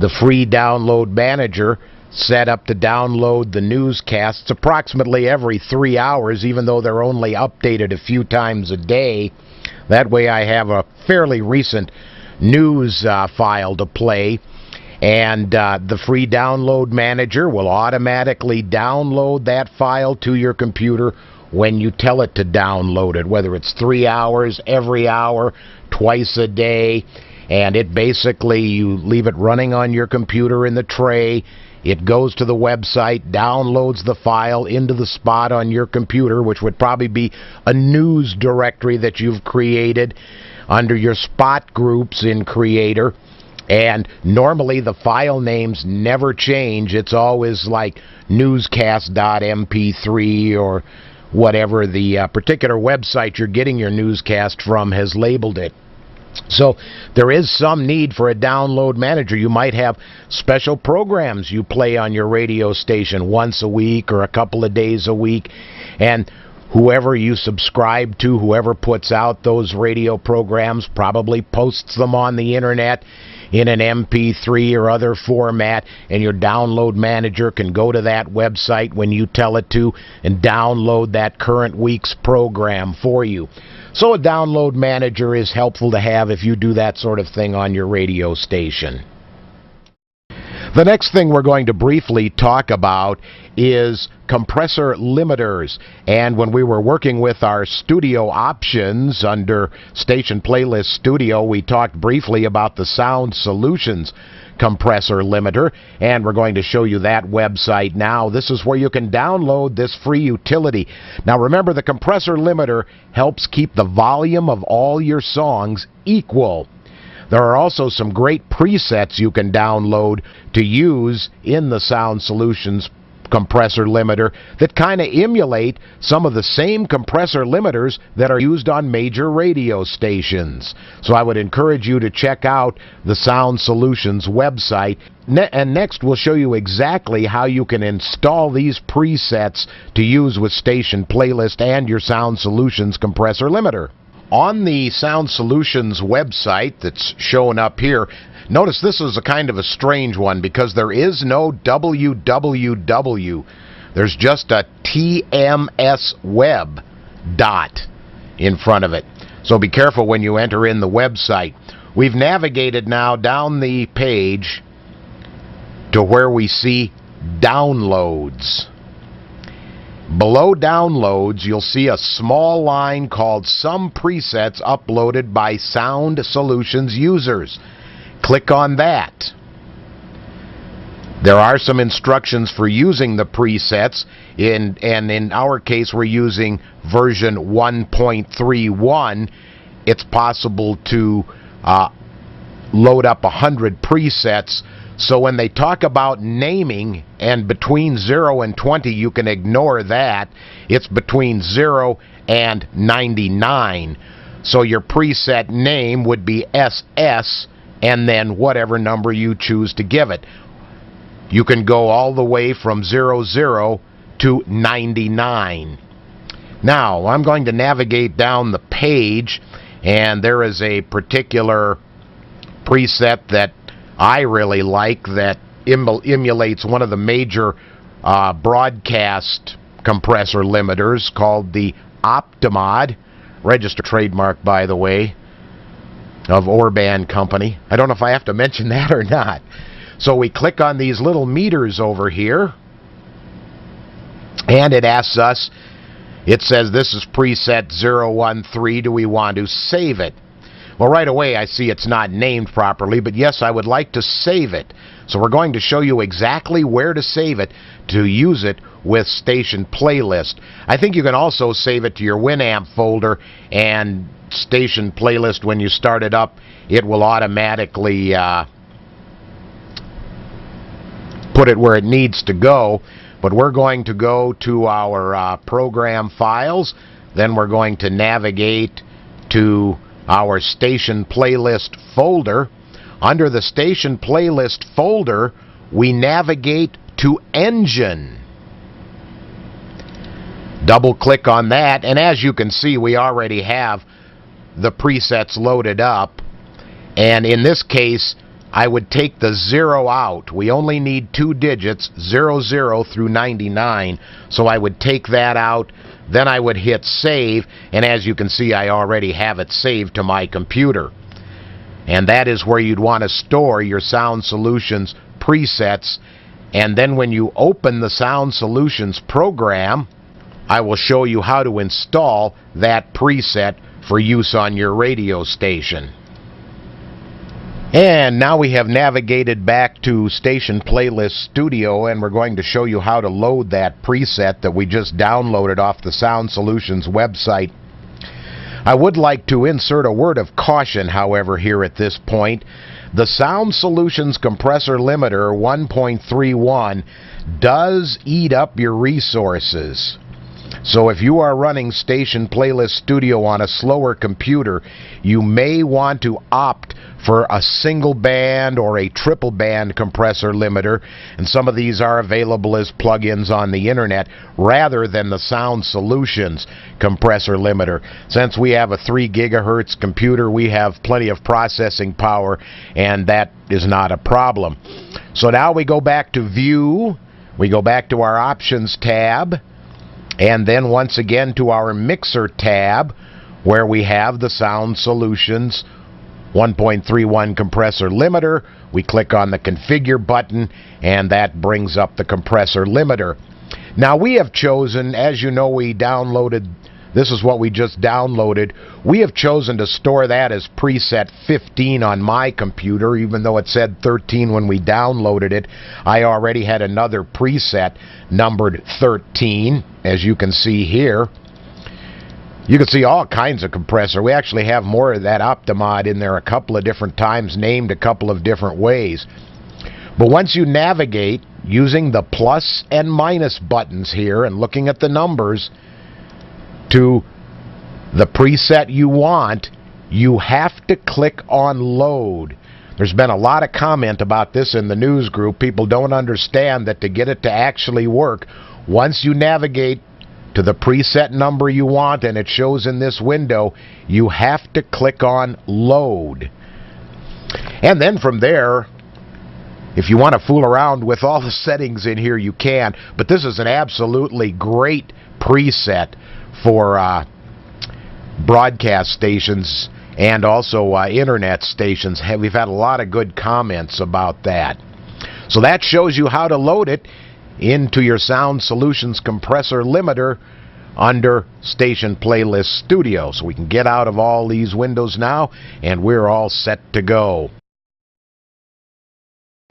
the Free Download Manager set up to download the newscasts approximately every 3 hours, even though they're only updated a few times a day. That way I have a fairly recent news file to play, and the Free Download Manager will automatically download that file to your computer when you tell it to download it, whether it's 3 hours, every hour, twice a day. And it basically, you leave it running on your computer in the tray. It goes to the website, downloads the file into the spot on your computer, which would probably be a news directory that you've created under your spot groups in Creator. And normally the file names never change. It's always like newscast.mp3 or whatever the particular website you're getting your newscast from has labeled it. So there is some need for a download manager. You might have special programs you play on your radio station once a week or a couple of days a week, and whoever you subscribe to, whoever puts out those radio programs, probably posts them on the internet in an MP3 or other format, and your download manager can go to that website when you tell it to and download that current week's program for you. So a download manager is helpful to have if you do that sort of thing on your radio station. The next thing we're going to briefly talk about is compressor limiters. And when we were working with our studio options under Station Playlist Studio, we talked briefly about the Sound Solutions compressor limiter, and we're going to show you that website now. This is where you can download this free utility. Now remember, the compressor limiter helps keep the volume of all your songs equal. There are also some great presets you can download to use in the Sound Solutions compressor limiter that kind of emulate some of the same compressor limiters that are used on major radio stations. So I would encourage you to check out the Sound Solutions website. And next we'll show you exactly how you can install these presets to use with Station Playlist and your Sound Solutions compressor limiter. On the Sound Solutions website that's showing up here, notice this is a kind of a strange one because there is no www. There's just a TMSweb dot in front of it. So be careful when you enter in the website. We've navigated now down the page to where we see downloads. Below downloads, you'll see a small line called Some Presets Uploaded by Sound Solutions Users. Click on that. There are some instructions for using the presets, and in our case we're using version 1.31. It's possible to load up 100 presets, So when they talk about naming and between 0 and 20, you can ignore that. It's between 0 and 99. So your preset name would be SS and then whatever number you choose to give it. You can go all the way from 00 to 99. Now, I'm going to navigate down the page, and there is a particular preset that I really like that emulates one of the major broadcast compressor limiters called the Optimod, registered trademark, by the way, of Orban Company. I don't know if I have to mention that or not. So we click on these little meters over here, and it asks us, it says this is preset 013, do we want to save it? Well, right away I see it's not named properly, but yes, I would like to save it. So we're going to show you exactly where to save it to use it with Station Playlist. I think you can also save it to your Winamp folder, and Station Playlist, when you start it up, it will automatically put it where it needs to go. But we're going to go to our program files, then we're going to navigate to our Station Playlist folder. Under the Station Playlist folder, we navigate to Engine. Double click on that, and as you can see, we already have the presets loaded up. And in this case, I would take the 0 out. We only need 2 digits, 00 through 99. So I would take that out, then I would hit save, and as you can see, I already have it saved to my computer. And that is where you'd want to store your Sound Solutions presets. And then when you open the Sound Solutions program, I will show you how to install that preset for use on your radio station. And now we have navigated back to Station Playlist Studio, and we're going to show you how to load that preset that we just downloaded off the Sound Solutions website. I would like to insert a word of caution, however, here at this point. The Sound Solutions Compressor Limiter 1.31 does eat up your resources. So if you are running Station Playlist Studio on a slower computer, you may want to opt for a single band or a triple band compressor limiter, and some of these are available as plugins on the internet, rather than the Sound Solutions compressor limiter. Since we have a 3 gigahertz computer, we have plenty of processing power, and that is not a problem. So now we go back to View, we go back to our Options tab, and then once again to our Mixer tab, where we have the Sound Solutions 1.31 compressor limiter. We click on the Configure button, and that brings up the compressor limiter. Now we have chosen, as you know, we downloaded, this is what we just downloaded. We have chosen to store that as preset 15 on my computer, even though it said 13 when we downloaded it. I already had another preset numbered 13, as you can see here. You can see all kinds of compressor. We actually have more of that Optimod in there a couple of different times, named a couple of different ways. But once you navigate using the plus and minus buttons here and looking at the numbers to the preset you want, you have to click on Load. There's been a lot of comment about this in the news group. People don't understand that to get it to actually work, once you navigate to the preset number you want and it shows in this window, you have to click on Load. And then from there, if you want to fool around with all the settings in here, you can. But this is an absolutely great preset for broadcast stations and also internet stations. We've had a lot of good comments about that. So that shows you how to load it into your Sound Solutions compressor limiter under Station Playlist Studio. So we can get out of all these windows now, and we're all set to go.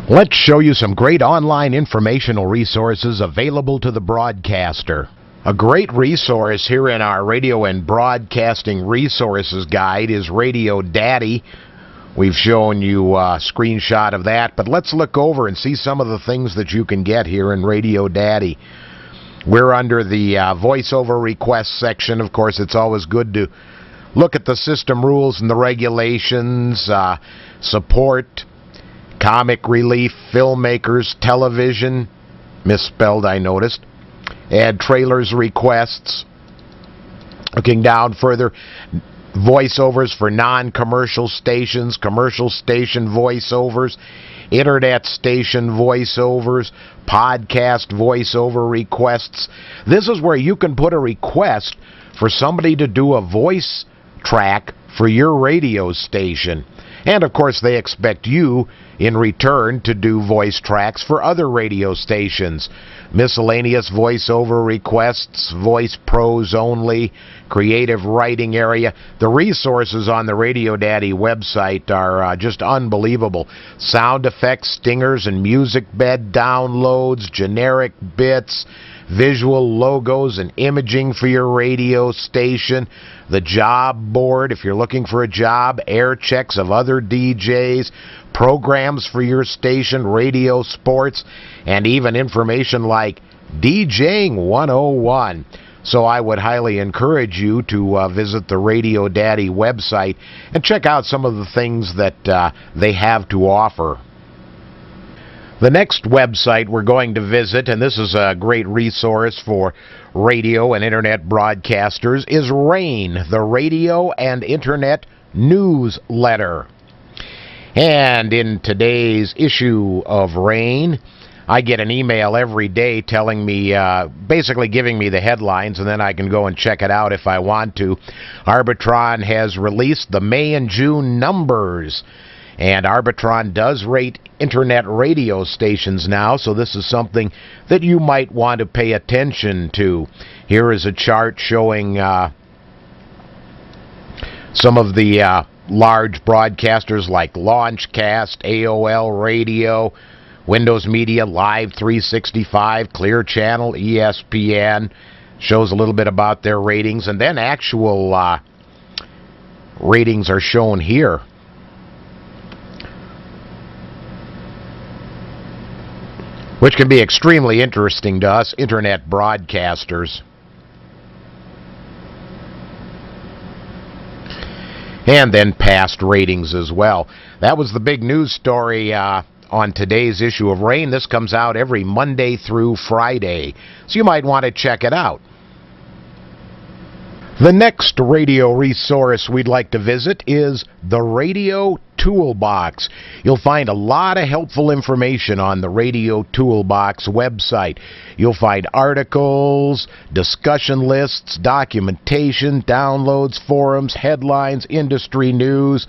Let's show you some great online informational resources available to the broadcaster. A great resource here in our Radio and Broadcasting Resources Guide is Radio Daddy, We've shown you a screenshot of that, but let's look over and see some of the things that you can get here in Radio Daddy. We're under the voiceover requests section. Of course, it's always good to look at the system rules and the regulations, support, comic relief, filmmakers, television, misspelled I noticed, add trailers requests. Looking down further, voiceovers for non-commercial stations, commercial station voiceovers, internet station voiceovers, podcast voiceover requests. This is where you can put a request for somebody to do a voice track for your radio station. And of course they expect you in return to do voice tracks for other radio stations. Miscellaneous voiceover requests, voice pros only, creative writing area. The resources on the Radio Daddy website are just unbelievable. Sound effects, stingers, and music bed downloads, generic bits, visual logos and imaging for your radio station, the job board if you're looking for a job, air checks of other DJs, programs for your station, radio sports, and even information like DJing 101. So I would highly encourage you to visit the Radio Daddy website and check out some of the things that they have to offer. The next website we're going to visit, and this is a great resource for radio and internet broadcasters, is RAIN, the Radio and Internet Newsletter. And in today's issue of RAIN, I get an email every day telling me, basically giving me the headlines, and then I can go and check it out if I want to. Arbitron has released the May and June numbers. And Arbitron does rate internet radio stations now, so this is something that you might want to pay attention to. Here is a chart showing some of the large broadcasters like Launchcast, AOL Radio, Windows Media, Live 365, Clear Channel, ESPN. Shows a little bit about their ratings, and then actual ratings are shown here. Which can be extremely interesting to us internet broadcasters. And then past ratings as well. That was the big news story on today's issue of RAIN. This comes out every Monday through Friday, so you might want to check it out. The next radio resource we'd like to visit is the Radio Toolbox. You'll find a lot of helpful information on the Radio Toolbox website. You'll find articles, discussion lists, documentation, downloads, forums, headlines, industry news,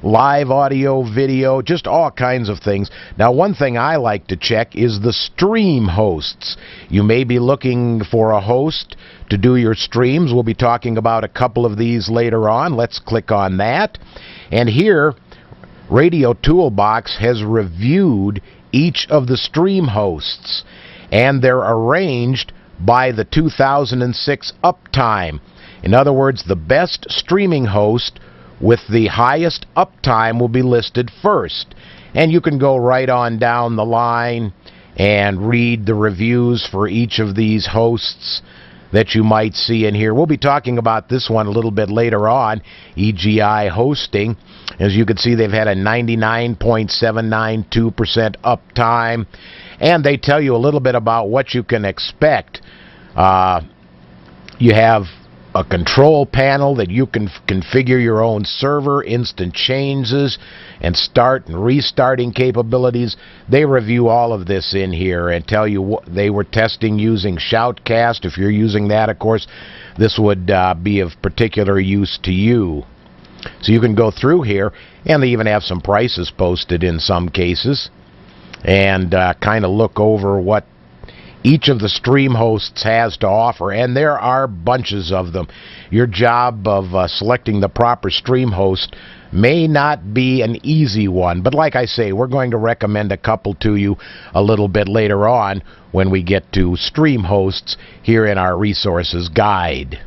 live audio, video, just all kinds of things. Now, one thing I like to check is the stream hosts. You may be looking for a host to do your streams. We'll be talking about a couple of these later on. Let's click on that. And here, Radio Toolbox has reviewed each of the stream hosts, and they're arranged by the 2006 uptime. In other words, the best streaming host with the highest uptime will be listed first. And you can go right on down the line and read the reviews for each of these hosts that you might see in here. We'll be talking about this one a little bit later on, EGI Hosting. As you can see, they've had a 99.792% uptime, and they tell you a little bit about what you can expect. You have a control panel that you can configure your own server, instant changes, and start and restarting capabilities. They review all of this in here and tell you what they were testing using Shoutcast. If you're using that, of course, this would be of particular use to you. So you can go through here, and they even have some prices posted in some cases, and kind of look over what each of the stream hosts has to offer, and there are bunches of them. Your job of selecting the proper stream host may not be an easy one, but like I say, we're going to recommend a couple to you a little bit later on when we get to stream hosts here in our resources guide.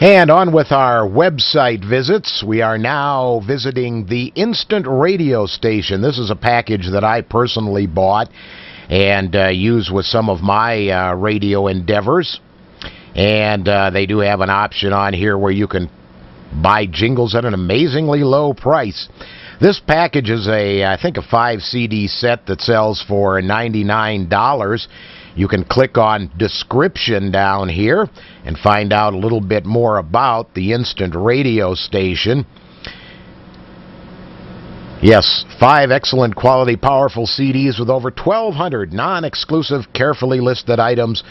And on with our website visits. We are now visiting the Instant Radio Station. This is a package that I personally bought and use with some of my radio endeavors. And they do have an option on here where you can buy jingles at an amazingly low price. This package is I think a 5 CD set that sells for $99. You can click on description down here and find out a little bit more about the Instant Radio Station. Yes, 5 excellent quality, powerful CDs with over 1,200 non-exclusive, carefully listed items,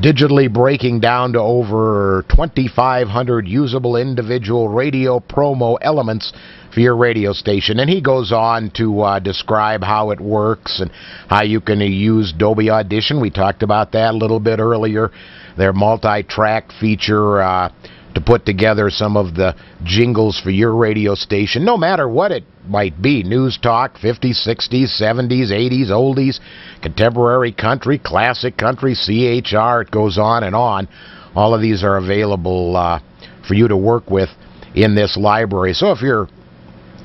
digitally breaking down to over 2,500 usable individual radio promo elements for your radio station. And he goes on to describe how it works and how you can use Dolby Audition. We talked about that a little bit earlier. Their multi-track feature to put together some of the jingles for your radio station, no matter what it might be. News talk, 50s, 60s, 70s, 80s, oldies, contemporary country, classic country, CHR, it goes on and on. All of these are available for you to work with in this library. So if you're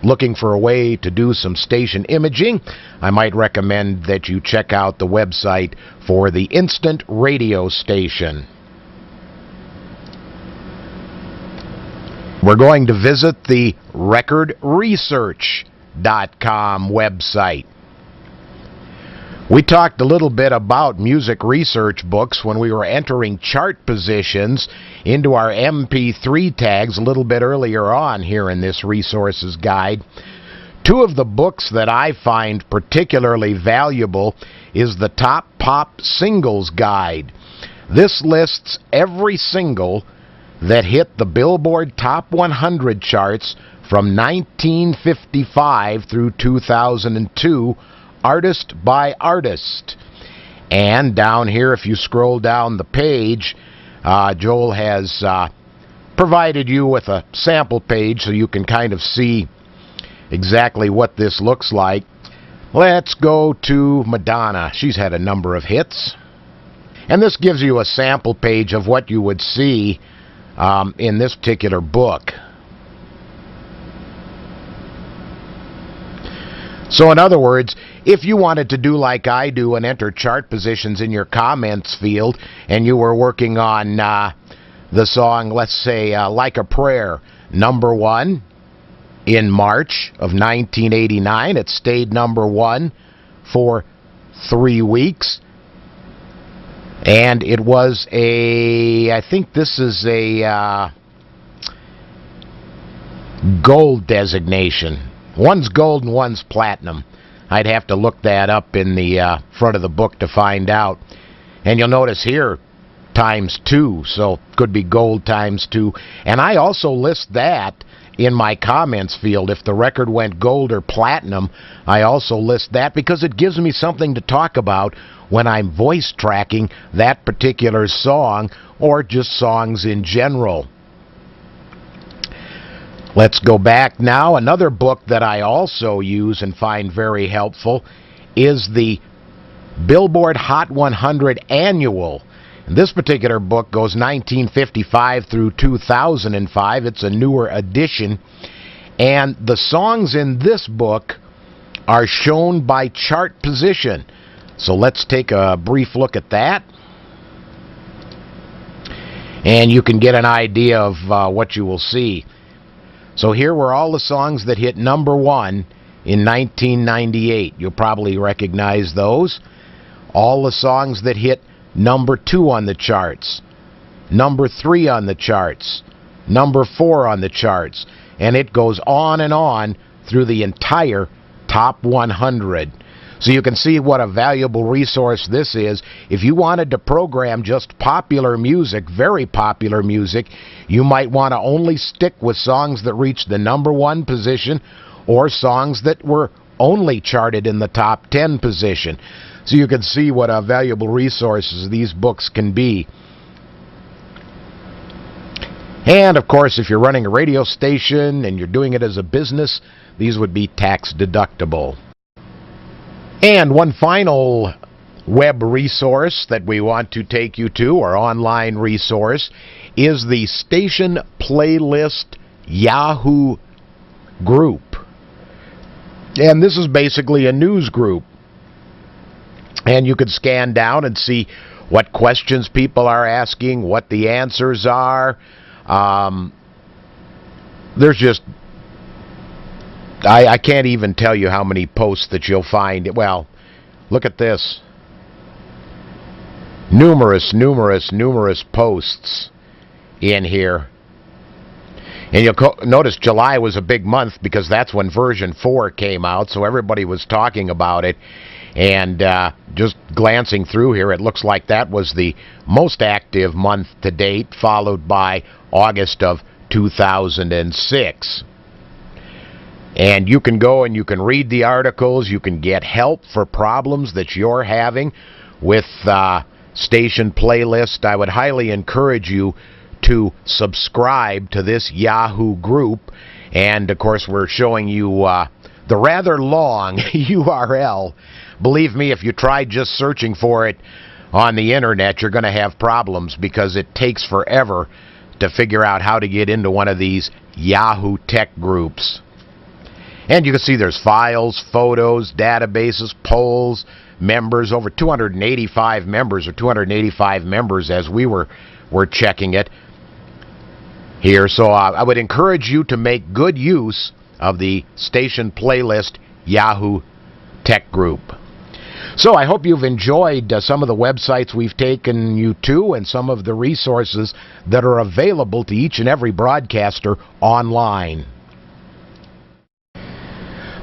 looking for a way to do some station imaging, I might recommend that you check out the website for the Instant Radio Station. We're going to visit the RecordResearch.com website. We talked a little bit about music research books when we were entering chart positions into our MP3 tags a little bit earlier on here in this resources guide. Two of the books that I find particularly valuable is the Top Pop Singles Guide. This lists every single that hit the Billboard Top 100 charts from 1955 through 2002, artist by artist. And down here, if you scroll down the page, Joel has provided you with a sample page so you can kind of see exactly what this looks like. Let's go to Madonna. She's had a number of hits. And this gives you a sample page of what you would see in this particular book. So in other words, if you wanted to do like I do and enter chart positions in your comments field, and you were working on the song, let's say, Like a Prayer, #1 in March of 1989. It stayed #1 for 3 weeks. And it was I think this is a gold designation. One's gold and one's platinum. I'd have to look that up in the front of the book to find out. And you'll notice here, ×2, so could be gold ×2. And I also list that in my comments field. If the record went gold or platinum, I also list that because it gives me something to talk about when I'm voice tracking that particular song or just songs in general. Let's go back now. Another book that I also use and find very helpful is the Billboard Hot 100 Annual. And this particular book goes 1955 through 2005. It's a newer edition. And the songs in this book are shown by chart position. So let's take a brief look at that. And you can get an idea of what you will see. So here were all the songs that hit #1 in 1998. You'll probably recognize those. All the songs that hit #2 on the charts, #3 on the charts, #4 on the charts, and it goes on and on through the entire Top 100. So you can see what a valuable resource this is. If you wanted to program just popular music, very popular music, you might want to only stick with songs that reached the #1 position or songs that were only charted in the top 10 position. So you can see what a valuable resources these books can be. And of course, if you're running a radio station and you're doing it as a business, these would be tax deductible. And one final web resource that we want to take you to, or online resource, is the Station Playlist Yahoo group. And this is basically a news group. And you could scan down and see what questions people are asking, what the answers are. There's just, I can't even tell you how many posts that you'll find. Well, look at this. Numerous posts in here. And you'll notice July was a big month because that's when version 4 came out, so everybody was talking about it. And just glancing through here, it looks like that was the most active month to date, followed by August of 2006. And you can go and you can read the articles, you can get help for problems that you're having with Station Playlist. I would highly encourage you to subscribe to this Yahoo group. And of course we're showing you the rather long URL. Believe me, if you try just searching for it on the internet, you're going to have problems because it takes forever to figure out how to get into one of these Yahoo tech groups. And you can see there's files, photos, databases, polls, members, over 285 members, or 285 members as we were checking it here. So I would encourage you to make good use of the Station Playlist Yahoo tech group. So I hope you've enjoyed some of the websites we've taken you to and some of the resources that are available to each and every broadcaster online.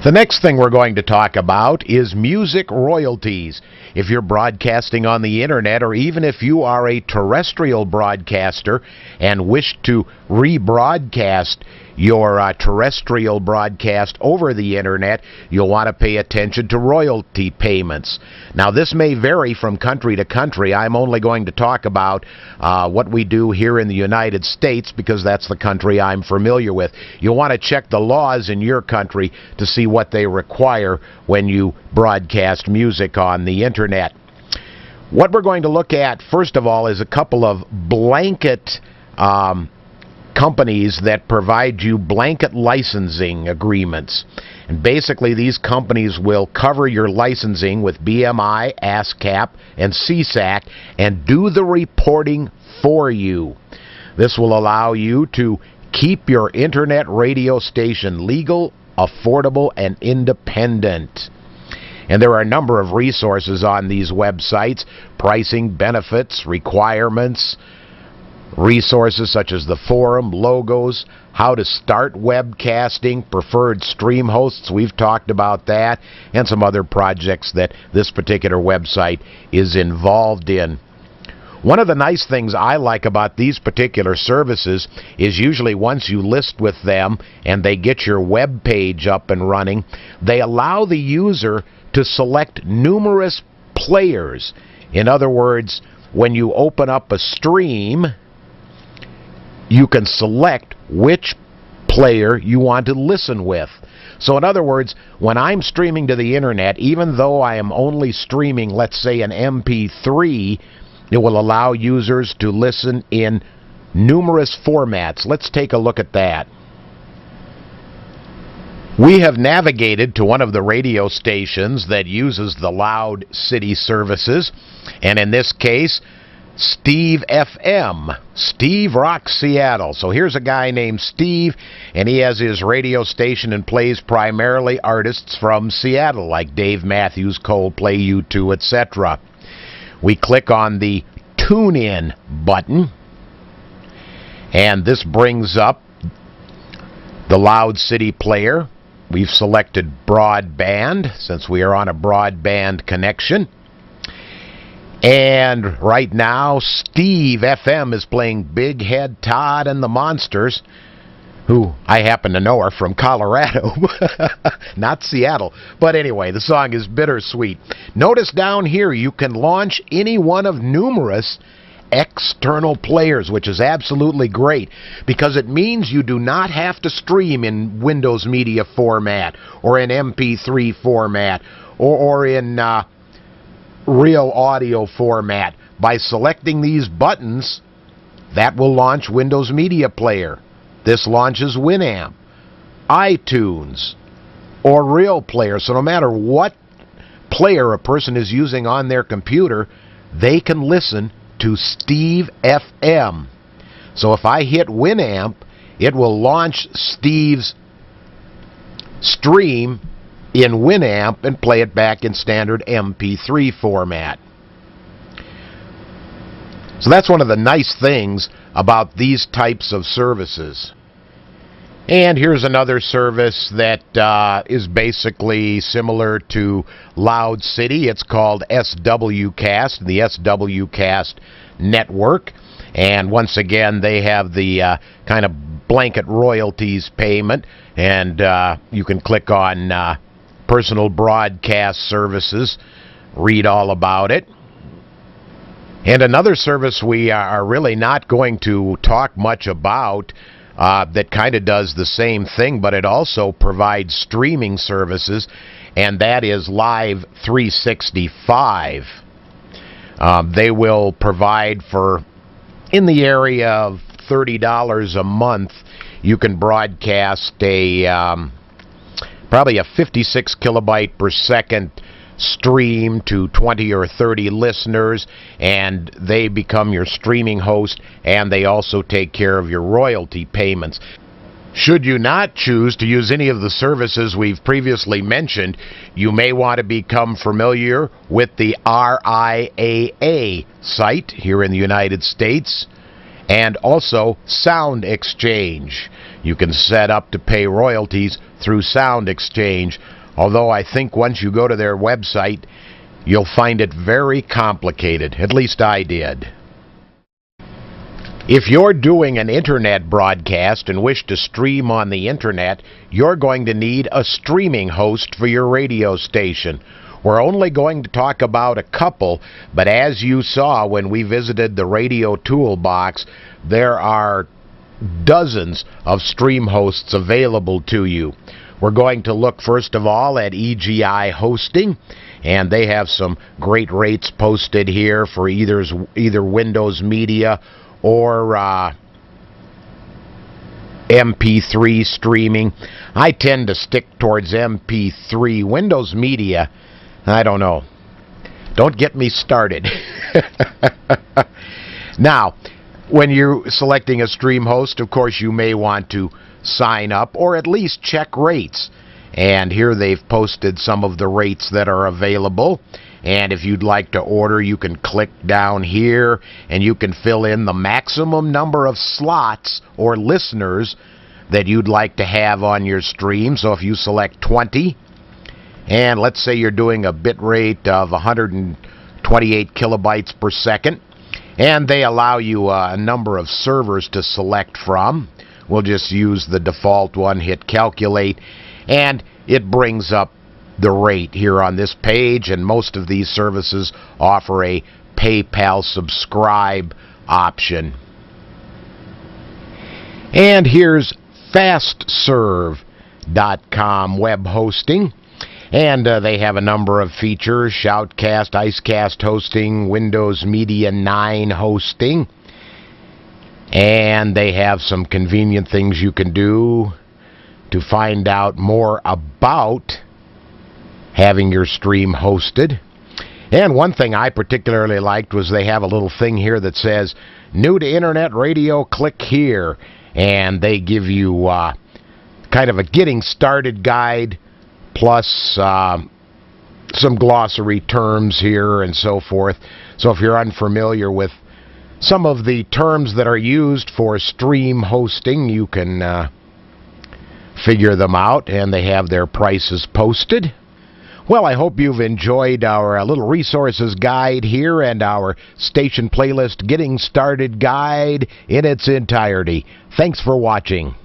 The next thing we're going to talk about is music royalties. If you're broadcasting on the internet, or even if you are a terrestrial broadcaster and wish to rebroadcast your terrestrial broadcast over the internet, you'll want to pay attention to royalty payments. Now, this may vary from country to country. I'm only going to talk about what we do here in the United States because that's the country I'm familiar with. You'll want to check the laws in your country to see what they require when you broadcast music on the internet. What we're going to look at, first of all, is a couple of blanket companies that provide you blanket licensing agreements. And basically these companies will cover your licensing with BMI, ASCAP, and CSAC and do the reporting for you. This will allow you to keep your internet radio station legal, affordable, and independent. And there are a number of resources on these websites: pricing, benefits, requirements, resources such as the forum, logos, how to start webcasting, preferred stream hosts, we've talked about that, and some other projects that this particular website is involved in. One of the nice things I like about these particular services is usually once you list with them and they get your web page up and running, they allow the user to select numerous players. In other words, when you open up a stream, you can select which player you want to listen with. So in other words, when I'm streaming to the internet, even though I am only streaming, let's say, an MP3, it will allow users to listen in numerous formats. Let's take a look at that. We have navigated to one of the radio stations that uses the Loud City services, and in this case, Steve FM. Steve rocks Seattle. So here's a guy named Steve, and he has his radio station and plays primarily artists from Seattle, like Dave Matthews, Coldplay, U2, etc. We click on the Tune In button, and this brings up the Loud City player. We've selected broadband, since we are on a broadband connection. And right now, Steve FM is playing Big Head Todd and the Monsters, who I happen to know are from Colorado, not Seattle. But anyway, the song is Bittersweet. Notice down here you can launch any one of numerous external players, which is absolutely great because it means you do not have to stream in Windows Media format or in MP3 format or in real audio format. By selecting these buttons, that will launch Windows Media Player. This launches Winamp, iTunes, or Real Player. So no matter what player a person is using on their computer, they can listen to Steve FM. So if I hit Winamp, it will launch Steve's stream in Winamp and play it back in standard MP3 format. So that's one of the nice things about these types of services. And here's another service that is basically similar to Loud City. It's called SWCast, the SWCast network. And once again, they have the kind of blanket royalties payment. And you can click on personal broadcast services, read all about it. And another service we are really not going to talk much about that kind of does the same thing, but it also provides streaming services, and that is Live 365. They will provide for, in the area of $30 a month, you can broadcast a probably a 56 kilobyte per second stream to 20 or 30 listeners, and they become your streaming host, and they also take care of your royalty payments. Should you not choose to use any of the services we've previously mentioned, you may want to become familiar with the RIAA site here in the United States, and also Sound Exchange. You can set up to pay royalties through Sound Exchange, although I think once you go to their website, you'll find it very complicated. At least I did. If you're doing an internet broadcast and wish to stream on the internet, you're going to need a streaming host for your radio station. We're only going to talk about a couple, but as you saw when we visited the Radio Toolbox, there are dozens of stream hosts available to you. We're going to look first of all at EGI Hosting, and they have some great rates posted here for either Windows Media or MP3 streaming. I tend to stick towards MP3. Windows Media, I don't know. Don't get me started. Now, when you're selecting a stream host, of course, you may want to sign up or at least check rates. And here they've posted some of the rates that are available. And if you'd like to order, you can click down here and you can fill in the maximum number of slots or listeners that you'd like to have on your stream. So if you select 20, and let's say you're doing a bit rate of 128 kilobytes per second, and they allow you a number of servers to select from. We'll just use the default one, hit calculate, and it brings up the rate here on this page, and most of these services offer a PayPal subscribe option. And here's FastServe.com web hosting, and they have a number of features: Shoutcast, Icecast hosting, Windows Media 9 hosting, and they have some convenient things you can do to find out more about having your stream hosted. And one thing I particularly liked was they have a little thing here that says, new to internet radio, click here. And they give you kind of a getting started guide, plus some glossary terms here and so forth. So if you're unfamiliar with some of the terms that are used for stream hosting, you can figure them out, and they have their prices posted. Well, I hope you've enjoyed our little resources guide here and our station playlist getting started guide in its entirety. Thanks for watching.